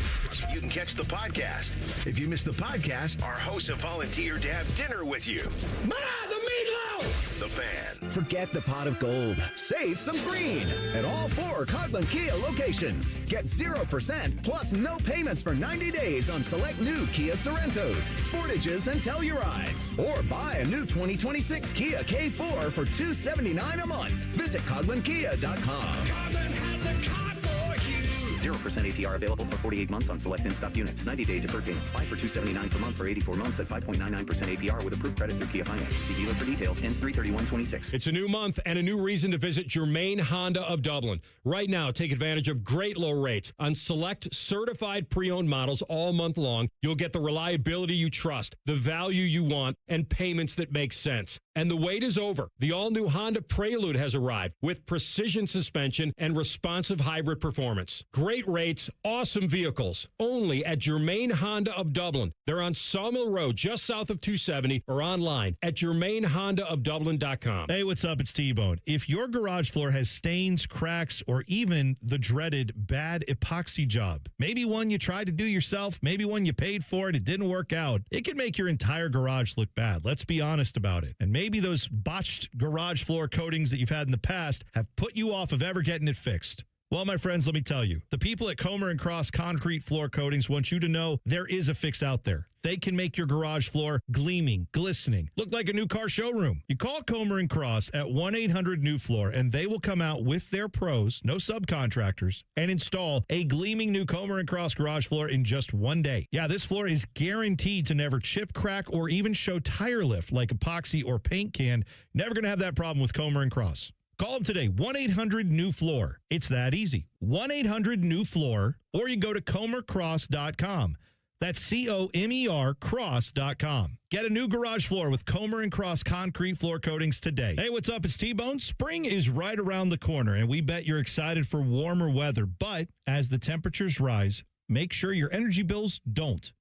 you can catch the podcast. If you miss the podcast, our hosts have volunteered to have dinner with you. Ma, the meatloaf! The Fan. Forget the pot of gold. Save some green at all 4 Coghlan Kia locations. Get 0% plus no payments for 90 days on select new Kia Sorrentos, Sportages, and Tellurides. Or buy a new 2026 Kia K4 for $279 a month. Visit CoglanKia.com. Coghlan has the car for you. 0% APR available for 48 months on select in-stock units. 90-day deferred payments. Buy for $279 per month for 84 months at 5.99% APR with approved credit through Kia Finance. See dealer for details. Ends 3/31/26. It's a new month and a new reason to visit Germain Honda of Dublin. Right now, take advantage of great low rates on select certified pre-owned models all month long. You'll get the reliability you trust, the value you want, and payments that make sense. And the wait is over. The all-new Honda Prelude has arrived with precision suspension and responsive hybrid performance. Great rates, awesome vehicles. Only at Germain Honda of Dublin. They're on Sawmill Road, just south of 270, or online at GermainHondaofDublin.com. Hey, what's up? It's T-Bone. If your garage floor has stains, cracks, or even the dreaded bad epoxy job, maybe one you tried to do yourself, maybe one you paid for and it didn't work out, it can make your entire garage look bad. Let's be honest about it. And maybe those botched garage floor coatings that you've had in the past have put you off of ever getting it fixed. Well, my friends, let me tell you, the people at Comer and Cross Concrete Floor Coatings want you to know there is a fix out there. They can make your garage floor gleaming, glistening, look like a new car showroom. You call Comer and Cross at 1-800-NEW-FLOOR, and they will come out with their pros, no subcontractors, and install a gleaming new Comer and Cross garage floor in just 1 day. Yeah, this floor is guaranteed to never chip, crack, or even show tire lift like epoxy or paint can. Never going to have that problem with Comer and Cross. Call them today, 1-800-NEW-FLOOR. It's that easy. 1-800-NEW-FLOOR, or you go to comercross.com. That's COMER cross.com. Get a new garage floor with Comer and Cross Concrete Floor Coatings today. Hey, what's up? It's T-Bone. Spring is right around the corner, and we bet you're excited for warmer weather. But as the temperatures rise, make sure your energy bills don't.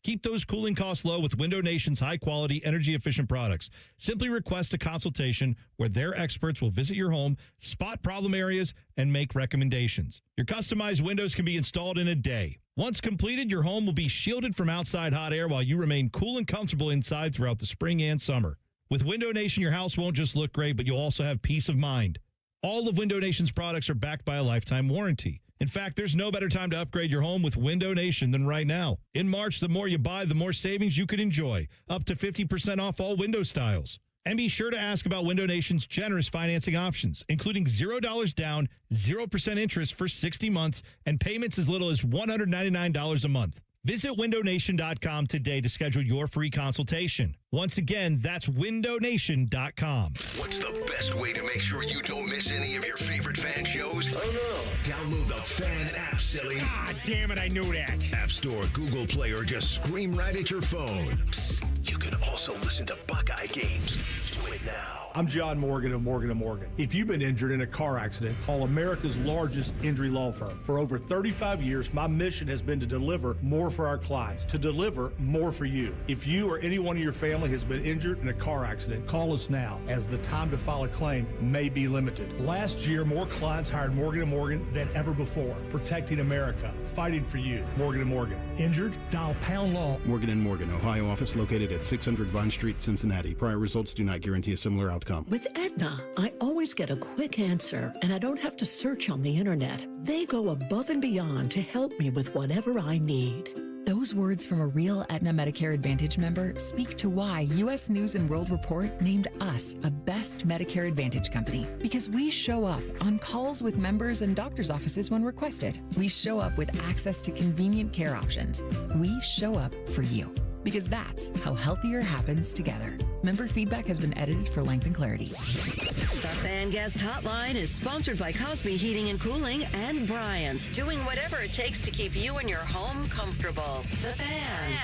Keep those cooling costs low with Window Nation's high-quality, energy-efficient products. Simply request a consultation where their experts will visit your home, spot problem areas, and make recommendations. Your customized windows can be installed in a day. Once completed, your home will be shielded from outside hot air while you remain cool and comfortable inside throughout the spring and summer. With Window Nation, your house won't just look great, but you'll also have peace of mind. All of Window Nation's products are backed by a lifetime warranty. In fact, there's no better time to upgrade your home with Window Nation than right now. In March, the more you buy, the more savings you could enjoy, up to 50% off all window styles. And be sure to ask about Window Nation's generous financing options, including $0 down, 0% interest for 60 months, and payments as little as $199 a month. Visit windownation.com today to schedule your free consultation. Once again, that's windownation.com. What's the best way to make sure you don't miss any of your favorite fan shows? Oh, no. Download the Fan app, silly. Ah, damn it, I knew that. App Store, Google Play, or just scream right at your phone. Psst, you can also listen to Buckeye games. Do it now. I'm John Morgan of Morgan & Morgan. If you've been injured in a car accident, call America's largest injury law firm. For over 35 years, my mission has been to deliver more for our clients, to deliver more for you. If you or anyone in your family has been injured in a car accident, call us now, as the time to file a claim may be limited. Last year, more clients hired Morgan & Morgan than ever before, protecting America, fighting for you. Morgan & Morgan. Injured? Dial pound law. Morgan & Morgan, Ohio office located at 600 Vine Street, Cincinnati. Prior results do not guarantee a similar outcome. With Aetna, I always get a quick answer, and I don't have to search on the internet. They go above and beyond to help me with whatever I need. Those words from a real Aetna Medicare Advantage member speak to why U.S. News & World Report named us a best Medicare Advantage company. Because we show up on calls with members and doctors' offices when requested. We show up with access to convenient care options. We show up for you. Because that's how healthier happens together. Member feedback has been edited for length and clarity. The Fan Guest Hotline is sponsored by Cosby Heating and Cooling and Bryant, doing whatever it takes to keep you and your home comfortable. The Fan.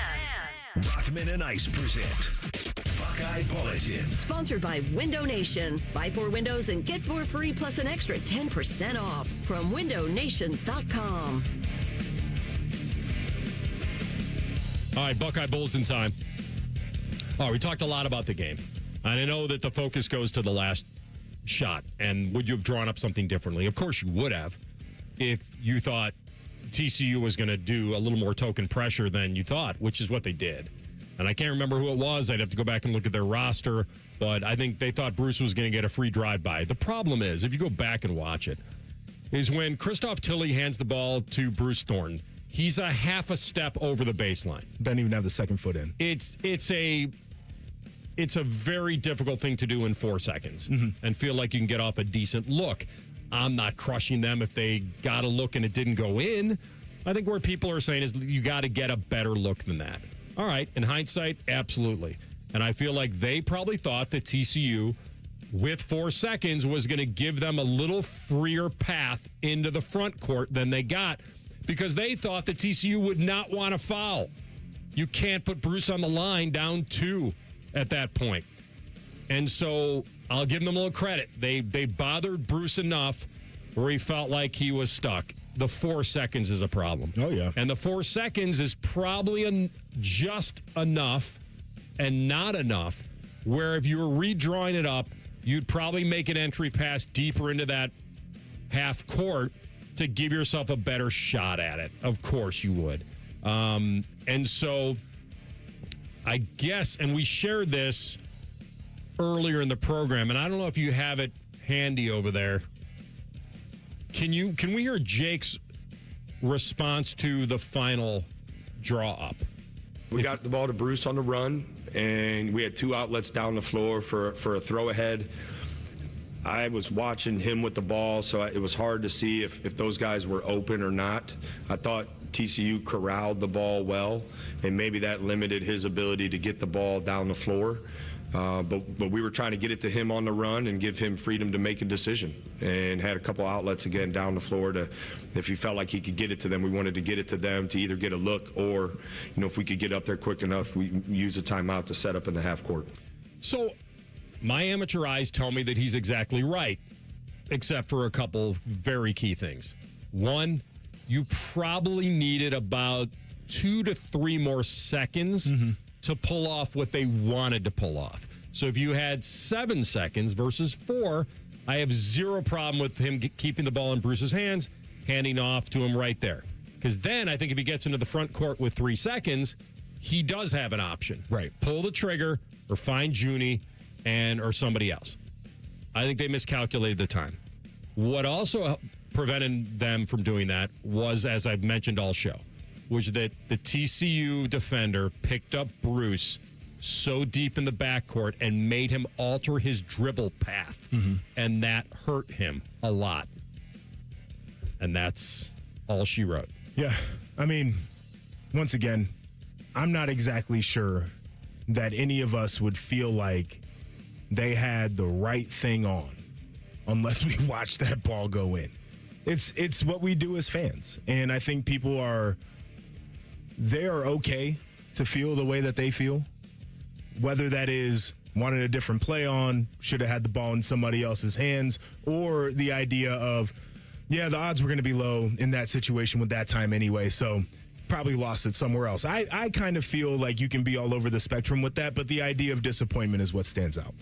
Rothman and Ice present Buckeye Bulletin. Sponsored by Window Nation. Buy 4 windows and get 4 free plus an extra 10% off from windownation.com. All right, Buckeye Bulletin time. Oh, we talked a lot about the game. And I know that the focus goes to the last shot. And would you have drawn up something differently? Of course you would have if you thought TCU was going to do a little more token pressure than you thought, which is what they did. And I can't remember who it was. I'd have to go back and look at their roster. But I think they thought Bruce was going to get a free drive-by. The problem is, if you go back and watch it, is when Christoph Tilley hands the ball to Bruce Thornton, he's a half a step over the baseline. Doesn't even have the second foot in. It's a very difficult thing to do in 4 seconds and feel like you can get off a decent look. I'm not crushing them if they got a look and it didn't go in. I think where people are saying is you got to get a better look than that. All right, in hindsight, absolutely. And I feel like they probably thought that TCU, with 4 seconds, was going to give them a little freer path into the front court than they got, because they thought that TCU would not want to foul. You can't put Bruce on the line down 2 at that point. And so I'll give them a little credit. They bothered Bruce enough where he felt like he was stuck. The 4 seconds is a problem. Oh, yeah. And the 4 seconds is probably just enough and not enough where if you were redrawing it up, you'd probably make an entry pass deeper into that half court to give yourself a better shot at it. Of course you would. And so I guess, and we shared this earlier in the program, and I don't know if you have it handy over there. Can we hear Jake's response to the final draw up? We got the ball to Bruce on the run, and we had 2 outlets down the floor for a throw ahead. I was watching him with the ball, so it was hard to see if those guys were open or not. I thought TCU corralled the ball well, and maybe that limited his ability to get the ball down the floor. But we were trying to get it to him on the run and give him freedom to make a decision, and had a couple outlets again down the floor to, if he felt like he could get it to them, we wanted to get it to them to either get a look or, if we could get up there quick enough, we use a timeout to set up in the half court. So my amateur eyes tell me that he's exactly right, except for a couple very key things. One, you probably needed about 2 to 3 more seconds to pull off what they wanted to pull off. So if you had 7 seconds versus 4, I have zero problem with him keeping the ball in Bruce's hands, handing off to him right there. Because then I think if he gets into the front court with 3 seconds, he does have an option. Right. Pull the trigger or find Junie or somebody else. I think they miscalculated the time. What also prevented them from doing that was, as I've mentioned all show, was that the TCU defender picked up Bruce so deep in the backcourt and made him alter his dribble path. And that hurt him a lot. And that's all she wrote. Yeah. I mean, once again, I'm not exactly sure that any of us would feel like they had the right thing on unless we watched that ball go in. It's what we do as fans. And I think people are okay to feel the way that they feel. Whether that is wanted a different play on, should have had the ball in somebody else's hands, or the idea of, yeah, the odds were going to be low in that situation with that time anyway, so probably lost it somewhere else. I kind of feel like you can be all over the spectrum with that, but the idea of disappointment is what stands out.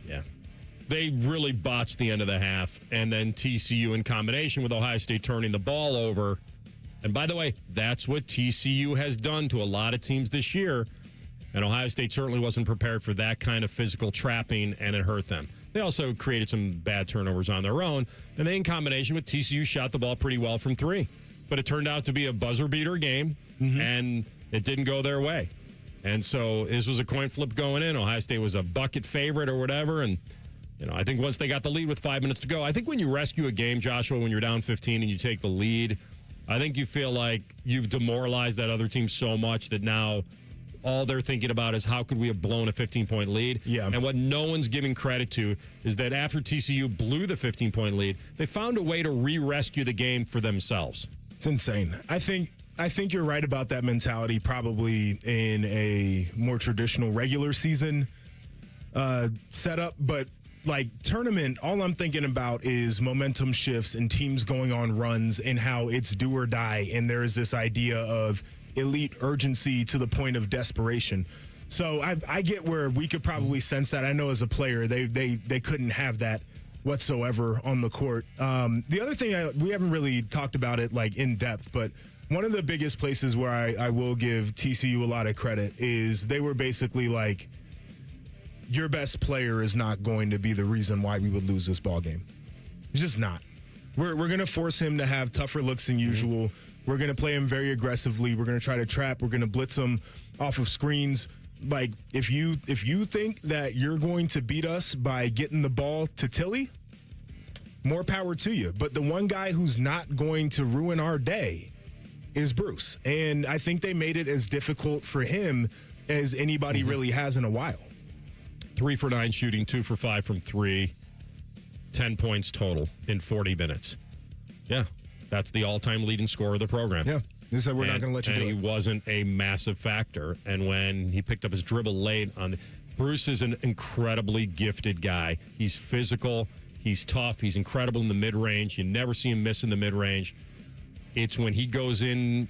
Yeah. They really botched the end of the half, and then TCU in combination with Ohio State turning the ball over. And by the way, that's what TCU has done to a lot of teams this year. And Ohio State certainly wasn't prepared for that kind of physical trapping, and it hurt them. They also created some bad turnovers on their own. And they, in combination with TCU, shot the ball pretty well from 3. But it turned out to be a buzzer-beater game, and it didn't go their way. And so this was a coin flip going in. Ohio State was a bucket favorite or whatever. And, I think once they got the lead with 5 minutes to go, I think when you rescue a game, Joshua, when you're down 15 and you take the lead, I think you feel like you've demoralized that other team so much that now all they're thinking about is how could we have blown a 15-point lead. Yeah. And what no one's giving credit to is that after TCU blew the 15-point lead, they found a way to re-rescue the game for themselves. It's insane. I think you're right about that mentality probably in a more traditional regular season setup, but like tournament, all I'm thinking about is momentum shifts and teams going on runs and how it's do or die, and there is this idea of elite urgency to the point of desperation. So I get where we could probably sense that. I know as a player, they couldn't have that whatsoever on the court. The other thing, we haven't really talked about it like in depth, but one of the biggest places where I will give TCU a lot of credit is they were basically like, your best player is not going to be the reason why we would lose this ball game. It's just not. We're going to force him to have tougher looks than usual. We're going to play him very aggressively. We're going to try to trap. We're going to blitz him off of screens. Like, if you think that you're going to beat us by getting the ball to Tilly, more power to you. But the one guy who's not going to ruin our day is Bruce. And I think they made it as difficult for him as anybody really has in a while. 3 for 9 shooting, 2 for 5 from 3, 10 points total in 40 minutes. Yeah, that's the all-time leading scorer of the program. Yeah, they said we're not going to let you do it. And he wasn't a massive factor. And when he picked up his dribble late Bruce is an incredibly gifted guy. He's physical, he's tough, he's incredible in the mid-range. You never see him miss in the mid-range. It's when he goes in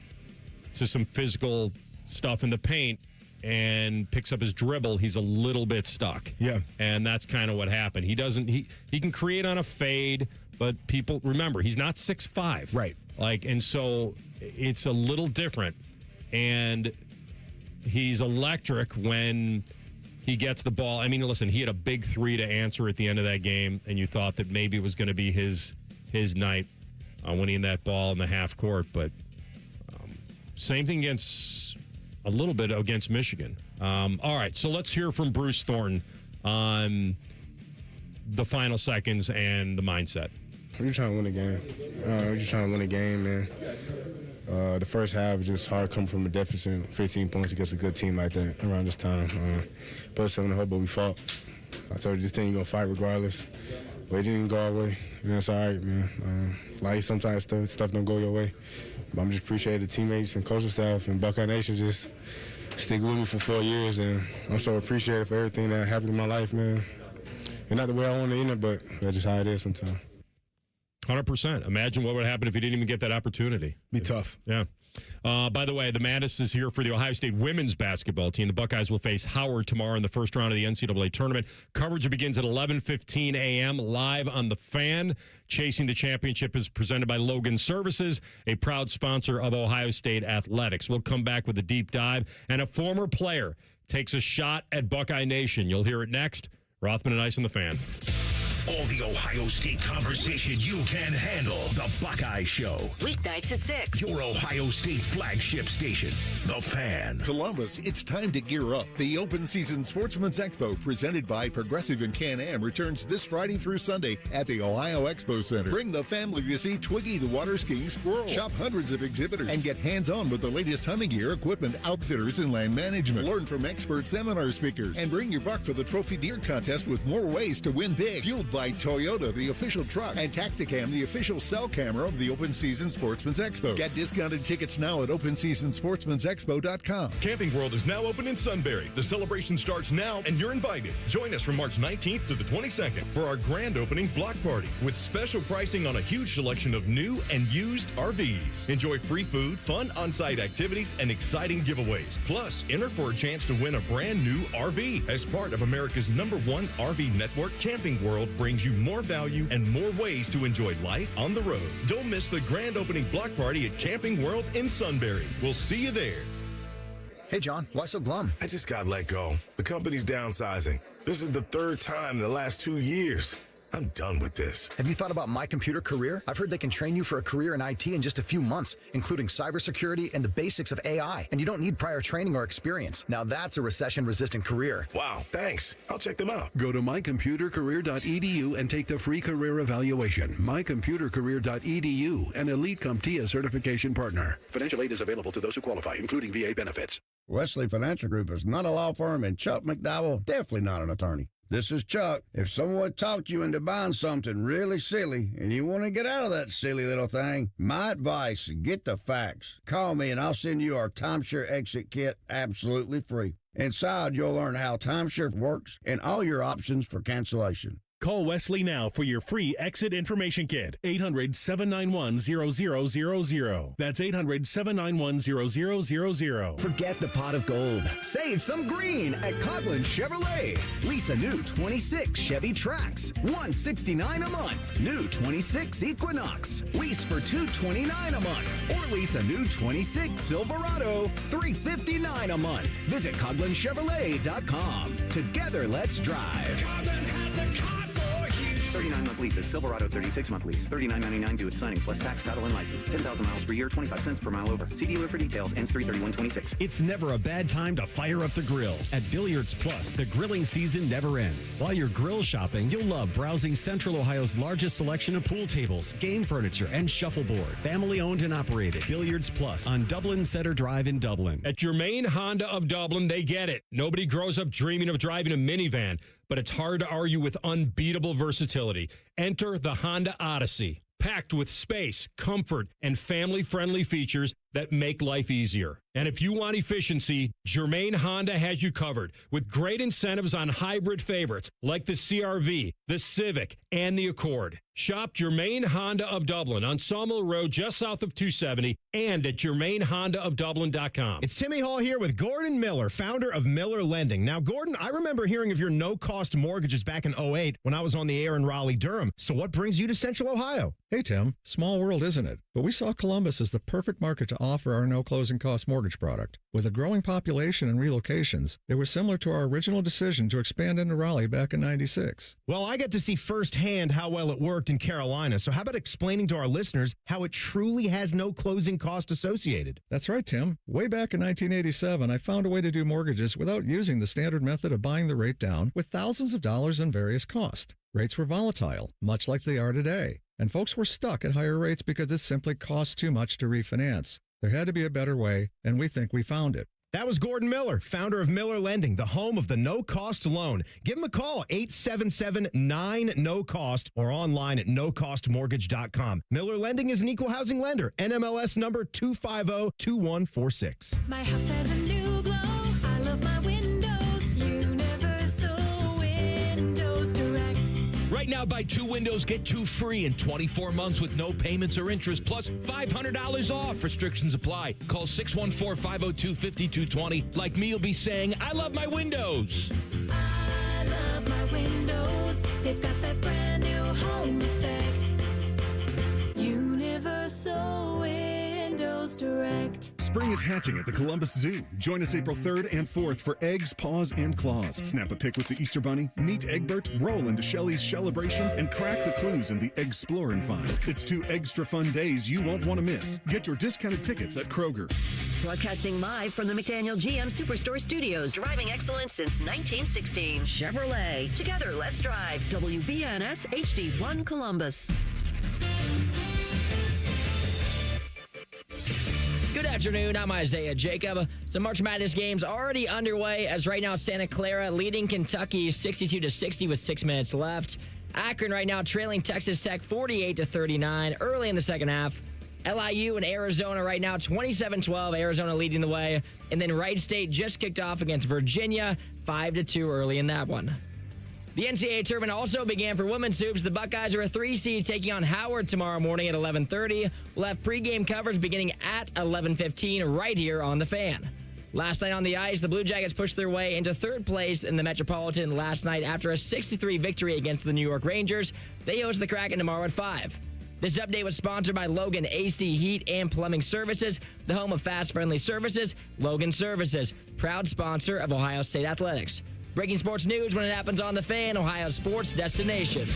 to some physical stuff in the paint and picks up his dribble, he's a little bit stuck. Yeah. And that's kind of what happened. He can create on a fade, but people remember he's not 6'5". Right. And so it's a little different. And he's electric when he gets the ball. I mean, listen, he had a big 3 to answer at the end of that game, and you thought that maybe it was going to be his night winning that ball in the half court, but same thing a little bit against Michigan. All right, so let's hear from Bruce Thornton on the final seconds and the mindset. We're just trying to win a game. We're just trying to win a game, man. The first half was just hard coming from a deficit, 15 points against a good team like that around this time. Put us in the hope, but we fought. I told you this team going to fight regardless. But it didn't go our way. And that's all right, man. Life, sometimes stuff don't go your way. But I'm just appreciating the teammates and coaching staff and Buckeye Nation just sticking with me for 4 years. And I'm so appreciative for everything that happened in my life, man. And not the way I want to end it, but that's just how it is sometimes. 100%. Imagine what would happen if he didn't even get that opportunity. Be tough. Yeah. By the way, the Madness is here for the Ohio State women's basketball team. The Buckeyes will face Howard tomorrow in the first round of the NCAA tournament. Coverage begins at 11:15 a.m. live on The Fan. Chasing the Championship is presented by Logan Services, a proud sponsor of Ohio State athletics. We'll come back with a deep dive, and a former player takes a shot at Buckeye Nation. You'll hear it next. Rothman and Ice on The Fan. All the Ohio State conversation you can handle. The Buckeye Show. Weeknights at 6. Your Ohio State flagship station. The Fan. Columbus, it's time to gear up. The Open Season Sportsman's Expo, presented by Progressive and Can-Am, returns this Friday through Sunday at the Ohio Expo Center. Bring the family to see Twiggy the water skiing squirrel. Shop hundreds of exhibitors and get hands-on with the latest hunting gear, equipment, outfitters, and land management. Learn from expert seminar speakers and bring your buck for the Trophy Deer Contest with more ways to win big. Fueled by Toyota, the official truck, and Tacticam, the official cell camera of the Open Season Sportsman's Expo. Get discounted tickets now at OpenSeasonSportsman'sExpo.com. Camping World is now open in Sunbury. The celebration starts now, and you're invited. Join us from March 19th to the 22nd for our grand opening block party with special pricing on a huge selection of new and used RVs. Enjoy free food, fun on-site activities, and exciting giveaways. Plus, enter for a chance to win a brand new RV. As part of America's #1 RV network, Camping World brings you more value and more ways to enjoy life on the road. Don't miss the grand opening block party at Camping World in Sunbury. We'll see you there. Hey, John, why so glum? I just got let go. The company's downsizing. This is the third time in the last 2 years. I'm done with this. Have you thought about My Computer Career? I've heard they can train you for a career in IT in just a few months, including cybersecurity and the basics of AI. And you don't need prior training or experience. Now that's a recession-resistant career. Wow, thanks. I'll check them out. Go to mycomputercareer.edu and take the free career evaluation. mycomputercareer.edu, an Elite CompTIA certification partner. Financial aid is available to those who qualify, including VA benefits. Wesley Financial Group is not a law firm, and Chuck McDowell definitely not an attorney. This is Chuck. If someone talked you into buying something really silly and you want to get out of that silly little thing, my advice, get the facts. Call me and I'll send you our timeshare exit kit absolutely free. Inside, you'll learn how timeshare works and all your options for cancellation. Call Wesley now for your free exit information kit. 800-791-0000. That's 800-791-0000. Forget the pot of gold. Save some green at Coughlin Chevrolet. Lease a new 26 Chevy Trax, $169 a month. New 26 Equinox, lease for $229 a month. Or lease a new 26 Silverado, $359 a month. Visit CoughlinChevrolet.com. Together, let's drive. 39-month leases. Silverado 36-month lease. $39.99 due at signing plus tax, title, and license. 10,000 miles per year. 25 cents per mile over. See dealer for details. Ends 3/31/26. It's never a bad time to fire up the grill. At Billiards Plus, the grilling season never ends. While you're grill shopping, you'll love browsing Central Ohio's largest selection of pool tables, game furniture, and shuffleboard. Family owned and operated. Billiards Plus on Dublin Center Drive in Dublin. At Germain Honda of Dublin, they get it. Nobody grows up dreaming of driving a minivan, but it's hard to argue with unbeatable versatility. Enter the Honda Odyssey, packed with space, comfort, and family-friendly features that make life easier. And if you want efficiency, Germain Honda has you covered with great incentives on hybrid favorites like the CR-V, the Civic, and the Accord. Shop Germain Honda of Dublin on Sawmill Road just south of 270 and at GermainHondaofDublin.com. It's Timmy Hall here with Gordon Miller, founder of Miller Lending. Now, Gordon, I remember hearing of your no-cost mortgages back in 2008 when I was on the air in Raleigh-Durham. So what brings you to Central Ohio? Hey, Tim. Small world, isn't it? But we saw Columbus as the perfect market to offer our no-closing cost mortgage product. With a growing population and relocations, it was similar to our original decision to expand into Raleigh back in '96. Well, I got to see firsthand how well it worked in Carolina. So how about explaining to our listeners how it truly has no closing cost associated? That's right, Tim. Way back in 1987, I found a way to do mortgages without using the standard method of buying the rate down with thousands of dollars in various costs. Rates were volatile, much like they are today. And folks were stuck at higher rates because it simply costs too much to refinance. There had to be a better way, and we think we found it. That was Gordon Miller, founder of Miller Lending, the home of the no-cost loan. Give him a call, 877-9-NO-COST, or online at nocostmortgage.com. Miller Lending is an equal housing lender. NMLS number 250-2146. My house has a new glow. I love my windows. Universal Windows Direct. Right now, buy 2 windows, get 2 free in 24 months with no payments or interest, plus $500 off. Restrictions apply. Call 614-502-5220. Like me, you'll be saying, I love my windows. I love my windows. They've got that brand new home effect. Universal Windows Direct. Spring is hatching at the Columbus Zoo. Join us April 3rd and 4th for Eggs, Paws, and Claws. Snap a pic with the Easter Bunny, meet Egbert, roll into Shelly's Shellebration, and crack the clues in the Eggsplore and Find. It's 2 extra fun days you won't want to miss. Get your discounted tickets at Kroger. Broadcasting live from the McDaniel GM Superstore Studios. Driving excellence since 1916. Chevrolet. Together, let's drive. WBNS HD1 Columbus. Good afternoon, I'm Isaiah Jacob. Some March Madness games already underway as right now Santa Clara leading Kentucky 62-60 with 6 minutes left. Akron right now trailing Texas Tech 48-39 early in the second half. LIU and Arizona right now 27-12, Arizona leading the way. And then Wright State just kicked off against Virginia 5-2 early in that one. The NCAA tournament also began for women's hoops. The Buckeyes are a 3 seed taking on Howard tomorrow morning at 11:30. We'll have pregame coverage beginning at 11:15 right here on The Fan. Last night on the ice, the Blue Jackets pushed their way into 3rd place in the Metropolitan last night after a 63 victory against the New York Rangers. They host the Kraken tomorrow at 5. This update was sponsored by Logan AC Heat and Plumbing Services, the home of fast, friendly services. Logan Services, proud sponsor of Ohio State Athletics. Breaking sports news when it happens on The Fan, Ohio sports destination.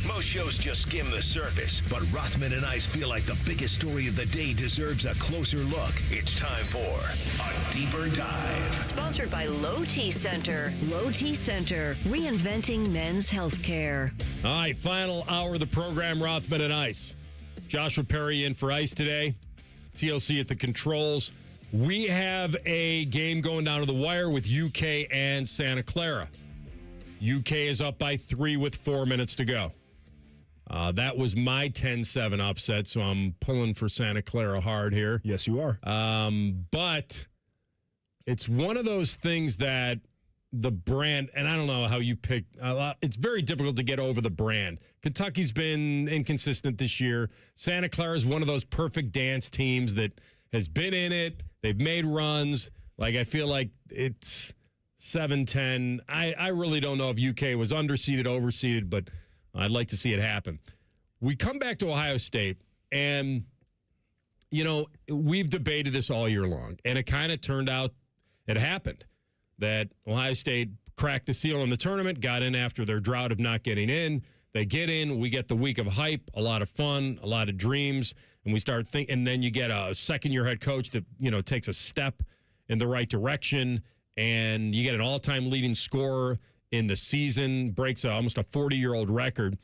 Most shows just skim the surface, but Rothman and Ice feel like the biggest story of the day deserves a closer look. It's time for A Deeper Dive. Sponsored by Low T Center. Low T Center, reinventing men's healthcare. All right, final hour of the program, Rothman and Ice. Joshua Perry in for Ice today. TLC at the controls. We have a game going down to the wire with UK and Santa Clara. UK is up by 3 with 4 minutes to go. That was my 10-7 upset, so I'm pulling for Santa Clara hard here. Yes, you are. But it's one of those things that the brand, and I don't know how you pick, it's very difficult to get over the brand. Kentucky's been inconsistent this year. Santa Clara is one of those perfect dance teams that has been in it. They've made runs. Like, I feel like it's 7-10. I really don't know if UK was underseeded, overseeded, but I'd like to see it happen. We come back to Ohio State, and, you know, we've debated this all year long, and it kind of turned out, it happened, that Ohio State cracked the seal in the tournament, got in after their drought of not getting in. They get in, we get the week of hype, a lot of fun, a lot of dreams, and we start thinking, and then you get a second-year head coach that, you know, takes a step in the right direction, and you get an all-time leading scorer in the season, breaks almost a 40-year-old record.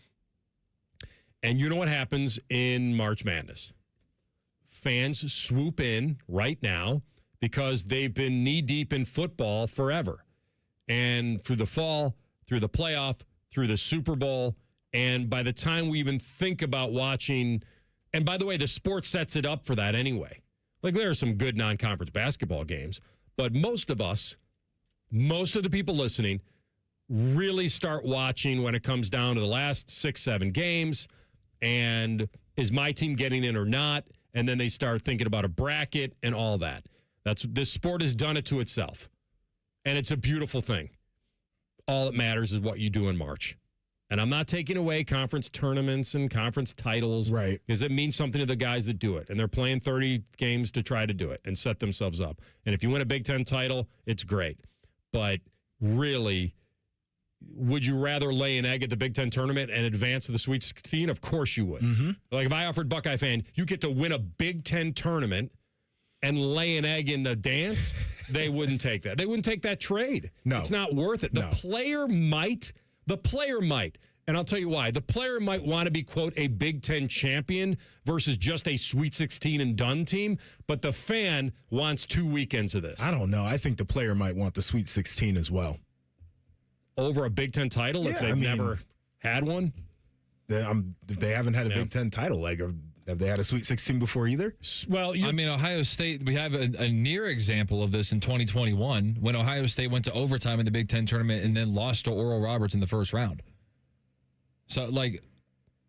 And you know what happens in March Madness? Fans swoop in right now because they've been knee-deep in football forever. And through the fall, through the playoff, through the Super Bowl, and by the time we even think about watching, and by the way, the sport sets it up for that anyway. Like, there are some good non-conference basketball games, but most of us, most of the people listening, really start watching when it comes down to the last 6-7 games, and is my team getting in or not? And then they start thinking about a bracket and all that. This sport has done it to itself, and it's a beautiful thing. All that matters is what you do in March. And I'm not taking away conference tournaments and conference titles. Right. Because it means something to the guys that do it. And they're playing 30 games to try to do it and set themselves up. And if you win a Big Ten title, it's great. But really, would you rather lay an egg at the Big Ten tournament and advance to the Sweet 16? Of course you would. Mm-hmm. Like, if I offered Buckeye fan, you get to win a Big Ten tournament and lay an egg in the dance, they wouldn't take that. They wouldn't take that trade. No. It's not worth it. The player might. And I'll tell you why. The player might want to be, quote, a Big Ten champion versus just a Sweet 16 and done team. But the fan wants 2 weekends of this. I don't know. I think the player might want the Sweet 16 as well. Over a Big Ten title if they've never had one? They haven't had a Big Ten title. Like, have they had a Sweet 16 before either? Well, I mean, Ohio State, we have a near example of this in 2021 when Ohio State went to overtime in the Big Ten tournament and then lost to Oral Roberts in the first round. So, like,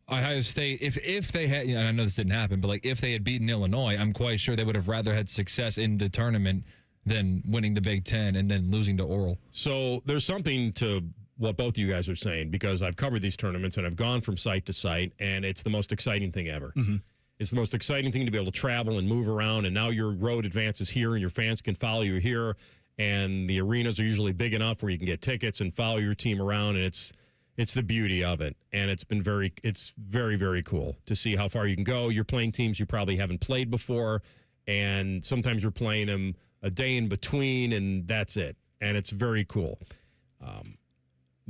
Ohio State, if they had, I know this didn't happen, but, like, if they had beaten Illinois, I'm quite sure they would have rather had success in the tournament than winning the Big Ten and then losing to Oral. So there's something to what both of you guys are saying, because I've covered these tournaments and I've gone from site to site, and it's the most exciting thing ever. Mm-hmm. It's the most exciting thing to be able to travel and move around, and now your road advances here and your fans can follow you here, and the arenas are usually big enough where you can get tickets and follow your team around, and it's the beauty of it. And it's very, very cool to see how far you can go. You're playing teams you probably haven't played before, and sometimes you're playing them a day in between, and that's it. And it's very cool.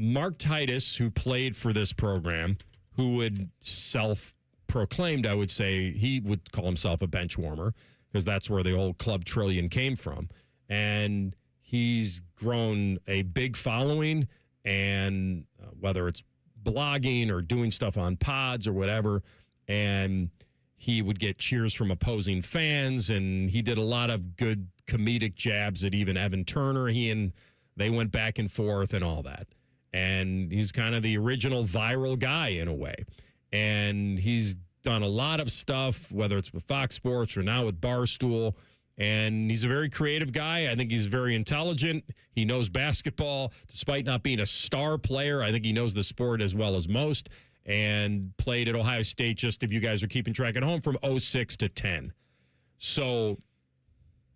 Mark Titus, who played for this program, who would self-proclaimed, I would say, he would call himself a bench warmer, because that's where the old Club Trillion came from. And he's grown a big following, and whether it's blogging or doing stuff on pods or whatever, and he would get cheers from opposing fans, and he did a lot of good comedic jabs at even Evan Turner. They went back and forth and all that. And he's kind of the original viral guy in a way. And he's done a lot of stuff, whether it's with Fox Sports or now with Barstool. And he's a very creative guy. I think he's very intelligent. He knows basketball, despite not being a star player. I think he knows the sport as well as most, and played at Ohio State, just if you guys are keeping track at home, from 06 to 10. So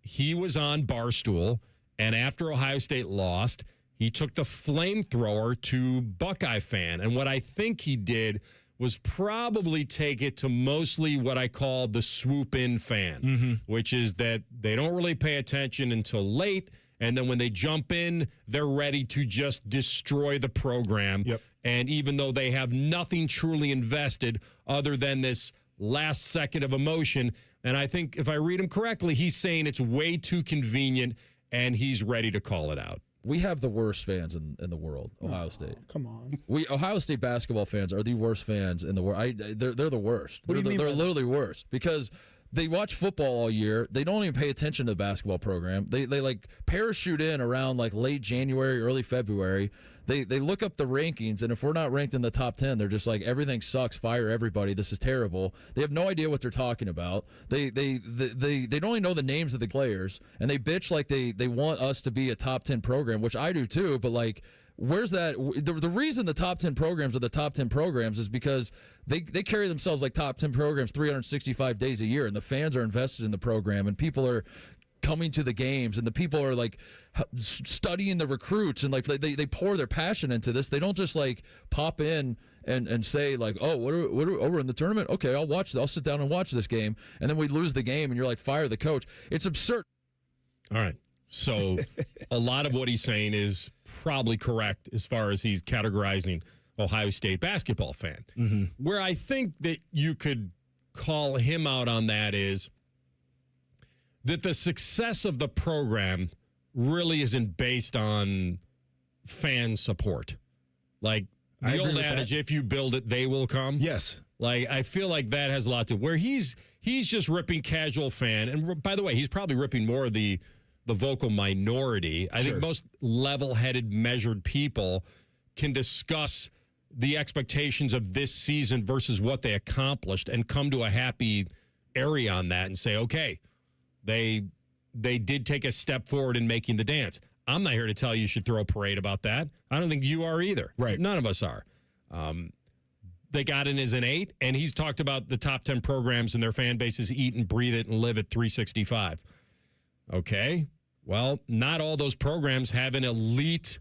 he was on Barstool, and after Ohio State lost, he took the flamethrower to Buckeye fan. And what I think he did was probably take it to mostly what I call the swoop-in fan, which is that they don't really pay attention until late, and then when they jump in, they're ready to just destroy the program. Yep. And even though they have nothing truly invested other than this last second of emotion, and I think if I read him correctly, he's saying it's way too convenient, and he's ready to call it out. We have the worst fans in the world, Ohio State. Come on. Ohio State basketball fans are the worst fans in the world. They're the worst. What do you mean They're by literally worse, because they watch football all year. They don't even pay attention to the basketball program. They like parachute in around like late January, early February. They look up the rankings, and if we're not ranked in the top 10, they're just like, everything sucks, fire everybody, this is terrible. They have no idea what they're talking about. They don't even know the names of the players, and they bitch like they want us to be a top 10 program, which I do too, but like, where's that? The reason the top 10 programs are the top 10 programs is because they carry themselves like top 10 programs 365 days a year, and the fans are invested in the program, and people are coming to the games, and the people are like studying the recruits, and like they pour their passion into this. They don't just like pop in and say like, oh, we're in the tournament, okay, I'll sit down and watch this game, and then we lose the game and you're like, fire the coach. It's absurd. All right, so a lot of what he's saying is probably correct as far as he's categorizing Ohio State basketball fan. Where I think that you could call him out on that is that the success of the program really isn't based on fan support. Like the old adage, if you build it, they will come. Yes. Like, I feel like that has a lot to where he's just ripping casual fan. And by the way, he's probably ripping more of the vocal minority. I think most level-headed, measured people can discuss the expectations of this season versus what they accomplished and come to a happy area on that and say, okay, They did take a step forward in making the dance. I'm not here to tell you should throw a parade about that. I don't think you are either. Right. None of us are. They got in as an 8, and he's talked about the top 10 programs and their fan bases eat and breathe it and live at 365. Okay. Well, not all those programs have an elite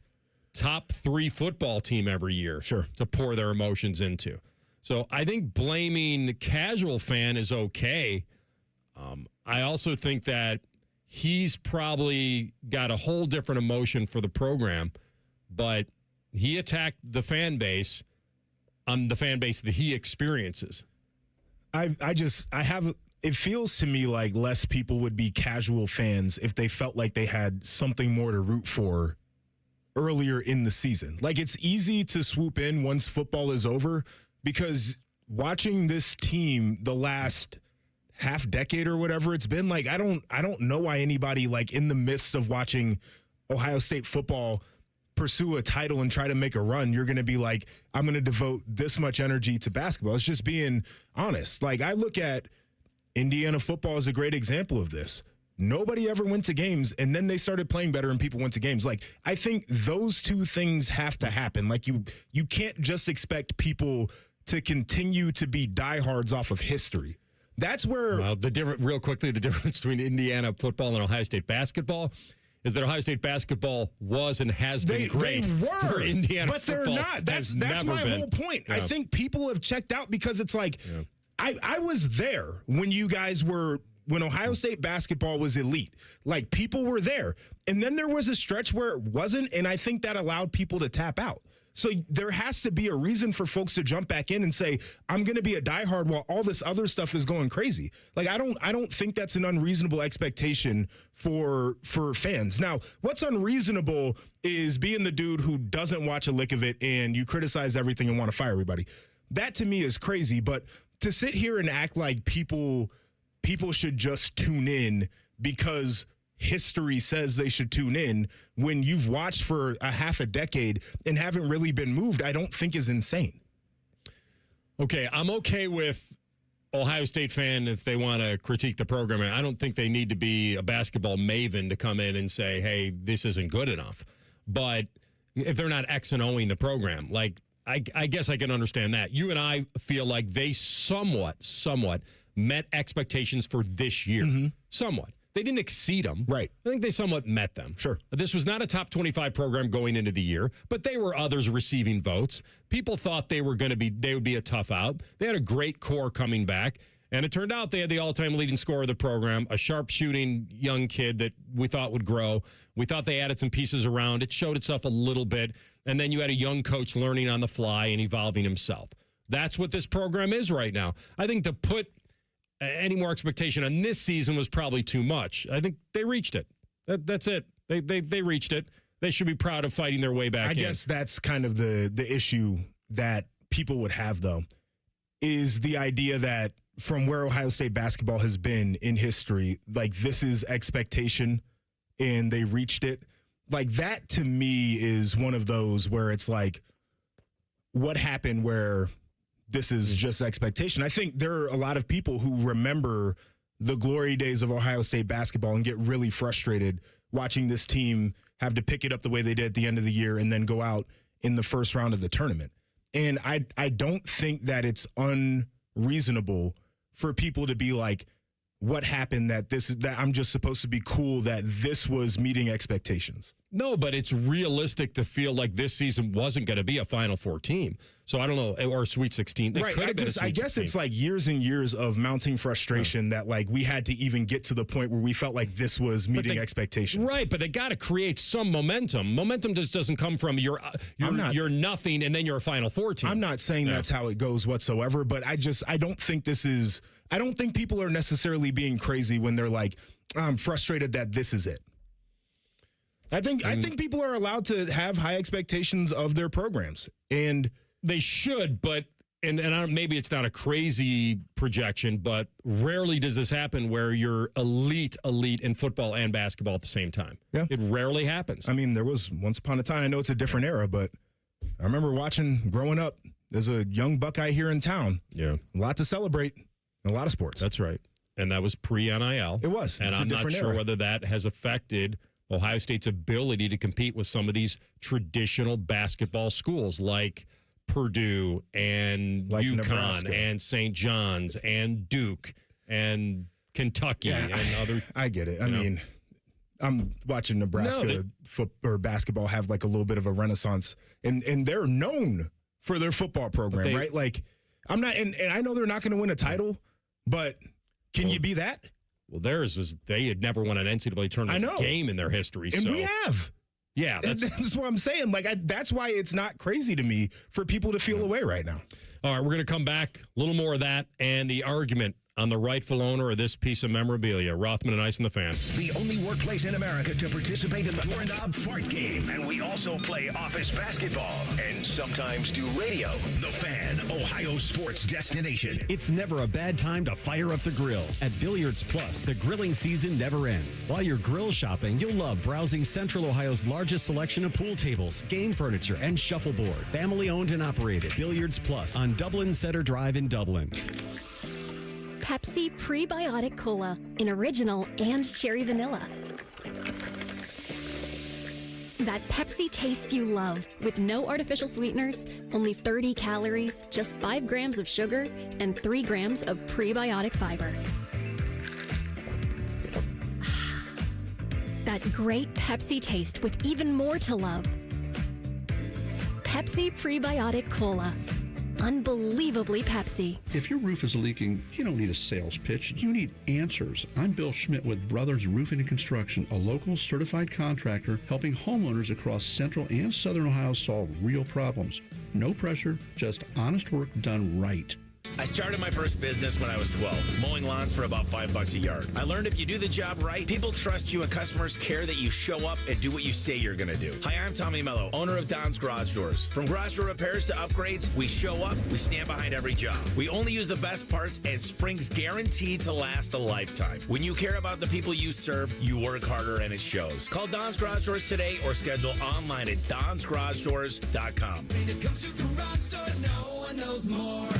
top 3 football team every year to pour their emotions into. So I think blaming casual fan is okay. I also think that he's probably got a whole different emotion for the program, but he attacked the fan base on the fan base that he experiences. It feels to me like less people would be casual fans if they felt like they had something more to root for earlier in the season. Like, it's easy to swoop in once football is over, because watching this team the last half decade or whatever it's been, like, I don't know why anybody, like, in the midst of watching Ohio State football pursue a title and try to make a run, you're going to be like, I'm going to devote this much energy to basketball. It's just being honest. Like, I look at Indiana football as a great example of this. Nobody ever went to games, and then they started playing better and people went to games. Like, I think those two things have to happen. Like, you can't just expect people to continue to be diehards off of history. That's where the difference between Indiana football and Ohio State basketball is that Ohio State basketball was and has been great. They were, for Indiana but they're football not. That's my whole point. Yeah. I think people have checked out because it's like, I was there when you guys were, when Ohio State basketball was elite. Like, people were there. And then there was a stretch where it wasn't, and I think that allowed people to tap out. So there has to be a reason for folks to jump back in and say, I'm going to be a diehard while all this other stuff is going crazy. Like, I don't think that's an unreasonable expectation for fans. Now, what's unreasonable is being the dude who doesn't watch a lick of it and you criticize everything and want to fire everybody. That to me is crazy. But to sit here and act like people should just tune in because history says they should tune in when you've watched for a half a decade and haven't really been moved, I don't think is insane. Okay, I'm okay with Ohio State fan if they want to critique the program. I don't think they need to be a basketball maven to come in and say, hey, this isn't good enough. But if they're not X and O'ing the program, like, I guess I can understand that. You and I feel like they somewhat met expectations for this year. Mm-hmm. Somewhat. They didn't exceed them. Right. I think they somewhat met them. Sure. This was not a top 25 program going into the year, but they were others receiving votes. People thought they would be a tough out. They had a great core coming back, and it turned out they had the all-time leading scorer of the program, a sharp-shooting young kid that we thought would grow. We thought they added some pieces around. It showed itself a little bit, and then you had a young coach learning on the fly and evolving himself. That's what this program is right now. I think to put any more expectation on this season was probably too much. I think they reached it. That's it. They reached it. They should be proud of fighting their way back in. I guess that's kind of the issue that people would have, though, is the idea that from where Ohio State basketball has been in history, like, this is expectation and they reached it. Like, that to me is one of those where it's like, what happened where this is just expectation? I think there are a lot of people who remember the glory days of Ohio State basketball and get really frustrated watching this team have to pick it up the way they did at the end of the year and then go out in the first round of the tournament. And I don't think that it's unreasonable for people to be like, what happened that I'm just supposed to be cool that this was meeting expectations. No, but it's realistic to feel like this season wasn't going to be a Final Four team. So I don't know, or a Sweet 16. Right. I guess it's like years and years of mounting frustration that, like, we had to even get to the point where we felt like this was meeting expectations. Right, but they got to create some momentum. Momentum just doesn't come from you're nothing and then you're a Final Four team. I'm not saying that's how it goes whatsoever, but I don't think people are necessarily being crazy when they're like, I'm frustrated that this is it. I think people are allowed to have high expectations of their programs, and they should. But maybe it's not a crazy projection, but rarely does this happen where you're elite in football and basketball at the same time. Yeah, it rarely happens. I mean, there was once upon a time. I know it's a different era, but I remember growing up as a young Buckeye here in town. Yeah, a lot to celebrate in a lot of sports. That's right, and that was pre-NIL. It was, and I'm not sure whether that has affected Ohio State's ability to compete with some of these traditional basketball schools like Purdue and UConn Nebraska and St. John's and Duke and Kentucky and other. I get it. I mean, I'm watching Nebraska basketball have like a little bit of a renaissance, and they're known for their football program, right? Like, I'm not, and I know they're not going to win a title, but can you be that? Well, they had never won an NCAA tournament game in their history. And we have. Yeah. That's what I'm saying. Like, that's why it's not crazy to me for people to feel away right now. All right, we're going to come back. A little more of that and the argument on the rightful owner of this piece of memorabilia. Rothman Ice and the Fan. The only workplace in America to participate in the Doorknob Fart Game. And we also play office basketball and sometimes do radio. The Fan, Ohio sports destination. It's never a bad time to fire up the grill. At Billiards Plus, the grilling season never ends. While you're grill shopping, you'll love browsing Central Ohio's largest selection of pool tables, game furniture, and shuffleboard. Family owned and operated. Billiards Plus on Dublin Center Drive in Dublin. Pepsi Prebiotic Cola in original and cherry vanilla. That Pepsi taste you love with no artificial sweeteners, only 30 calories, just 5 grams of sugar, and 3 grams of prebiotic fiber. That great Pepsi taste with even more to love. Pepsi Prebiotic Cola. Unbelievably Pepsi. If your roof is leaking, you don't need a sales pitch. You need answers. I'm Bill Schmidt with Brothers Roofing and Construction, a local certified contractor helping homeowners across central and southern Ohio solve real problems. No pressure, just honest work done right. I started my first business when I was 12, mowing lawns for about $5 a yard. I learned if you do the job right, people trust you and customers care that you show up and do what you say you're going to do. Hi, I'm Tommy Mello, owner of Don's Garage Doors. From garage door repairs to upgrades, we show up, we stand behind every job. We only use the best parts and spring's guaranteed to last a lifetime. When you care about the people you serve, you work harder and it shows. Call Don's Garage Doors today or schedule online at donsgaragedoors.com. When it comes to garage doors, no one knows more.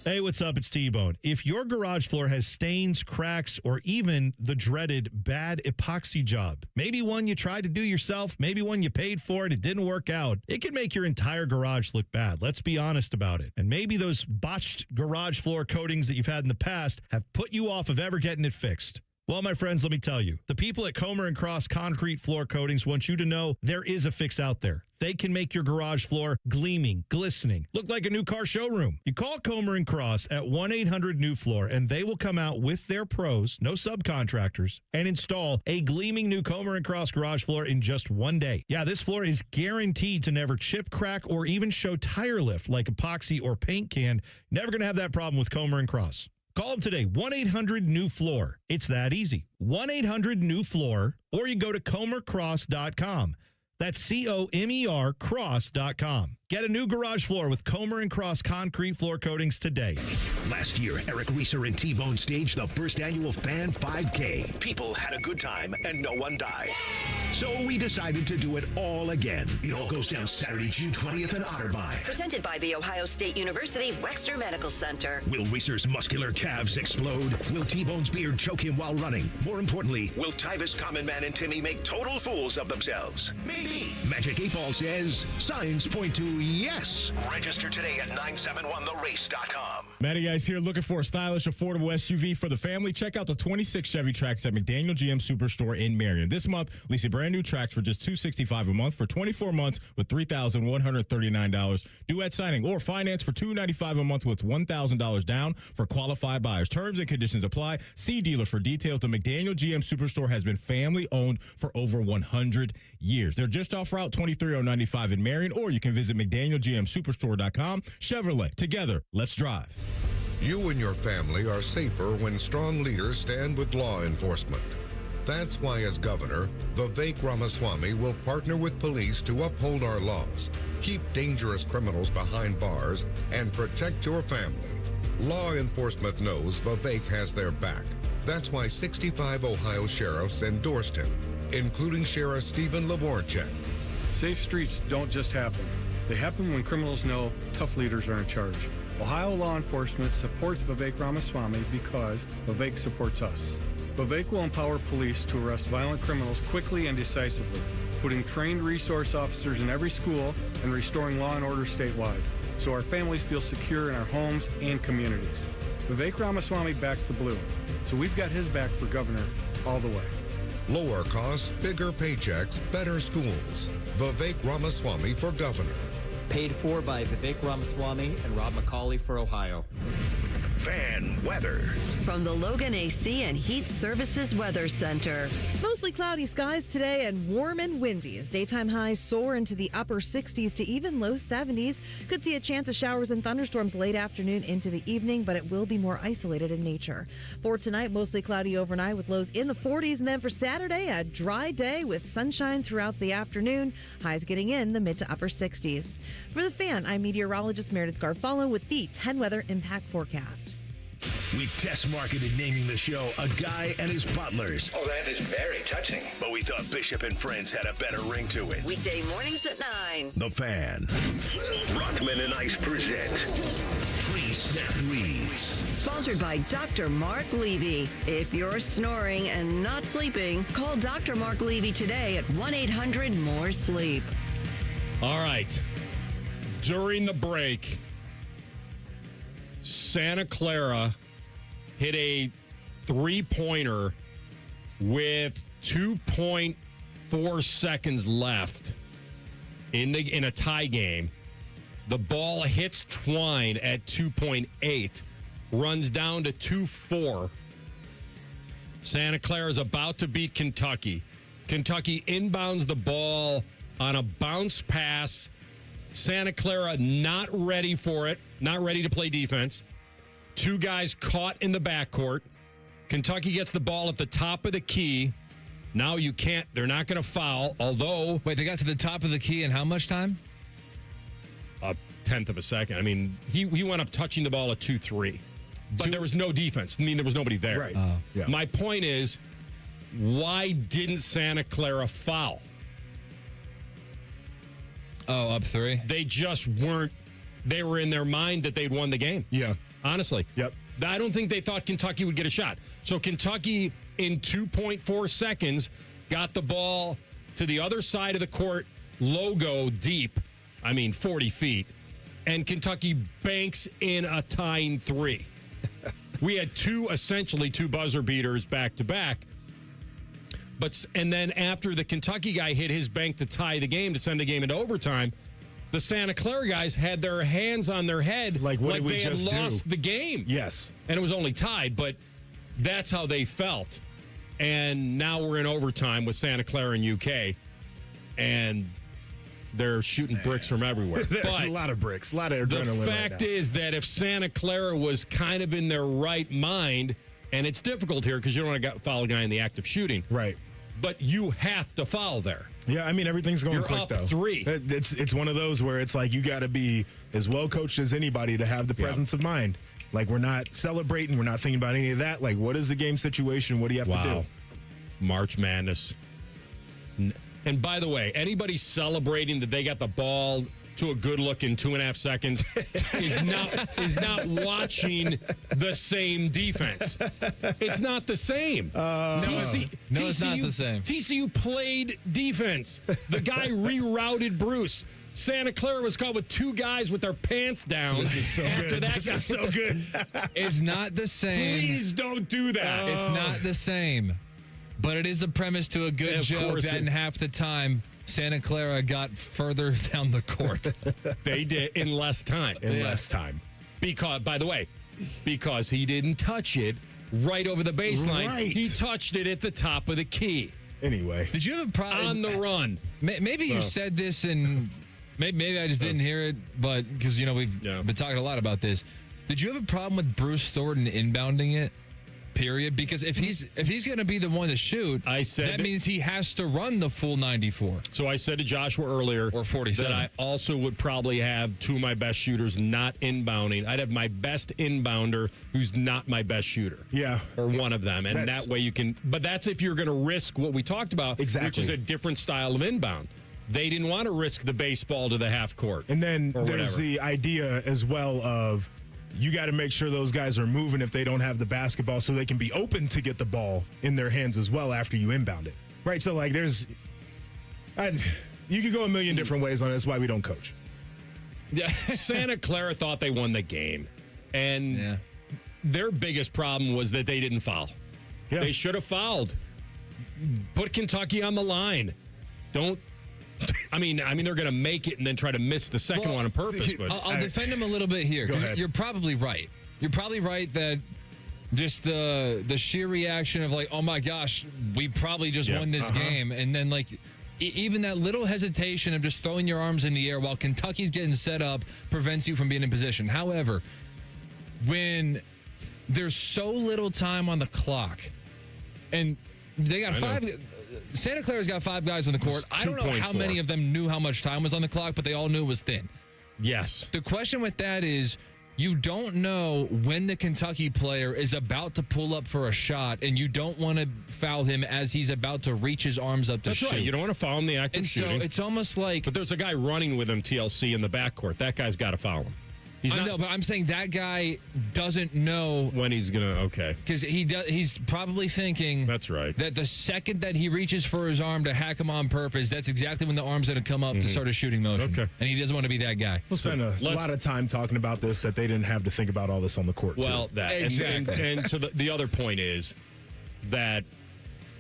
Hey, what's up? It's T-Bone. If your garage floor has stains, cracks, or even the dreaded bad epoxy job, maybe one you tried to do yourself, maybe one you paid for and it didn't work out, it can make your entire garage look bad. Let's be honest about it. And maybe those botched garage floor coatings that you've had in the past have put you off of ever getting it fixed. Well, my friends, let me tell you, the people at Comer & Cross Concrete Floor Coatings want you to know there is a fix out there. They can make your garage floor gleaming, glistening, look like a new car showroom. You call Comer & Cross at 1-800-NEW-FLOOR, and they will come out with their pros, no subcontractors, and install a gleaming new Comer & Cross garage floor in just one day. Yeah, this floor is guaranteed to never chip, crack, or even show tire lift like epoxy or paint can. Never going to have that problem with Comer & Cross. Call them today, 1-800-NEW-FLOOR. It's that easy. 1-800-NEW-FLOOR, or you go to comercross.com. That's COMER cross.com. Get a new garage floor with Comer & Cross Concrete Floor Coatings today. Last year, Eric Reeser and T-Bone staged the first annual Fan 5K. People had a good time and no one died. So we decided to do it all again. It all goes down Saturday, June 20th in Otterbein. Presented by The Ohio State University Wexner Medical Center. Will Reeser's muscular calves explode? Will T-Bone's beard choke him while running? More importantly, will Tyvus Common Man and Timmy make total fools of themselves? Maybe. Magic 8 Ball says signs point to yes. Register today at 971therace.com. Matty Ice here, looking for a stylish, affordable SUV for the family. Check out the 26 Chevy Trax at McDaniel GM Superstore in Marion. This month, lease a brand new Trax for just $265 a month for 24 months with $3,139 due at signing, or finance for $295 a month with $1,000 down for qualified buyers. Terms and conditions apply. See dealer for details. The McDaniel GM Superstore has been family owned for over 100 years. They're just off Route 23095 in Marion, or you can visit McDanielGMSuperstore.com. Chevrolet, together, let's drive. You and your family are safer when strong leaders stand with law enforcement. That's why, as governor, Vivek Ramaswamy will partner with police to uphold our laws, keep dangerous criminals behind bars, and protect your family. Law enforcement knows Vivek has their back. That's why 65 Ohio sheriffs endorsed him, including Sheriff Stephen Lavorchek. Safe streets don't just happen. They happen when criminals know tough leaders are in charge. Ohio law enforcement supports Vivek Ramaswamy because Vivek supports us. Vivek will empower police to arrest violent criminals quickly and decisively, putting trained resource officers in every school and restoring law and order statewide, so our families feel secure in our homes and communities. Vivek Ramaswamy backs the blue, so we've got his back for governor all the way. Lower costs, bigger paychecks, better schools. Vivek Ramaswamy for governor. Paid for by Vivek Ramaswamy and Rob McCauley for Ohio. Fan weather. From the Logan AC and Heat Services Weather Center. Mostly cloudy skies today and warm and windy as daytime highs soar into the upper 60s to even low 70s. Could see a chance of showers and thunderstorms late afternoon into the evening, but it will be more isolated in nature. For tonight, mostly cloudy overnight with lows in the 40s. And then for Saturday, a dry day with sunshine throughout the afternoon. Highs getting in the mid to upper 60s. For the Fan, I'm meteorologist Meredith Garfalo with the 10 Weather Impact Forecast. We test marketed naming the show A Guy and His Butlers. Oh, that is very touching. But we thought Bishop and Friends had a better ring to it. Weekday mornings at 9. The Fan. Rothman and Ice present Pre-Snap Reads. Sponsored by Dr. Mark Levy. If you're snoring and not sleeping, call Dr. Mark Levy today at 1-800-MORE-SLEEP. All right. During the break, Santa Clara hit a three-pointer with 2.4 seconds left in a tie game. The ball hits Twine at 2.8, runs down to 2.4. Santa Clara is about to beat Kentucky. Kentucky inbounds the ball on a bounce pass. Santa Clara not ready for it, not ready to play defense. Two guys caught in the backcourt. Kentucky gets the ball at the top of the key. Now they're not going to foul, although... Wait, they got to the top of the key in how much time? A tenth of a second. I mean, he went up touching the ball at 2-3. But there was no defense. I mean, there was nobody there. Right. Yeah. My point is, why didn't Santa Clara foul? Oh, up 3? They just weren't. They were in their mind that they'd won the game. Yeah. Honestly. Yep. I don't think they thought Kentucky would get a shot. So Kentucky, in 2.4 seconds, got the ball to the other side of the court, logo deep, 40 feet, and Kentucky banks in a tying 3. We had essentially two buzzer beaters back to back. And then after the Kentucky guy hit his bank to tie the game, to send the game into overtime, the Santa Clara guys had their hands on their head like they had lost the game. Yes. And it was only tied, but that's how they felt. And now we're in overtime with Santa Clara and UK, and they're shooting bricks from everywhere. But a lot of bricks, a lot of adrenaline. The fact is that if Santa Clara was kind of in their right mind, and it's difficult here because you don't want to foul a guy in the act of shooting. Right. But you have to foul there. Yeah, everything's going quick, up though. 3. It's one of those where it's like you got to be as well coached as anybody to have the presence of mind. Like, we're not celebrating. We're not thinking about any of that. Like, what is the game situation? What do you have to do? March Madness. And by the way, anybody celebrating that they got the ball to a good look in 2.5 seconds is not watching the same defense. It's not the same. No, it's not the same. TCU played defense. The guy rerouted Bruce. Santa Clara was caught with two guys with their pants down. This is so good. This is so good. It's not the same. Please don't do that. It's not the same. But it is a premise to a good joke that in half the time, Santa Clara got further down the court. They did in less time. Less time. Because, by the way, because he didn't touch it right over the baseline. Right. He touched it at the top of the key. Anyway. Did you have a problem? On the run. Maybe you said this and maybe I just didn't hear it, but because, we've been talking a lot about this. Did you have a problem with Bruce Thornton inbounding it? Period. Because if he's going to be the one to shoot, that means he has to run the full 94. So I said to Joshua earlier, or 47, that I also would probably have two of my best shooters not inbounding. I'd have my best inbounder who's not my best shooter. Yeah, or one of them, and that way you can. But that's if you're going to risk what we talked about, which is a different style of inbound. They didn't want to risk the baseball to the half court. And then there's the idea as well of, you got to make sure those guys are moving if they don't have the basketball so they can be open to get the ball in their hands as well after you inbound it. Right? So, like, you could go a million different ways on it. That's why we don't coach. Yeah. Santa Clara thought they won the game. And their biggest problem was that they didn't foul. Yeah. They should have fouled. Put Kentucky on the line. They're going to make it and then try to miss the second one on purpose. But I'll defend him a little bit here. Go ahead. You're probably right. You're probably right that just the sheer reaction of like, oh my gosh, we probably just won this game. And then like even that little hesitation of just throwing your arms in the air while Kentucky's getting set up prevents you from being in position. However, when there's so little time on the clock and they got Santa Clara's got 5 guys on the court. I don't know how many of them knew how much time was on the clock, but they all knew it was thin. Yes. The question with that is you don't know when the Kentucky player is about to pull up for a shot, and you don't want to foul him as he's about to reach his arms up to shoot. That's right. You don't want to foul him the act of shooting. So it's almost like... But there's a guy running with him, TLC, in the backcourt. That guy's got to foul him. I know, but I'm saying that guy doesn't know when he's gonna. Okay, because he's probably thinking that's right. That the second that he reaches for his arm to hack him on purpose, that's exactly when the arm's gonna come up to start a shooting motion. Okay, and he doesn't want to be that guy. We'll spend a lot of time talking about this that they didn't have to think about all this on the court. Well, too. that exactly. And so the other point is that,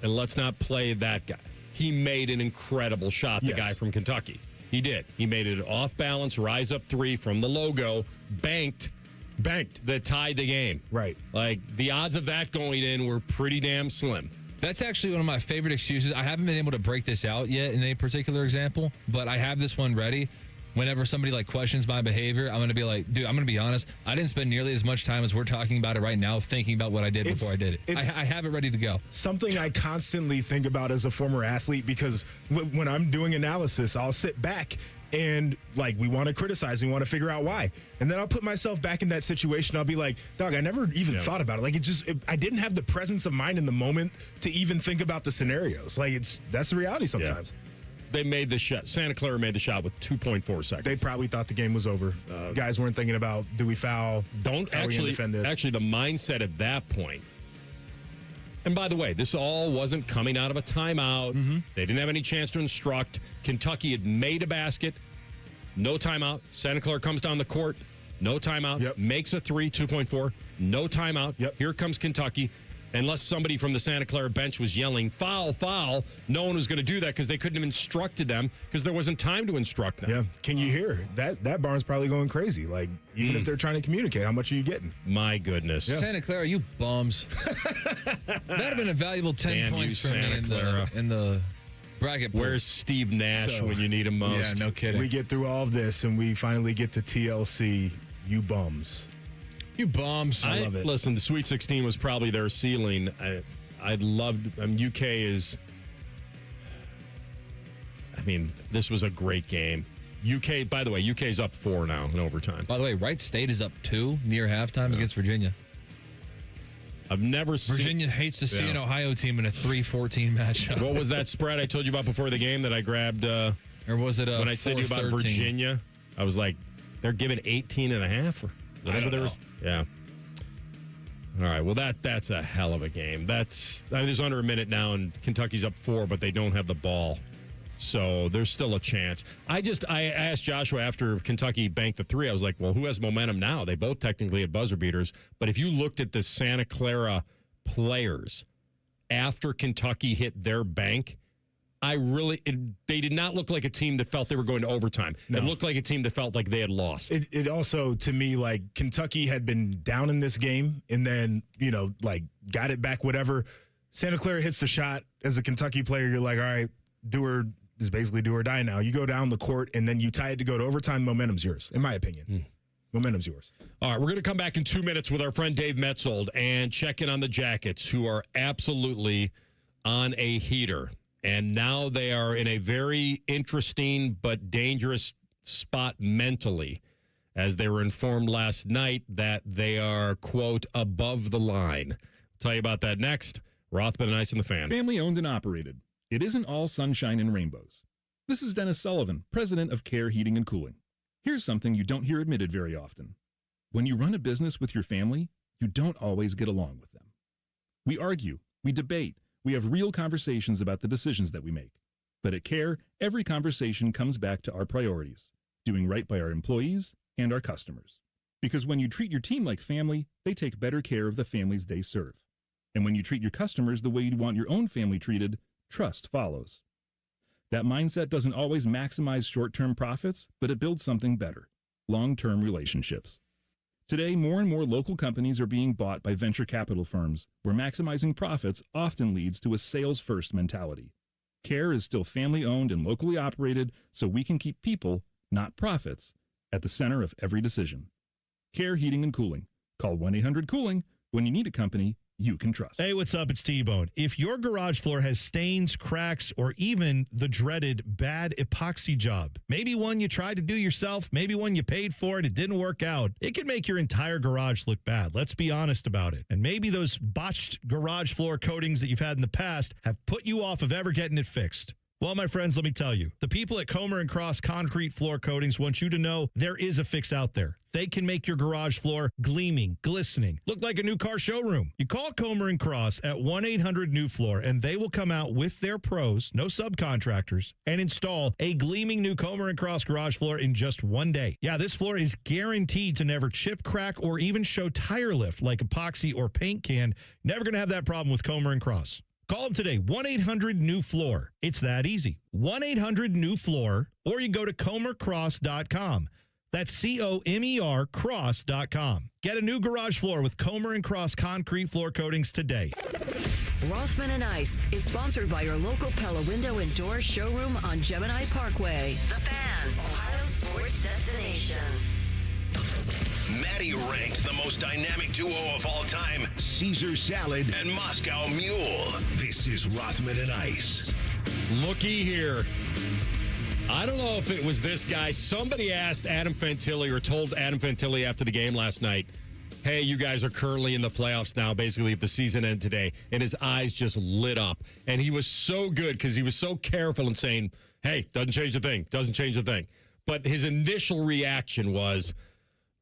and let's not play that guy. He made an incredible shot. The guy from Kentucky. He did. He made it off balance, rise up 3 from the logo, banked that tied the game. Right. Like the odds of that going in were pretty damn slim. That's actually one of my favorite excuses. I haven't been able to break this out yet in a particular example, but I have this one ready. Whenever somebody like questions my behavior, I'm going to be like, dude, I'm going to be honest. I didn't spend nearly as much time as we're talking about it right now thinking about what I did before I did it. I have it ready to go. Something I constantly think about as a former athlete, because when I'm doing analysis, I'll sit back and like we want to criticize, we want to figure out why. And then I'll put myself back in that situation. I'll be like, dog, I never even thought about it. Like I didn't have the presence of mind in the moment to even think about the scenarios. Like that's the reality sometimes. Yeah. They made the shot. Santa Clara made the shot with 2.4 seconds. They probably thought the game was over. Guys weren't thinking about, do we foul? Don't actually defend this? Actually, the mindset at that point. And by the way, this all wasn't coming out of a timeout. They didn't have any chance to instruct. Kentucky had made a basket. No timeout. Santa Clara comes down the court. No timeout. Makes a 3, 2.4. No timeout. Here comes Kentucky. Unless somebody from the Santa Clara bench was yelling, foul, foul, no one was going to do that because they couldn't have instructed them because there wasn't time to instruct them. Yeah. Can you hear? That barn's probably going crazy. Like, even if they're trying to communicate, how much are you getting? My goodness. Yeah. Santa Clara, you bums. That'd have been a valuable 10 points for me in the bracket pool. Where's Steve Nash when you need him most? Yeah, no kidding. We get through all of this, and we finally get to TLC, you bums. You bums. I love it. Listen, the Sweet 16 was probably their ceiling. I loved UK is. I mean, this was a great game. UK, by the way, UK's up 4 now in overtime. By the way, Wright State is up 2 near halftime against Virginia. I've never seen. Virginia hates to see an Ohio team in a 3-14 matchup. What was that spread I told you about before the game that I grabbed? Or was it when I told you about Virginia? I was like, they're giving 18.5 or whatever there was. Yeah. All right. Well, that's a hell of a game. There's under a minute now, and Kentucky's up 4, but they don't have the ball. So there's still a chance. I asked Joshua after Kentucky banked the 3. I was like, well, who has momentum now? They both technically had buzzer beaters. But if you looked at the Santa Clara players after Kentucky hit their bank, they did not look like a team that felt they were going to overtime. No. It looked like a team that felt like they had lost. It also, to me, like Kentucky had been down in this game and then, got it back, whatever. Santa Clara hits the shot. As a Kentucky player, you're like, all right, is basically do or die now. You go down the court and then you tie it to go to overtime. Momentum's yours, in my opinion. Momentum's yours. All right, we're going to come back in 2 minutes with our friend Dave Metzold and check in on the Jackets, who are absolutely on a heater. And now they are in a very interesting but dangerous spot mentally, as they were informed last night that they are, quote, above the line. I'll tell you about that next. Rothman Ice and the Fan. Family owned and operated. It isn't all sunshine and rainbows. This is Dennis Sullivan, president of Care Heating and Cooling. Here's something you don't hear admitted very often. When you run a business with your family, you don't always get along with them. We argue, we debate, we have real conversations about the decisions that we make. But at Care, every conversation comes back to our priorities, doing right by our employees and our customers. Because when you treat your team like family, they take better care of the families they serve. And when you treat your customers the way you want your own family treated, trust follows. That mindset doesn't always maximize short-term profits, but it builds something better, long-term relationships. Today, more and more local companies are being bought by venture capital firms, where maximizing profits often leads to a sales-first mentality. Care is still family-owned and locally operated, so we can keep people, not profits, at the center of every decision. Care Heating and Cooling. Call 1-800-COOLING when you need a company you can trust. Hey, what's up? It's T-Bone. If your garage floor has stains, cracks, or even the dreaded bad epoxy job, maybe one you tried to do yourself, maybe one you paid for and it didn't work out, it can make your entire garage look bad. Let's be honest about it. And maybe those botched garage floor coatings that you've had in the past have put you off of ever getting it fixed. Well, my friends, let me tell you, the people at Comer and Cross Concrete Floor Coatings want you to know there is a fix out there. They can make your garage floor gleaming, glistening, look like a new car showroom. You call Comer and Cross at 1-800-NEW-FLOOR, and they will come out with their pros, no subcontractors, and install a gleaming new Comer and Cross garage floor in just one day. Yeah, this floor is guaranteed to never chip, crack, or even show tire lift like epoxy or paint can. Never going to have that problem with Comer and Cross. Call them today, 1-800-NEW-FLOOR. It's that easy. 1-800-NEW-FLOOR, or you go to comercross.com. That's C-O-M-E-R cross.com. Get a new garage floor with Comer and Cross Concrete Floor Coatings today. Rothman Ice is sponsored by your local Pella Window and Door showroom on Gemini Parkway. The Fan, Ohio sports destination. Maddie ranked the most dynamic duo of all time, Caesar Salad and Moscow Mule. This is Rothman and Ice. Looky here. I don't know if it was this guy. Somebody asked Adam Fantilli or told Adam Fantilli after the game last night, hey, you guys are currently in the playoffs now, basically, if the season ended today. And his eyes just lit up. And he was so good because he was so careful in saying, hey, doesn't change a thing, doesn't change a thing. But his initial reaction was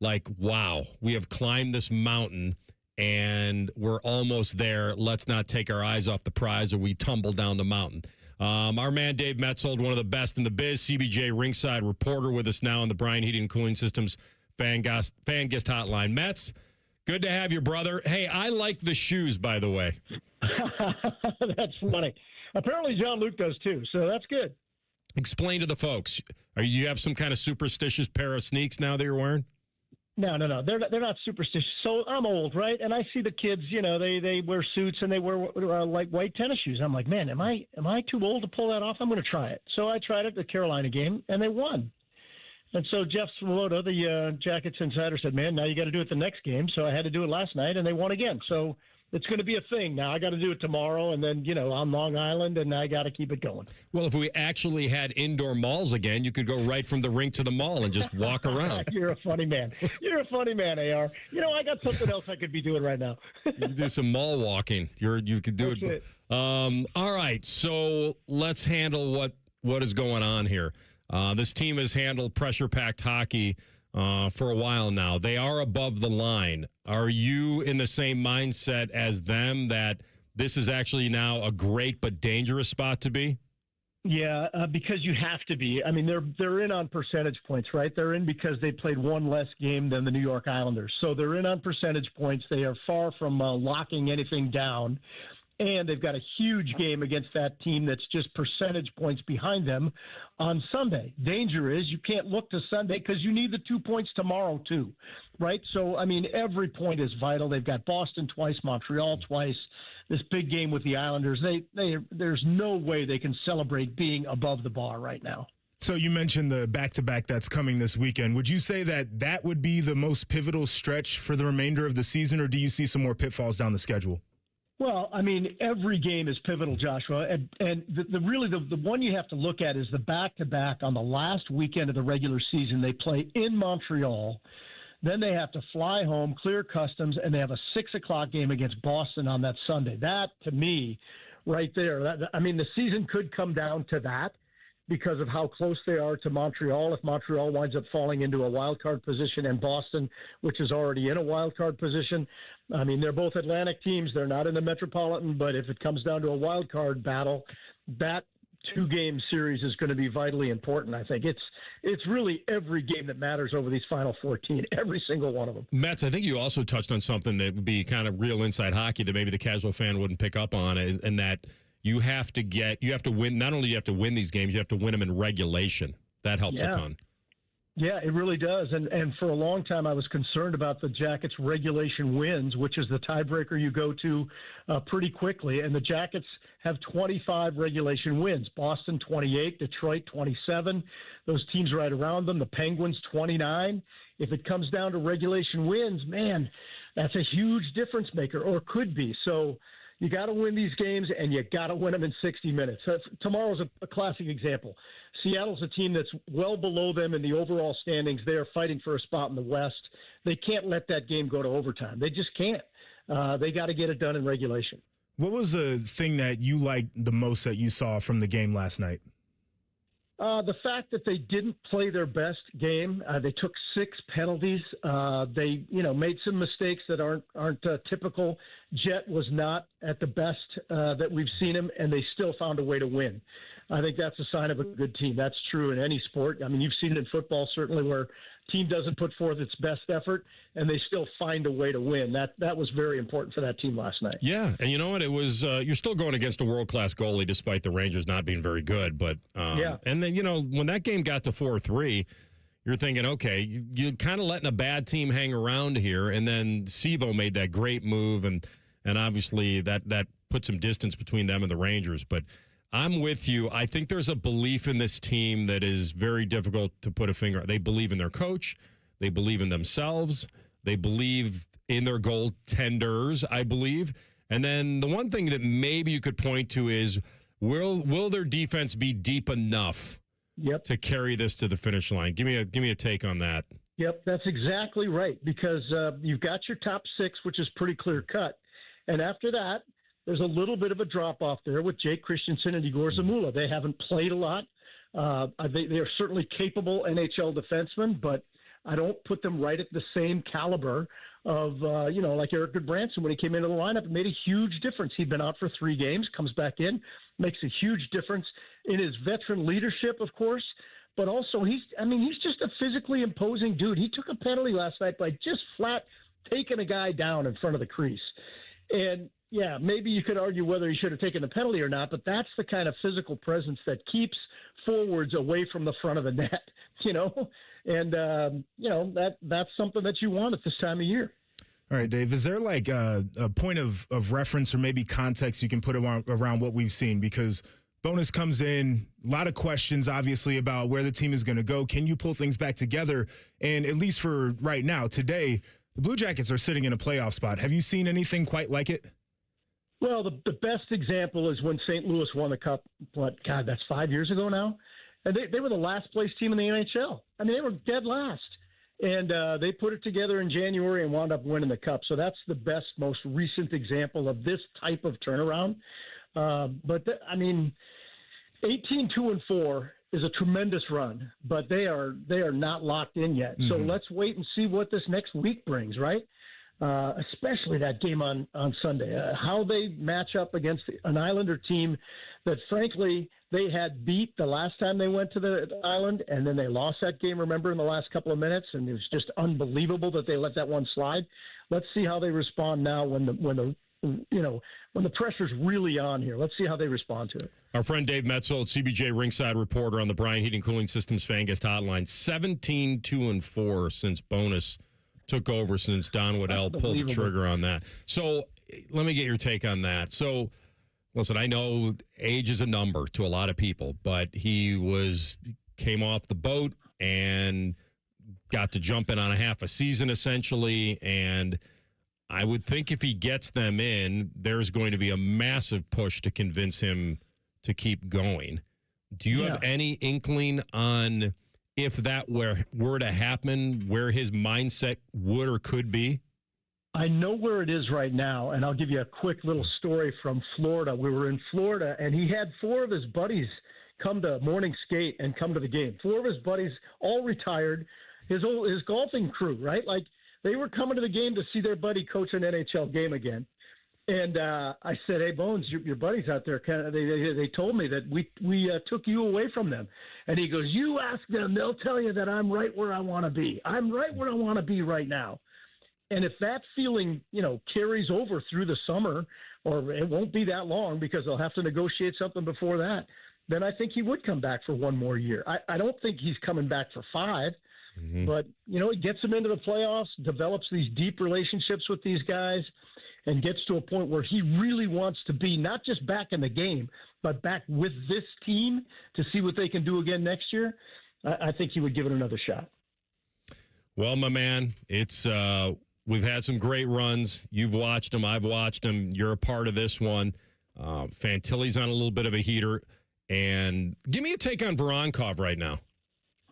like, wow, we have climbed this mountain and we're almost there. Let's not take our eyes off the prize or we tumble down the mountain. Our man Dave Metzold, one of the best in the biz, CBJ ringside reporter with us now on the Bryan Heating and Cooling Systems fan guest hotline. Metz, good to have you, brother. Hey, I like the shoes, by the way. That's funny. Apparently John Luke does too, so that's good. Explain to the folks. You have some kind of superstitious pair of sneaks now that you're wearing? No. They're not superstitious. So I'm old, right? And I see the kids, they wear suits and they wear like white tennis shoes. I'm like, man, am I too old to pull that off? I'm going to try it. So I tried it at the Carolina game and they won. And so Jeff Swoboda, the Jackets insider, said, man, now you got to do it the next game. So I had to do it last night and they won again. So it's going to be a thing now. I got to do it tomorrow, and then, on Long Island, and I got to keep it going. Well, if we actually had indoor malls again, you could go right from the rink to the mall and just walk around. You're a funny man. You're a funny man, AR. I got something else I could be doing right now. You could do some mall walking. You could do it. All right, so let's handle what is going on here. This team has handled pressure-packed hockey for a while now. They are above the line. Are you in the same mindset as them that this is actually now a great but dangerous spot to be? Yeah, because you have to be. I mean, they're in on percentage points, right? They're in because they played one less game than the New York Islanders. So they're in on percentage points. They are far from locking anything down. And they've got a huge game against that team that's just percentage points behind them on Sunday. Danger is you can't look to Sunday because you need the 2 points tomorrow too, right? So, I mean, every point is vital. They've got Boston twice, Montreal twice, this big game with the Islanders. There's no way they can celebrate being above the bar right now. So you mentioned the back-to-back that's coming this weekend. Would you say that would be the most pivotal stretch for the remainder of the season, or do you see some more pitfalls down the schedule? Well, I mean, every game is pivotal, Joshua. And the one you have to look at is the back-to-back on the last weekend of the regular season. They play in Montreal. Then they have to fly home, clear customs, and they have a 6 o'clock game against Boston on that Sunday. That, to me, right there, the season could come down to that because of how close they are to Montreal. If Montreal winds up falling into a wild card position and Boston, which is already in a wild card position, I mean, they're both Atlantic teams. They're not in the Metropolitan, but if it comes down to a wild card battle, that 2-game series is going to be vitally important. I think it's really every game that matters over these final 14, every single one of them. Metz, I think you also touched on something that would be kind of real inside hockey that maybe the casual fan wouldn't pick up on, and that you have to win. Not only do you have to win these games, you have to win them in regulation. That helps a ton. Yeah, it really does. And for a long time, I was concerned about the Jackets' regulation wins, which is the tiebreaker you go to pretty quickly. And the Jackets have 25 regulation wins. Boston, 28. Detroit, 27. Those teams right around them. The Penguins, 29. If it comes down to regulation wins, man, that's a huge difference maker, or could be. So you got to win these games, and you got to win them in 60 minutes. Tomorrow's a classic example. Seattle's a team that's well below them in the overall standings. They are fighting for a spot in the West. They can't let that game go to overtime. They just can't. They got to get it done in regulation. What was the thing that you liked the most that you saw from the game last night? The fact that they didn't play their best game. They took 6 penalties. They, made some mistakes that aren't typical. Jet was not at the best that we've seen him, and they still found a way to win. I think that's a sign of a good team. That's true in any sport. I mean, you've seen it in football, certainly, where a team doesn't put forth its best effort, and they still find a way to win. That was very important for that team last night. Yeah, and you know what? It was you're still going against a world-class goalie, despite the Rangers not being very good. But yeah. And then, when that game got to 4-3, you're thinking, okay, you're kind of letting a bad team hang around here, and then Sivo made that great move, and obviously that put some distance between them and the Rangers. But I'm with you. I think there's a belief in this team that is very difficult to put a finger on. They believe in their coach. They believe in themselves. They believe in their goaltenders, I believe. And then the one thing that maybe you could point to is, will their defense be deep enough to carry this to the finish line? Give me a take on that. Yep, that's exactly right, because you've got your top 6, which is pretty clear cut. And after that, there's a little bit of a drop-off there with Jake Christensen and Igor Zamula. They haven't played a lot. They are certainly capable NHL defensemen, but I don't put them right at the same caliber of, like Eric Goodbranson when he came into the lineup. It made a huge difference. He'd been out for 3 games, comes back in, makes a huge difference in his veteran leadership, of course, but also he's just a physically imposing dude. He took a penalty last night by just flat taking a guy down in front of the crease. And yeah, maybe you could argue whether he should have taken the penalty or not, but that's the kind of physical presence that keeps forwards away from the front of the net, and that's something that you want at this time of year. All right, Dave, is there like a point of reference or maybe context you can put around what we've seen? Because Bowness comes in, a lot of questions, obviously, about where the team is going to go. Can you pull things back together? And at least for right now, today, the Blue Jackets are sitting in a playoff spot. Have you seen anything quite like it? Well, the best example is when St. Louis won the Cup, that's 5 years ago now? And they were the last place team in the NHL. I mean, they were dead last. And they put it together in January and wound up winning the Cup. So that's the best, most recent example of this type of turnaround. 18-2-4 is a tremendous run, but they are not locked in yet. Mm-hmm. So let's wait and see what this next week brings, right? Especially that game on Sunday, how they match up against an Islander team that, frankly, they had beat the last time they went to the island, and then they lost that game, remember, in the last couple of minutes, and it was just unbelievable that they let that one slide. Let's see how they respond now when the pressure's really on here. Let's see how they respond to it. Our friend Dave Metzold, CBJ ringside reporter on the Bryant Heating Cooling Systems Fan Guest Hotline, 17-2-4 since Bonus took over, since Don Waddell pulled the trigger on that. So let me get your take on that. So, listen, I know age is a number to a lot of people, but he came off the boat and got to jump in on a half a season, essentially, and I would think if he gets them in, there's going to be a massive push to convince him to keep going. Do you have any inkling on if that were to happen, where his mindset would or could be? I know where it is right now, and I'll give you a quick little story from Florida. We were in Florida, and he had 4 of his buddies come to morning skate and come to the game. 4 of his buddies, all retired, his golfing crew, right? Like, they were coming to the game to see their buddy coach an NHL game again. And I said, hey, Bones, your buddies out there, they told me that we took you away from them. And he goes, you ask them, they'll tell you that I'm right where I want to be. I'm right where I want to be right now. And if that feeling, carries over through the summer, or it won't be that long because they'll have to negotiate something before that, then I think he would come back for one more year. I don't think he's coming back for 5. But, it gets him into the playoffs, develops these deep relationships with these guys, and gets to a point where he really wants to be not just back in the game, but back with this team to see what they can do again next year. I think he would give it another shot. Well, my man, it's we've had some great runs. You've watched them. I've watched them. You're a part of this one. Fantilli's on a little bit of a heater. And give me a take on Voronkov right now.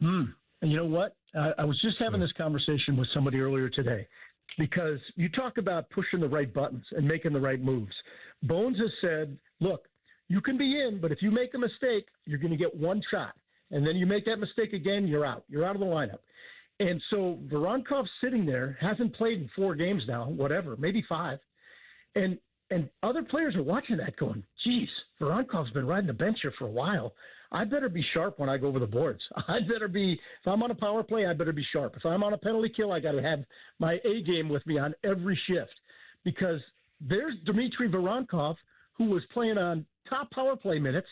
And you know what? I was just having this conversation with somebody earlier today, because you talk about pushing the right buttons and making the right moves. Bones has said, look, you can be in, but if you make a mistake, you're going to get one shot. And then you make that mistake again, you're out. You're out of the lineup. And so Voronkov's sitting there, hasn't played in 4 games now, whatever, maybe 5. And other players are watching that going, geez, Voronkov's been riding the bench here for a while. I better be sharp when I go over the boards. If I'm on a power play, I better be sharp. If I'm on a penalty kill, I got to have my A game with me on every shift, because there's Dmitry Voronkov, who was playing on top power play minutes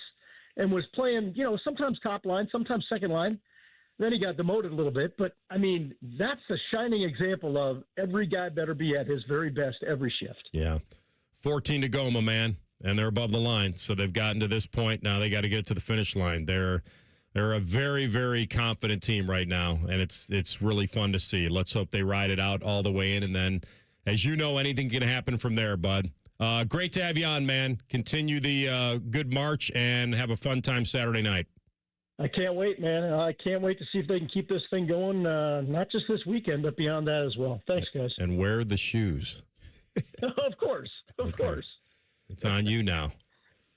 and was playing, sometimes top line, sometimes second line. Then he got demoted a little bit. But, that's a shining example of every guy better be at his very best every shift. Yeah. 14 to go, my man. And they're above the line. So they've gotten to this point. Now they got to get to the finish line. They're a very, very confident team right now. And it's really fun to see. Let's hope they ride it out all the way in. And then, as you know, anything can happen from there, bud. Great to have you on, man. Continue the good march and have a fun time Saturday night. I can't wait, man. I can't wait to see if they can keep this thing going, not just this weekend, but beyond that as well. Thanks, guys. And wear the shoes. Of course. Of course. It's on you now.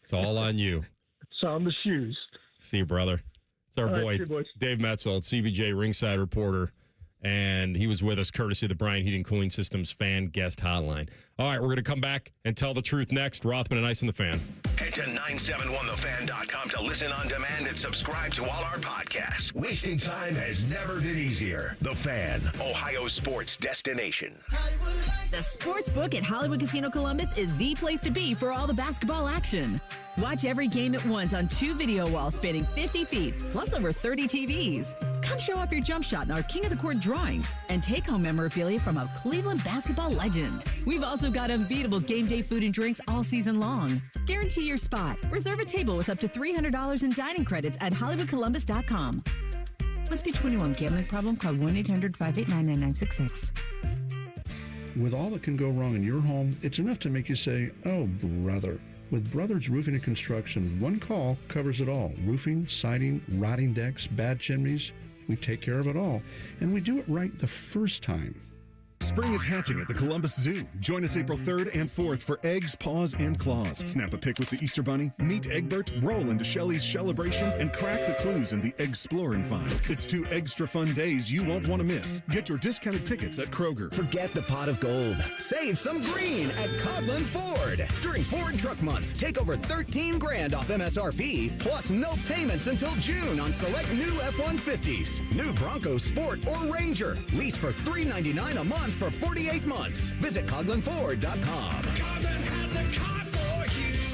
It's all on you. It's on the shoes. See you, brother. It's our All boy, right, Dave Metzold, CBJ ringside reporter. And he was with us courtesy of the Bryant Heating Cooling Systems fan guest hotline. All right, we're going to come back and tell the truth next. Rothman and Ice and the Fan. Head to 971thefan.com to listen on demand and subscribe to all our podcasts. Wasting time has never been easier. The Fan, Ohio sports destination. The Sportsbook at Hollywood Casino Columbus is the place to be for all the basketball action. Watch every game at once on 2 video walls spanning 50 feet, plus over 30 TVs. Come show off your jump shot in our King of the Court drawings and take home memorabilia from a Cleveland basketball legend. We've also got unbeatable game day food and drinks all season long. Guarantee your spot. Reserve a table with up to $300 in dining credits at HollywoodColumbus.com. Must be 21. Gambling problem? Call 1-800-589-9966. With all that can go wrong in your home, it's enough to make you say, oh, brother. With Brothers Roofing and Construction, one call covers it all. Roofing, siding, rotting decks, bad chimneys. We take care of it all. And we do it right the first time. Spring is hatching at the Columbus Zoo. Join us April 3rd and 4th for Eggs, Paws, and Claws. Snap a pic with the Easter Bunny, meet Egbert, roll into Shelly's Celebration, and crack the clues in the Explore and Find. It's 2 extra fun days you won't want to miss. Get your discounted tickets at Kroger. Forget the pot of gold. Save some green at Coghlan Ford. During Ford Truck Month, take over $13,000 off MSRP, plus no payments until June on select new F-150s. New Bronco Sport or Ranger. Lease for $399 a month for 48 months. Visit CoglinFord.com.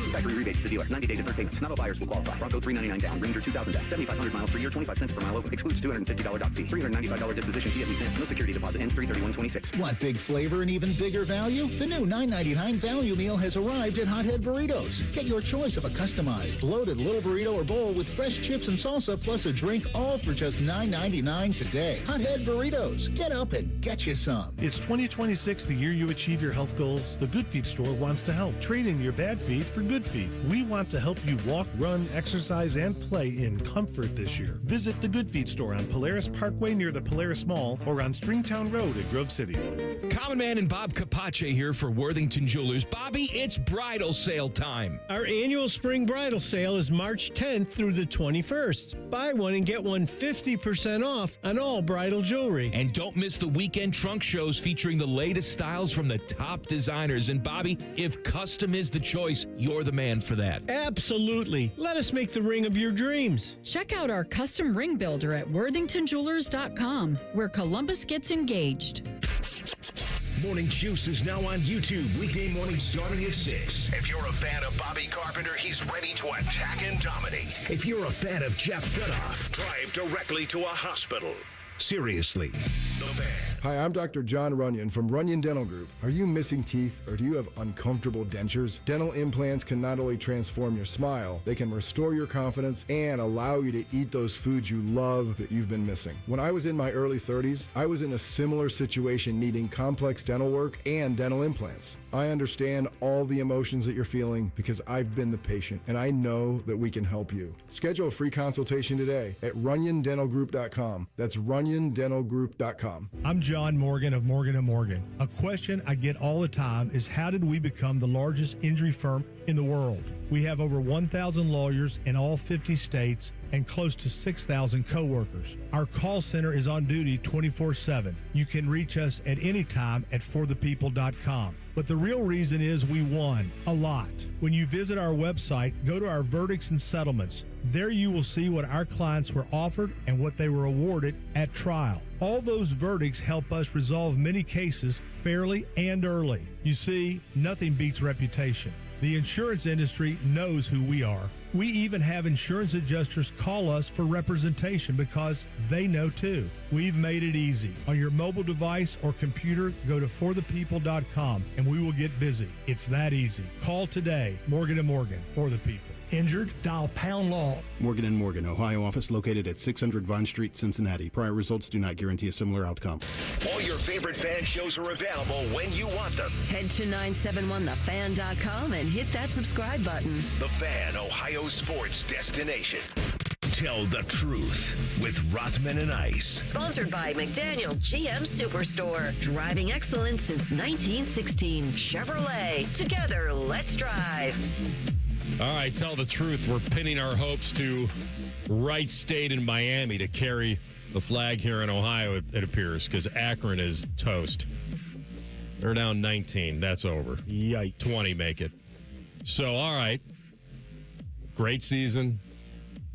Factory rebates to the dealer. 90 days deferred payments. Not all buyers will qualify. Bronco $399 down. Ranger $2,000 down. 7,500 miles per year. 25 cents per mile over. Excludes $250 dock fee. $395 disposition fee at lease end. No security deposit. Ends 3/31/26. Want big flavor and even bigger value? The new $9.99 value meal has arrived at Hothead Burritos. Get your choice of a customized, loaded little burrito or bowl with fresh chips and salsa plus a drink, all for just $9.99 today. Hothead Burritos. Get up and get you some. It's 2026, the year you achieve your health goals. The Good Feet store wants to help. Trade in your bad feet for good feet. We want to help you walk, run, exercise, and play in comfort this year. Visit the Good Feet store on Polaris Parkway near the Polaris Mall or on Stringtown Road at Grove City. Common Man and Bob Capace here for Worthington Jewelers. Bobby, it's bridal sale time. Our annual spring bridal sale is March 10th through the 21st. Buy one and get one 50% off on all bridal jewelry. And don't miss the weekend trunk shows featuring the latest styles from the top designers. And Bobby, if custom is the choice, you're the man for that. Absolutely. Let us make the ring of your dreams. Check out our custom ring builder at worthingtonjewelers.com, where Columbus gets engaged. Morning Juice is now on YouTube, weekday mornings starting at 6. If you're a fan of Bobby Carpenter, he's ready to attack and dominate. If you're a fan of Jeff Goodoff, drive directly to a hospital. Seriously. The Fan. Hi, I'm Dr. John Runyon from Runyon Dental Group. Are you missing teeth or do you have uncomfortable dentures? Dental implants can not only transform your smile, they can restore your confidence and allow you to eat those foods you love that you've been missing. When I was in my early 30s, I was in a similar situation needing complex dental work and dental implants. I understand all the emotions that you're feeling because I've been the patient and I know that we can help you. Schedule a free consultation today at RunyonDentalGroup.com. That's RunyonDentalGroup.com. I'm John Morgan of Morgan & Morgan. A question I get all the time is how did we become the largest injury firm in the world? We have over 1,000 lawyers in all 50 states and close to 6,000 coworkers. Our call center is on duty 24/7. You can reach us at any time at forthepeople.com. But the real reason is we won a lot. When you visit our website, go to our verdicts and settlements. There you will see what our clients were offered and what they were awarded at trial. All those verdicts help us resolve many cases fairly and early. You see, nothing beats reputation. The insurance industry knows who we are. We even have insurance adjusters call us for representation because they know too. We've made it easy. On your mobile device or computer, go to forthepeople.com and we will get busy. It's that easy. Call today. Morgan & Morgan, for the people. Injured? Dial pound law. Morgan & Morgan, Ohio office located at 600 Vine Street, Cincinnati. Prior results do not guarantee a similar outcome. All your favorite fan shows are available when you want them. Head to 971thefan.com and hit that subscribe button. The Fan, Ohio sports destination. Tell the truth with Rothman and Ice. Sponsored by McDaniel GM Superstore. Driving excellence since 1916. Chevrolet. Together, let's drive. All right, tell the truth. We're pinning our hopes to Wright State and Miami to carry the flag here in Ohio, it appears, because Akron is toast. They're down 19. That's over. Yikes. 20 make it. So, all right. Great season.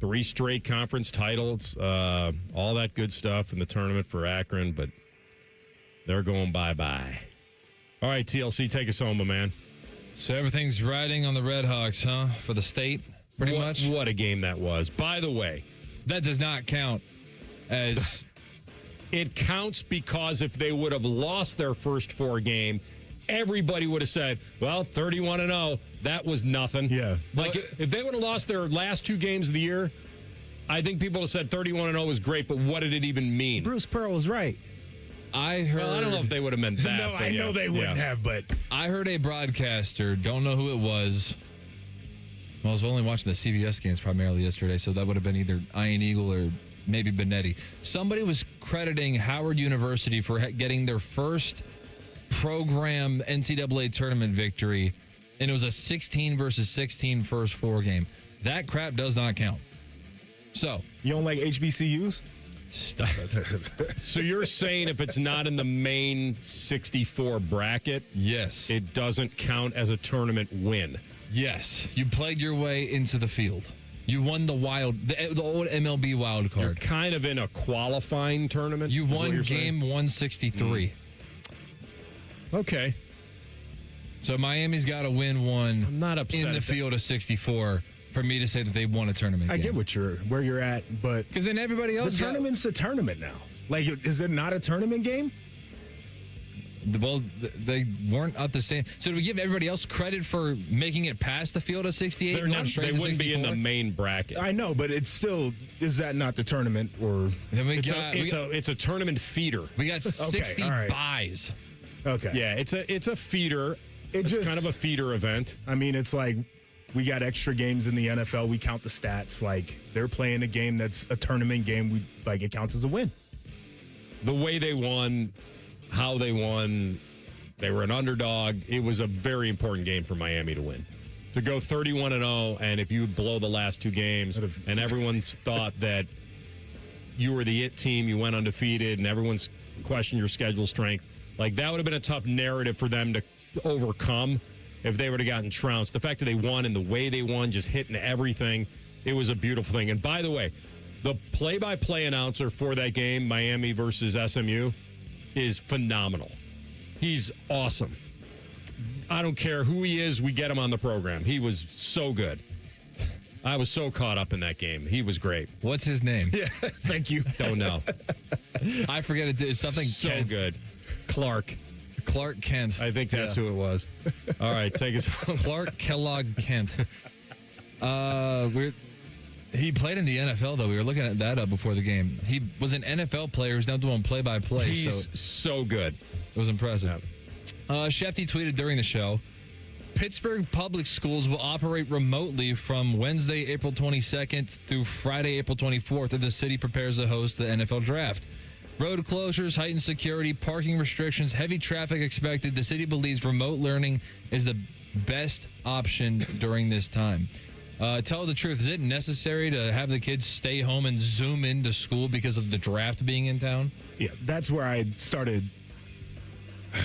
3 straight conference titles. All that good stuff in the tournament for Akron, but they're going bye-bye. All right, TLC, take us home, my man. So everything's riding on the Red Hawks, huh? For the state, pretty much? What a game that was. By the way, that does not count as... It counts because if they would have lost their first 4 game, everybody would have said, well, 31-0, that was nothing. Yeah. Like, if they would have lost their last 2 games of the year, I think people would have said 31-0 was great, but what did it even mean? Bruce Pearl was right. I heard. Well, I don't know if they would have meant that. No, I know they wouldn't have, but I heard a broadcaster, don't know who it was. Well, I was only watching the CBS games primarily yesterday, so that would have been either Ian Eagle or maybe Benetti. Somebody was crediting Howard University for getting their first program NCAA tournament victory, and it was a 16-16 first 4 game. That crap does not count. So you don't like HBCUs? Stop it. So you're saying if it's not in the main 64 bracket, yes, it doesn't count as a tournament win? Yes. You played your way into the field. You won the old MLB wild card. You're kind of in a qualifying tournament. You won game 163. Okay. So Miami's got to win one. I'm not upset in the field of 64 for me to say that they won a tournament game. I get where you're at, but because then everybody else, the tournament's a tournament now. Like, is it not a tournament game? Well, they weren't at the same. So do we give everybody else credit for making it past the field of 68? They wouldn't be in the main bracket. I know, but it's still, is that not the tournament? Or it's a tournament feeder. We got 60 buys. Okay. Yeah, it's a feeder. It's kind of a feeder event. I mean, it's like we got extra games in the NFL. We count the stats. Like, they're playing a game that's a tournament game. It counts as a win. The way they won, how they won, they were an underdog. It was a very important game for Miami to win. To go 31-0, and if you blow the last 2 games, and everyone's thought that you were the it team, you went undefeated, and everyone's questioned your schedule strength, like, that would have been a tough narrative for them to overcome if they would have gotten trounced. The fact that they won and the way they won, just hitting everything, it was a beautiful thing. And by the way, the play-by-play announcer for that game, Miami versus SMU, is phenomenal. He's awesome. I don't care who he is, we get him on the program. He was so good. I was so caught up in that game. He was great. What's his name? Yeah, thank you. Don't know. I forget it. It's something so Kent. good. Clark Kent. I think that's who it was. All right, take us home. Clark Kellogg Kent. He played in the NFL, though. We were looking at that up before the game. He was an NFL player who's now doing play-by-play. He's so good. It was impressive. Shefty tweeted during the show, Pittsburgh public schools will operate remotely from Wednesday, April 22nd through Friday, April 24th as the city prepares to host the NFL draft. Road closures, heightened security, parking restrictions, heavy traffic expected. The city believes remote learning is the best option during this time. Tell the truth, is it necessary to have the kids stay home and Zoom into school because of the draft being in town? Yeah, that's where I started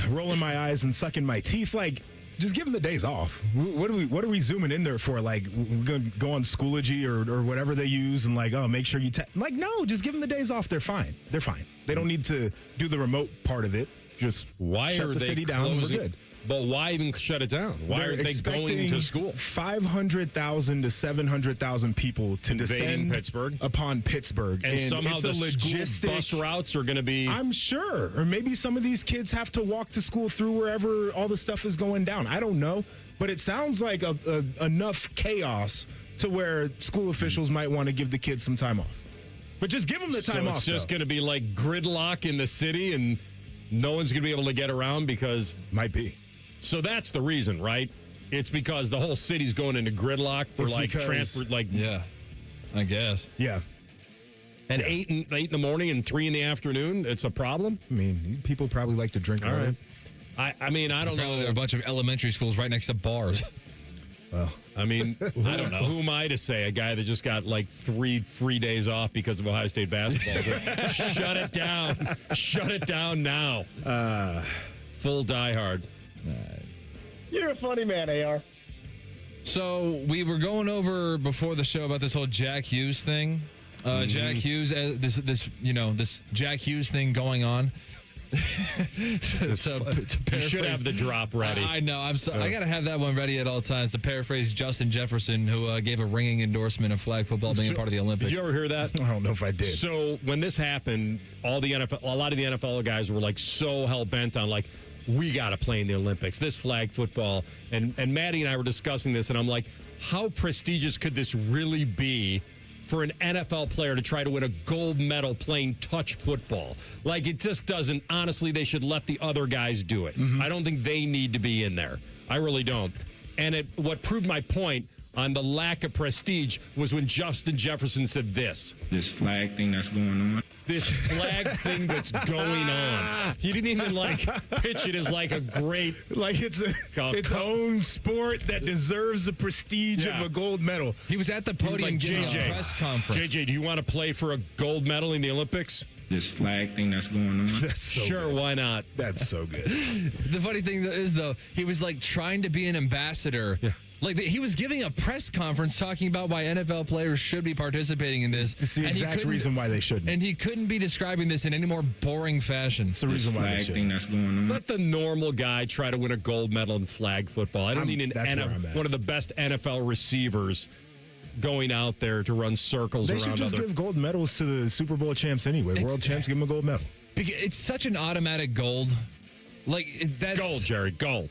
rolling my eyes and sucking my teeth. Like, just give them the days off. What are we zooming in there for? Like, we're going to go on Schoology or whatever they use and like, oh, make sure you like, no, just give them the days off. They're fine. They're fine. They don't need to do the remote part of it. Just shut the city down and we're good. But why even shut it down? Why are they going to school? 500,000 to 700,000 people to descend Pittsburgh upon Pittsburgh. And somehow it's the logistic bus routes are going to be... I'm sure. Or maybe some of these kids have to walk to school through wherever all the stuff is going down. I don't know. But it sounds like enough chaos to where school officials might want to give the kids some time off. But just give them the time off. It's just going to be like gridlock in the city and no one's going to be able to get around because... Might be. So that's the reason, right? It's because the whole city's going into gridlock for transport, yeah, I guess. Yeah. At 8 in the morning and 3 in the afternoon, it's a problem? I mean, people probably like to drink. All right. I mean, I don't know. There are a bunch of elementary schools right next to bars. Well, I mean, I don't know. Who am I to say? A guy that just got like 3 free days off because of Ohio State basketball. Shut it down. Shut it down now. Full diehard. You're a funny man, AR. So we were going over before the show about this whole Jack Hughes thing. Jack Hughes, this Jack Hughes thing going on. You should have the drop ready. I know. I got to have that one ready at all times. To paraphrase Justin Jefferson, who gave a ringing endorsement of flag football being a part of the Olympics. Did you ever hear that? I don't know if I did. So when this happened, a lot of the NFL guys were like so hell bent on like, we got to play in the Olympics, this flag football. And Maddie and I were discussing this, and I'm like, how prestigious could this really be for an NFL player to try to win a gold medal playing touch football? Like, it just doesn't. Honestly, they should let the other guys do it. I don't think they need to be in there. I really don't. And what proved my point on the lack of prestige was when Justin Jefferson said this flag thing that's going on. This flag thing that's going on. He didn't even pitch it as like a great, like it's its own sport that deserves the prestige of a gold medal. He was at the podium giving a press conference. JJ, do you want to play for a gold medal in the Olympics? This flag thing that's going on. That's so sure, good. Why not? That's so good. The funny thing is, though, he was like trying to be an ambassador. Yeah. Like he was giving a press conference talking about why NFL players should be participating in this. It's the exact reason why they shouldn't. And he couldn't be describing this in any more boring fashion. It's the reason why they shouldn't. That's going on. Let the normal guy try to win a gold medal in flag football. I don't need one of the best NFL receivers going out there to run circles around. They should just give gold medals to the Super Bowl champs anyway. World champs, give them a gold medal. It's such an automatic gold. That's gold, Jerry, gold.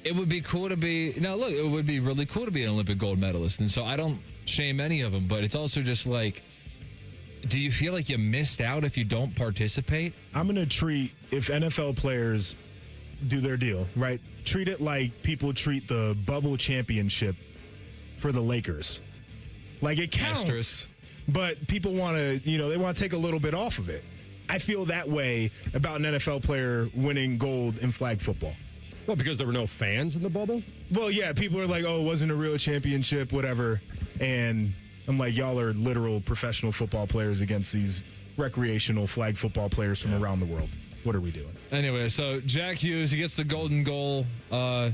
It would be cool to be... Now, look, it would be really cool to be an Olympic gold medalist. And so I don't shame any of them, but it's also just like, do you feel like you missed out if you don't participate? I'm going to treat, if NFL players do their deal, right, treat it like people treat the bubble championship for the Lakers. Like, it counts, but people want to, they want to take a little bit off of it. I feel that way about an NFL player winning gold in flag football. Well, because there were no fans in the bubble? Well, yeah, people are like, oh, it wasn't a real championship, whatever. And I'm like, y'all are literal professional football players against these recreational flag football players from around the world. What are we doing? Anyway, so Jack Hughes, he gets the golden goal to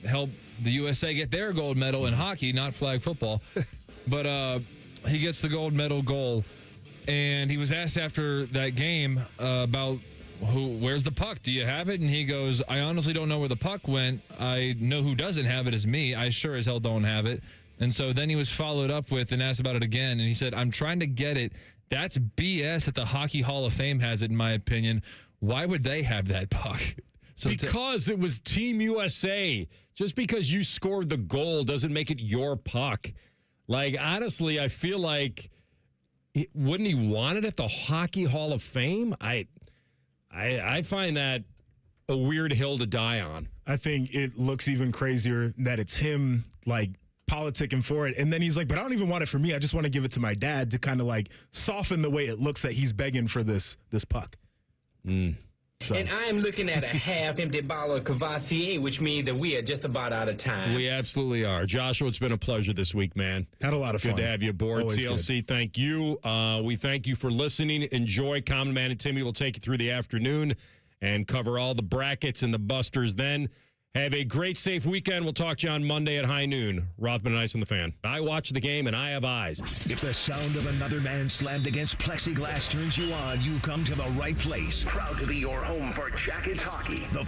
help the USA get their gold medal in hockey, not flag football. But he gets the gold medal goal. And he was asked after that game about where's the puck? Do you have it? And he goes, I honestly don't know where the puck went. I know who doesn't have it is me. I sure as hell don't have it. And so then he was followed up with and asked about it again. And he said, I'm trying to get it That's BS that the Hockey Hall of Fame has it, in my opinion. Why would they have that puck? Because it was Team USA. Just because you scored the goal doesn't make it your puck. Like, honestly, I feel like wouldn't he want it at the Hockey Hall of Fame? I find that a weird hill to die on. I think it looks even crazier that it's him, like, politicking for it. And then he's like, but I don't even want it for me. I just want to give it to my dad to kind of, like, soften the way it looks that he's begging for this puck. So. And I am looking at a half-empty bottle of Cavatier, which means that we are just about out of time. We absolutely are. Joshua, it's been a pleasure this week, man. Had a lot of fun. Good to have you aboard. Always TLC, good. thank you. We thank you for listening. Enjoy. Common Man and Timmy will take you through the afternoon and cover all the brackets and the busters then. Have a great, safe weekend. We'll talk to you on Monday at high noon. Rothman Ice and the Fan. I watch the game, and I have eyes. If the sound of another man slammed against plexiglass turns you on, you've come to the right place. Proud to be your home for Jackets hockey. The